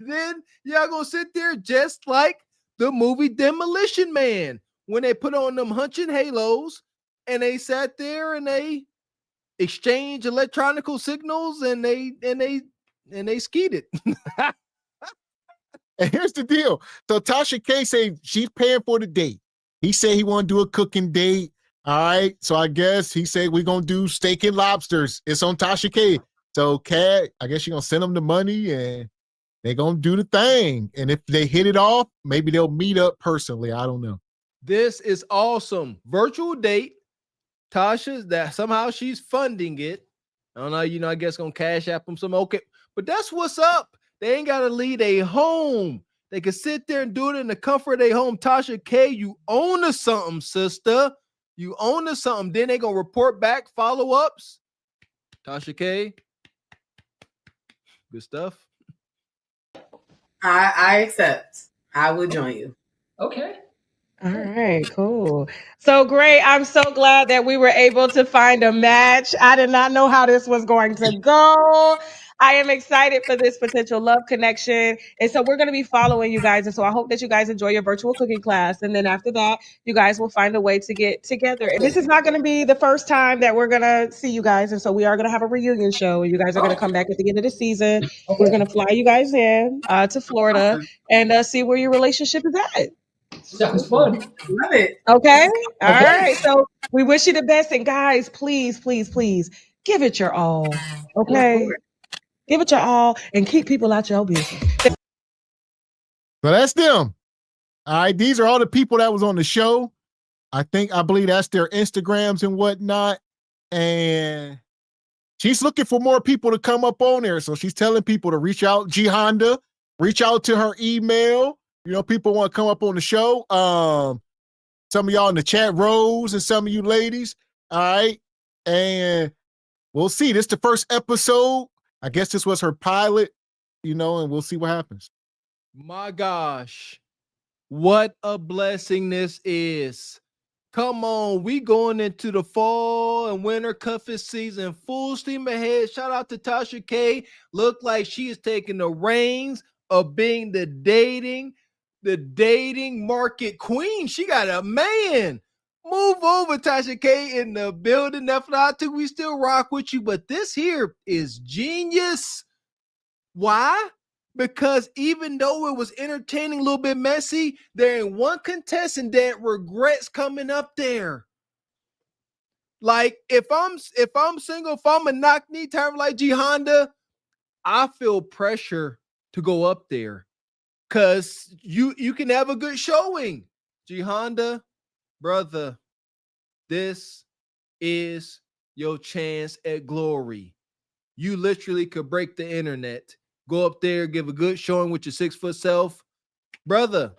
Then y'all gonna sit there just like the movie Demolition Man when they put on them hunching halos and they sat there and they exchange electronical signals and they skeeted.
And here's the deal. So Tasha K said she's paying for the date. He said he want to do a cooking date. All right. So I guess he said we're going to do steak and lobsters. It's on Tasha K. So Kat, I guess you're going to send them the money and they're going to do the thing. And if they hit it off, maybe they'll meet up personally. I don't know.
This is awesome. Virtual date. Tasha, that somehow she's funding it. I don't know, I guess gonna cash app them some. Okay, but that's what's up. They ain't gotta leave a home. They can sit there and do it in the comfort of their home. Tasha K, you own to something, sister. You own to something. Then they gonna report back follow-ups. Tasha K, good stuff.
I accept. I will join you.
Okay.
All right, cool. So great. I'm so glad that we were able to find a match. I did not know how this was going to go. I am excited for this potential love connection. And so we're going to be following you guys. And so I hope that you guys enjoy your virtual cooking class. And then after that, you guys will find a way to get together. And this is not going to be the first time that we're going to see you guys. And so we are going to have a reunion show. And you guys are going to come back at the end of the season. We're going to fly you guys in to Florida and see where your relationship is at.
Sounds fun.
Love it.
Okay. All
Okay.
right. So we wish you the best. And guys, please, please, please give it your all. Okay. Give it your all and keep people out your business.
So that's them. All right. These are all the people that was on the show. I believe that's their Instagrams and whatnot. And she's looking for more people to come up on there. So she's telling people to reach out. G Honda, reach out to her email. You know, people want to come up on the show. Some of y'all in the chat, Rose, and some of you ladies. All right. And we'll see. This is the first episode. I guess this was her pilot, you know, and we'll see what happens.
My gosh, what a blessing this is. Come on, we going into the fall and winter cuffing season, full steam ahead. Shout out to Tasha K. Look like she is taking the reins of being the dating market queen. She got a man. Move over, Tasha K, in the building. Definitely, we still rock with you, but this here is genius. Why? Because even though it was entertaining, a little bit messy, there ain't one contestant that regrets coming up there. Like if I'm single, if I'm a knock-knee term like G Honda, I feel pressure to go up there because you can have a good showing. G Honda, brother, this is your chance at glory. You literally could break the internet. Go up there, give a good showing with your 6-foot self. Brother,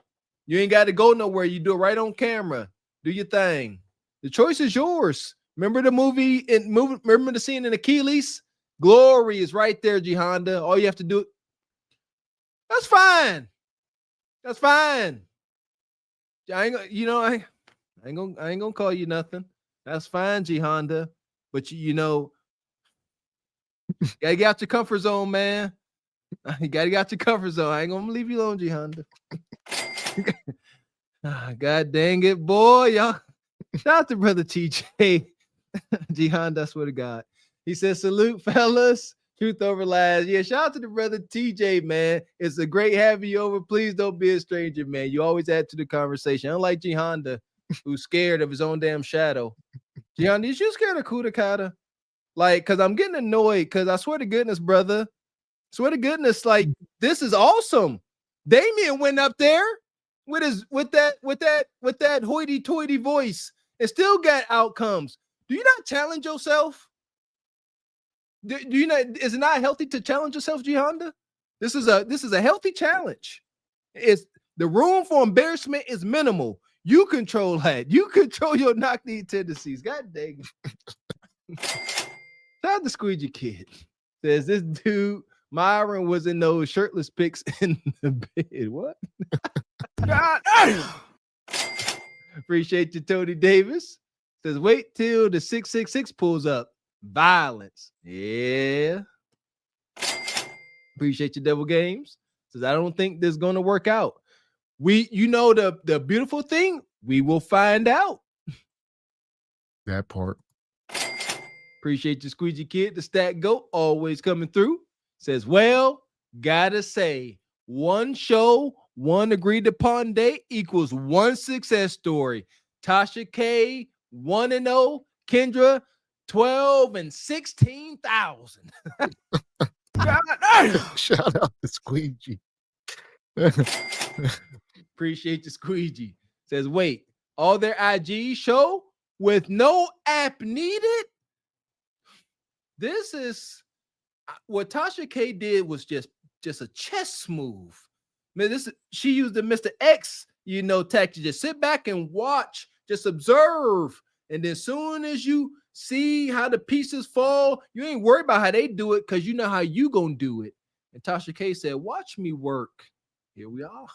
you ain't got to go nowhere. You do it right on camera. Do your thing. The choice is yours. Remember the remember the scene in Achilles? Glory is right there, G Honda. All you have to do. That's fine. That's fine. I ain't gonna call you nothing. That's fine, G Honda. But you know, gotta get out your comfort zone, man. You gotta get out your comfort zone. I ain't gonna leave you alone, G Honda. God dang it, boy. Y'all. Shout out to brother TJ. G Honda, I swear to God. He says, salute, fellas. Truth over lies. Yeah, shout out to the brother TJ, man. It's a great having you over. Please don't be a stranger, man. You always add to the conversation. Unlike G Honda, who's scared of his own damn shadow. G Honda, is you scared of Kudakata? Like, because I'm getting annoyed because I swear to goodness, brother. Swear to goodness, like, this is awesome. Damien went up there with that hoity-toity voice and still got outcomes. Do you not challenge yourself? Do you not? Is it not healthy to challenge yourself, G Honda? This is a healthy challenge. It's the room for embarrassment is minimal. You control that. You control your knock-knee tendencies. God dang it. Shout out to Squeegee Kid. Says this dude Myron was in those shirtless pics in the bed. What? God. Appreciate you, Tony Davis. Says wait till the 666 pulls up. Violence. Yeah. Appreciate your Devil Games. Says I don't think this is going to work out. The beautiful thing, we will find out.
That part.
Appreciate you, Squeegee Kid. The stat goat always coming through. Says, well, gotta say, one show, one agreed upon date equals one success story. Tasha K, 1-0. Kendra, 12 and 16,000.
Shout out to Squeegee.
Appreciate the Squeegee. Says, wait, all their IG show with no app needed? This is what Tasha K did was just a chess move. Man, she used the Mr. X, tactic. Just sit back and watch, just observe. And then as soon as you see how the pieces fall, you ain't worried about how they do it because you know how you gonna do it. And Tasha K said, watch me work. Here we are.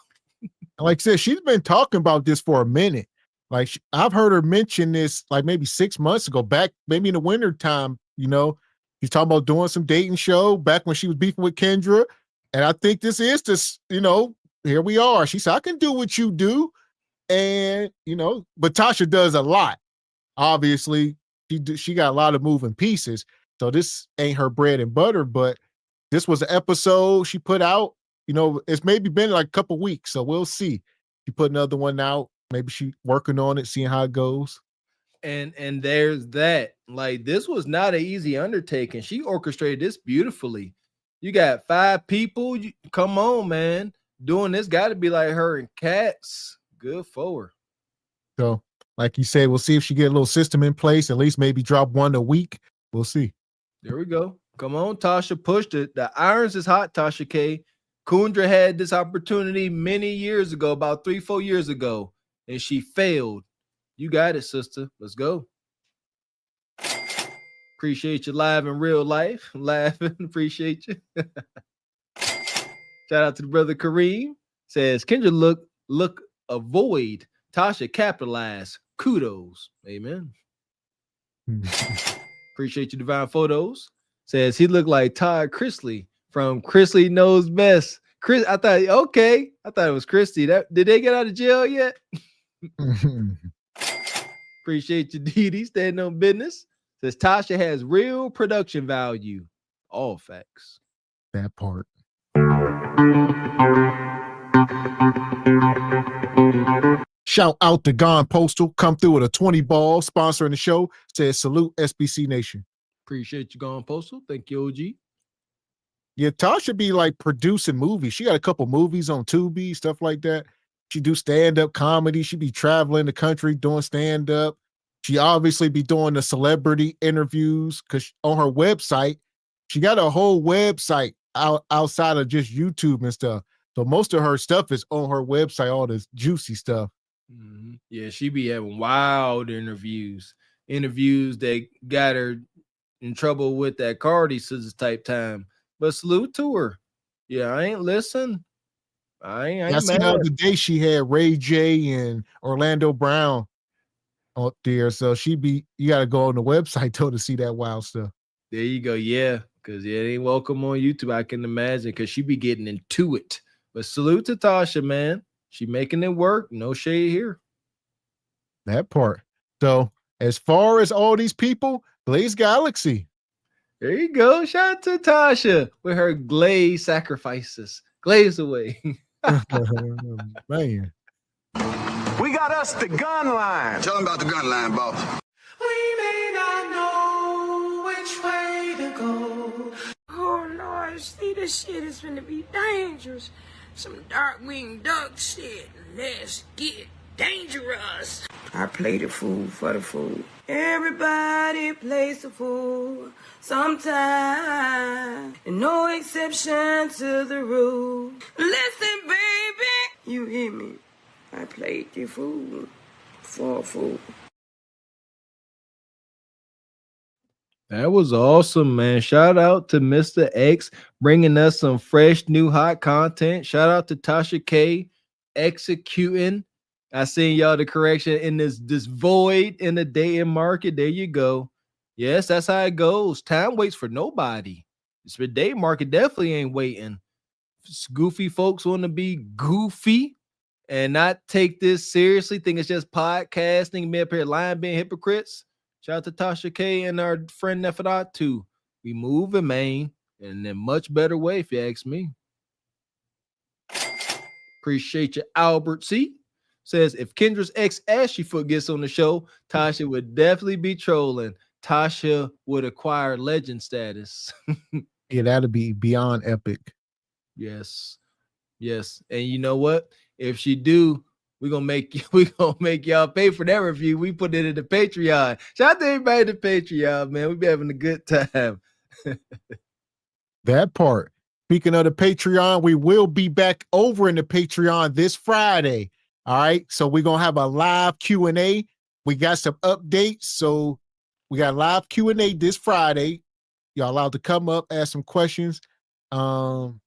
Like I said, she's been talking about this for a minute. Like I've heard her mention this like maybe 6 months ago, back maybe in the winter time. She's talking about doing some dating show back when she was beefing with Kendra. And I think this is just, here we are. She said, I can do what you do. And, but Tasha does a lot. Obviously, she got a lot of moving pieces. So this ain't her bread and butter, but this was an episode she put out. It's maybe been like a couple weeks, so we'll see. She put another one out. Maybe she working on it, seeing how it goes.
And there's that. Like, this was not an easy undertaking. She orchestrated this beautifully. You got 5 people. Come on, man. Doing this got to be like her and Cats. Good for her.
So, like you said, we'll see if she get a little system in place. At least maybe drop one a week. We'll see.
There we go. Come on, Tasha. Pushed it. The irons is hot, Tasha K. Kundra had this opportunity many years ago, about 3-4 years ago, and she failed. You got it, sister. Let's go. Appreciate you live in real life. Laughing. Appreciate you. Shout out to the brother Kareem. Says, Kendra look, avoid. Tasha capitalize. Kudos. Amen. Appreciate you, Divine Photos. Says, he looked like Todd Chrisley from Chrisley Knows Best. I thought it was Christy. Did they get out of jail yet? Appreciate you, Dee standing on business. Says Tasha has real production value. All facts.
That part. Shout out to Gone Postal. Come through with a 20 ball sponsoring the show. Says salute SBC Nation.
Appreciate you, Gone Postal. Thank you, OG.
Yeah, Tasha be like producing movies. She got a couple movies on Tubi, stuff like that. She do stand-up comedy. She be traveling the country doing stand-up. She obviously be doing the celebrity interviews because on her website, she got a whole website outside of just YouTube and stuff. So most of her stuff is on her website, all this juicy stuff.
Mm-hmm. Yeah, she be having wild interviews that got her in trouble with that Cardi Scissors type time. But salute to her. Yeah, I ain't listen. I ain't
seen the other day she had Ray J and Orlando Brown up there. So you got to go on the website though to see that wild stuff.
There you go. Yeah, because it ain't welcome on YouTube, I can imagine, because she be getting into it. But salute to Tasha, man. She making it work. No shade here.
That part. So as far as all these people, Blaze Galaxy.
There you go. Shout out to Tasha with her glaze sacrifices. Glaze away.
Man.
We got us the gun line. Tell them about the gun line, boss.
We may not know which way to go.
Oh Lord, see, this shit is gonna be dangerous. Some dark-winged duck shit. Let's get dangerous. I play the fool for the fool. Everybody plays the fool sometime. And no exception to the rule. Listen, baby, you hear me? I played the fool for a fool.
That was awesome, man. Shout out to Mr. X bringing us some fresh, new, hot content. Shout out to Tasha K executing. I seen y'all the correction in this void in the dating market. There you go. Yes, that's how it goes. Time waits for nobody. It's the dating market definitely ain't waiting. Goofy folks want to be goofy and not take this seriously. Think it's just podcasting, me up here lying, being hypocrites. Shout out to Tasha K and our friend Neferatu. We moving, man, in a much better way, if you ask me. Appreciate you, Albert C. Says, if Kendra's ex Ashleyfoot gets on the show, Tasha would definitely be trolling. Tasha would acquire legend status.
Yeah, that'd be beyond epic.
Yes. Yes. And you know what? If she do, we're gonna make y'all pay for that review. We put it in the Patreon. Shout out to everybody in the Patreon, man. We be having a good time.
That part. Speaking of the Patreon, we will be back over in the Patreon this Friday. All right. So we're gonna have a live Q&A. We got some updates. So we got live Q&A this Friday. Y'all allowed to come up, ask some questions. And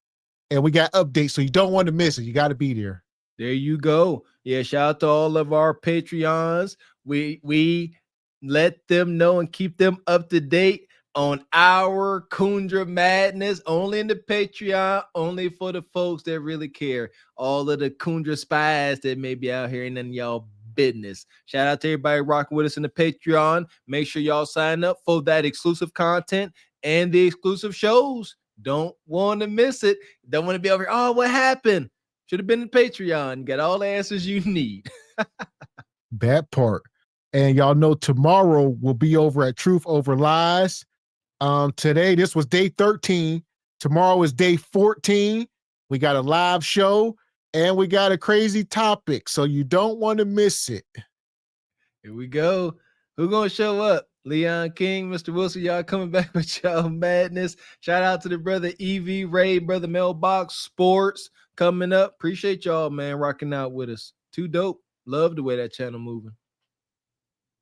we got updates. So you don't want to miss it. You got to be there.
There you go. Yeah, shout out to all of our Patreons. We let them know and keep them up to date on our Kundra madness. Only in the Patreon, only for the folks that really care. All of the Kundra spies that may be out here and none of y'all business. Shout out to everybody rocking with us in the Patreon. Make sure y'all sign up for that exclusive content and the exclusive shows. Don't want to miss it. Don't want to be over here. Oh, what happened? Should have been in Patreon. Got all the answers you need.
That part. And y'all know tomorrow we'll be over at Truth Over Lies. Today, this was day 13. Tomorrow is day 14. We got a live show and we got a crazy topic. So you don't want to miss it.
Here we go. Who gonna show up? Leon King, Mr. Wilson, y'all coming back with y'all madness. Shout out to the brother EV Ray, brother Mailbox Sports coming up. Appreciate y'all, man, rocking out with us. Too dope. Love the way that channel moving.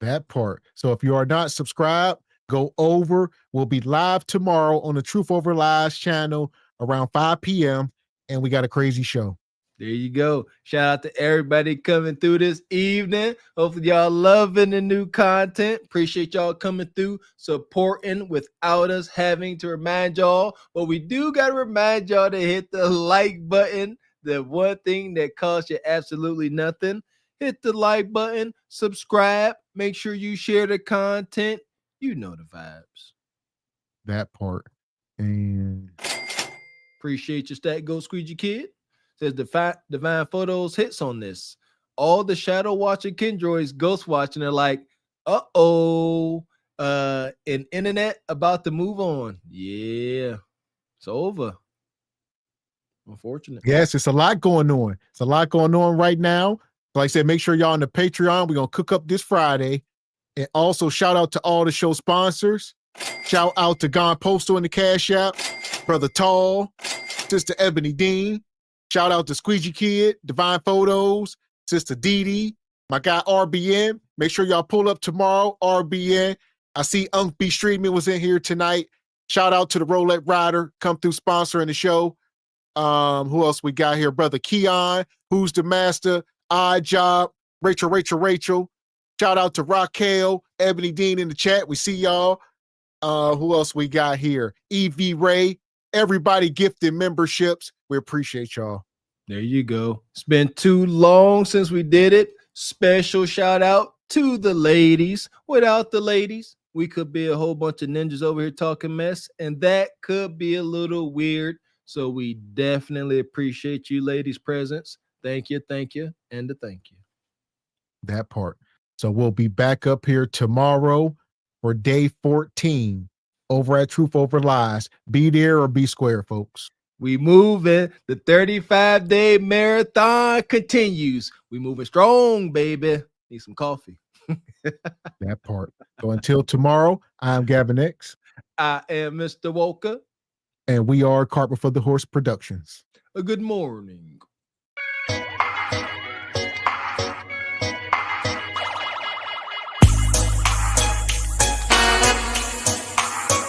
That part. So if you are not subscribed, go over. We'll be live tomorrow on the Truth Over Lies channel around 5 p.m. And we got a crazy show.
There you go. Shout out to everybody coming through this evening. Hopefully y'all loving the new content. Appreciate y'all coming through, supporting without us having to remind y'all. But we do got to remind y'all to hit the like button. The one thing that costs you absolutely nothing. Hit the like button, subscribe, make sure you share the content. You know the vibes.
That part. And
appreciate your stat go squeegee kid. Says Divine Photos hits on this. All the shadow watching Kendroids ghost watching are like, an internet about to move on. Yeah, it's over. Unfortunate.
Yes, it's a lot going on. It's a lot going on right now. Like I said, make sure y'all on the Patreon. We're going to cook up this Friday. And also shout out to all the show sponsors. Shout out to Gon Postal in the Cash App, Brother Tall, Sister Ebony Dean. Shout out to Squeegee Kid, Divine Photos, Sister Dee Dee, my guy RBN. Make sure y'all pull up tomorrow, RBN. I see Unc B Streaming was in here tonight. Shout out to the Roulette Rider, come through sponsoring the show. Who else we got here? Brother Keon, Who's the Master, Odd Job, Rachel. Shout out to Raquel, Ebony Dean in the chat. We see y'all. Who else we got here? EV Ray, everybody gifted memberships. We appreciate y'all.
There you go. It's been too long since we did it. Special shout out to the ladies. Without the ladies, we could be a whole bunch of ninjas over here talking mess, and that could be a little weird. So we definitely appreciate you ladies' presence. Thank you, and a thank you.
That part. So we'll be back up here tomorrow for day 14 over at Truth Over Lies. Be there or be square, folks.
We moving. The 35-day marathon continues. We moving strong, baby. Need some coffee.
That part. So until tomorrow, I'm Gavin X.
I am Mr. Walker.
And we are Carpet for the Horse Productions.
A good morning.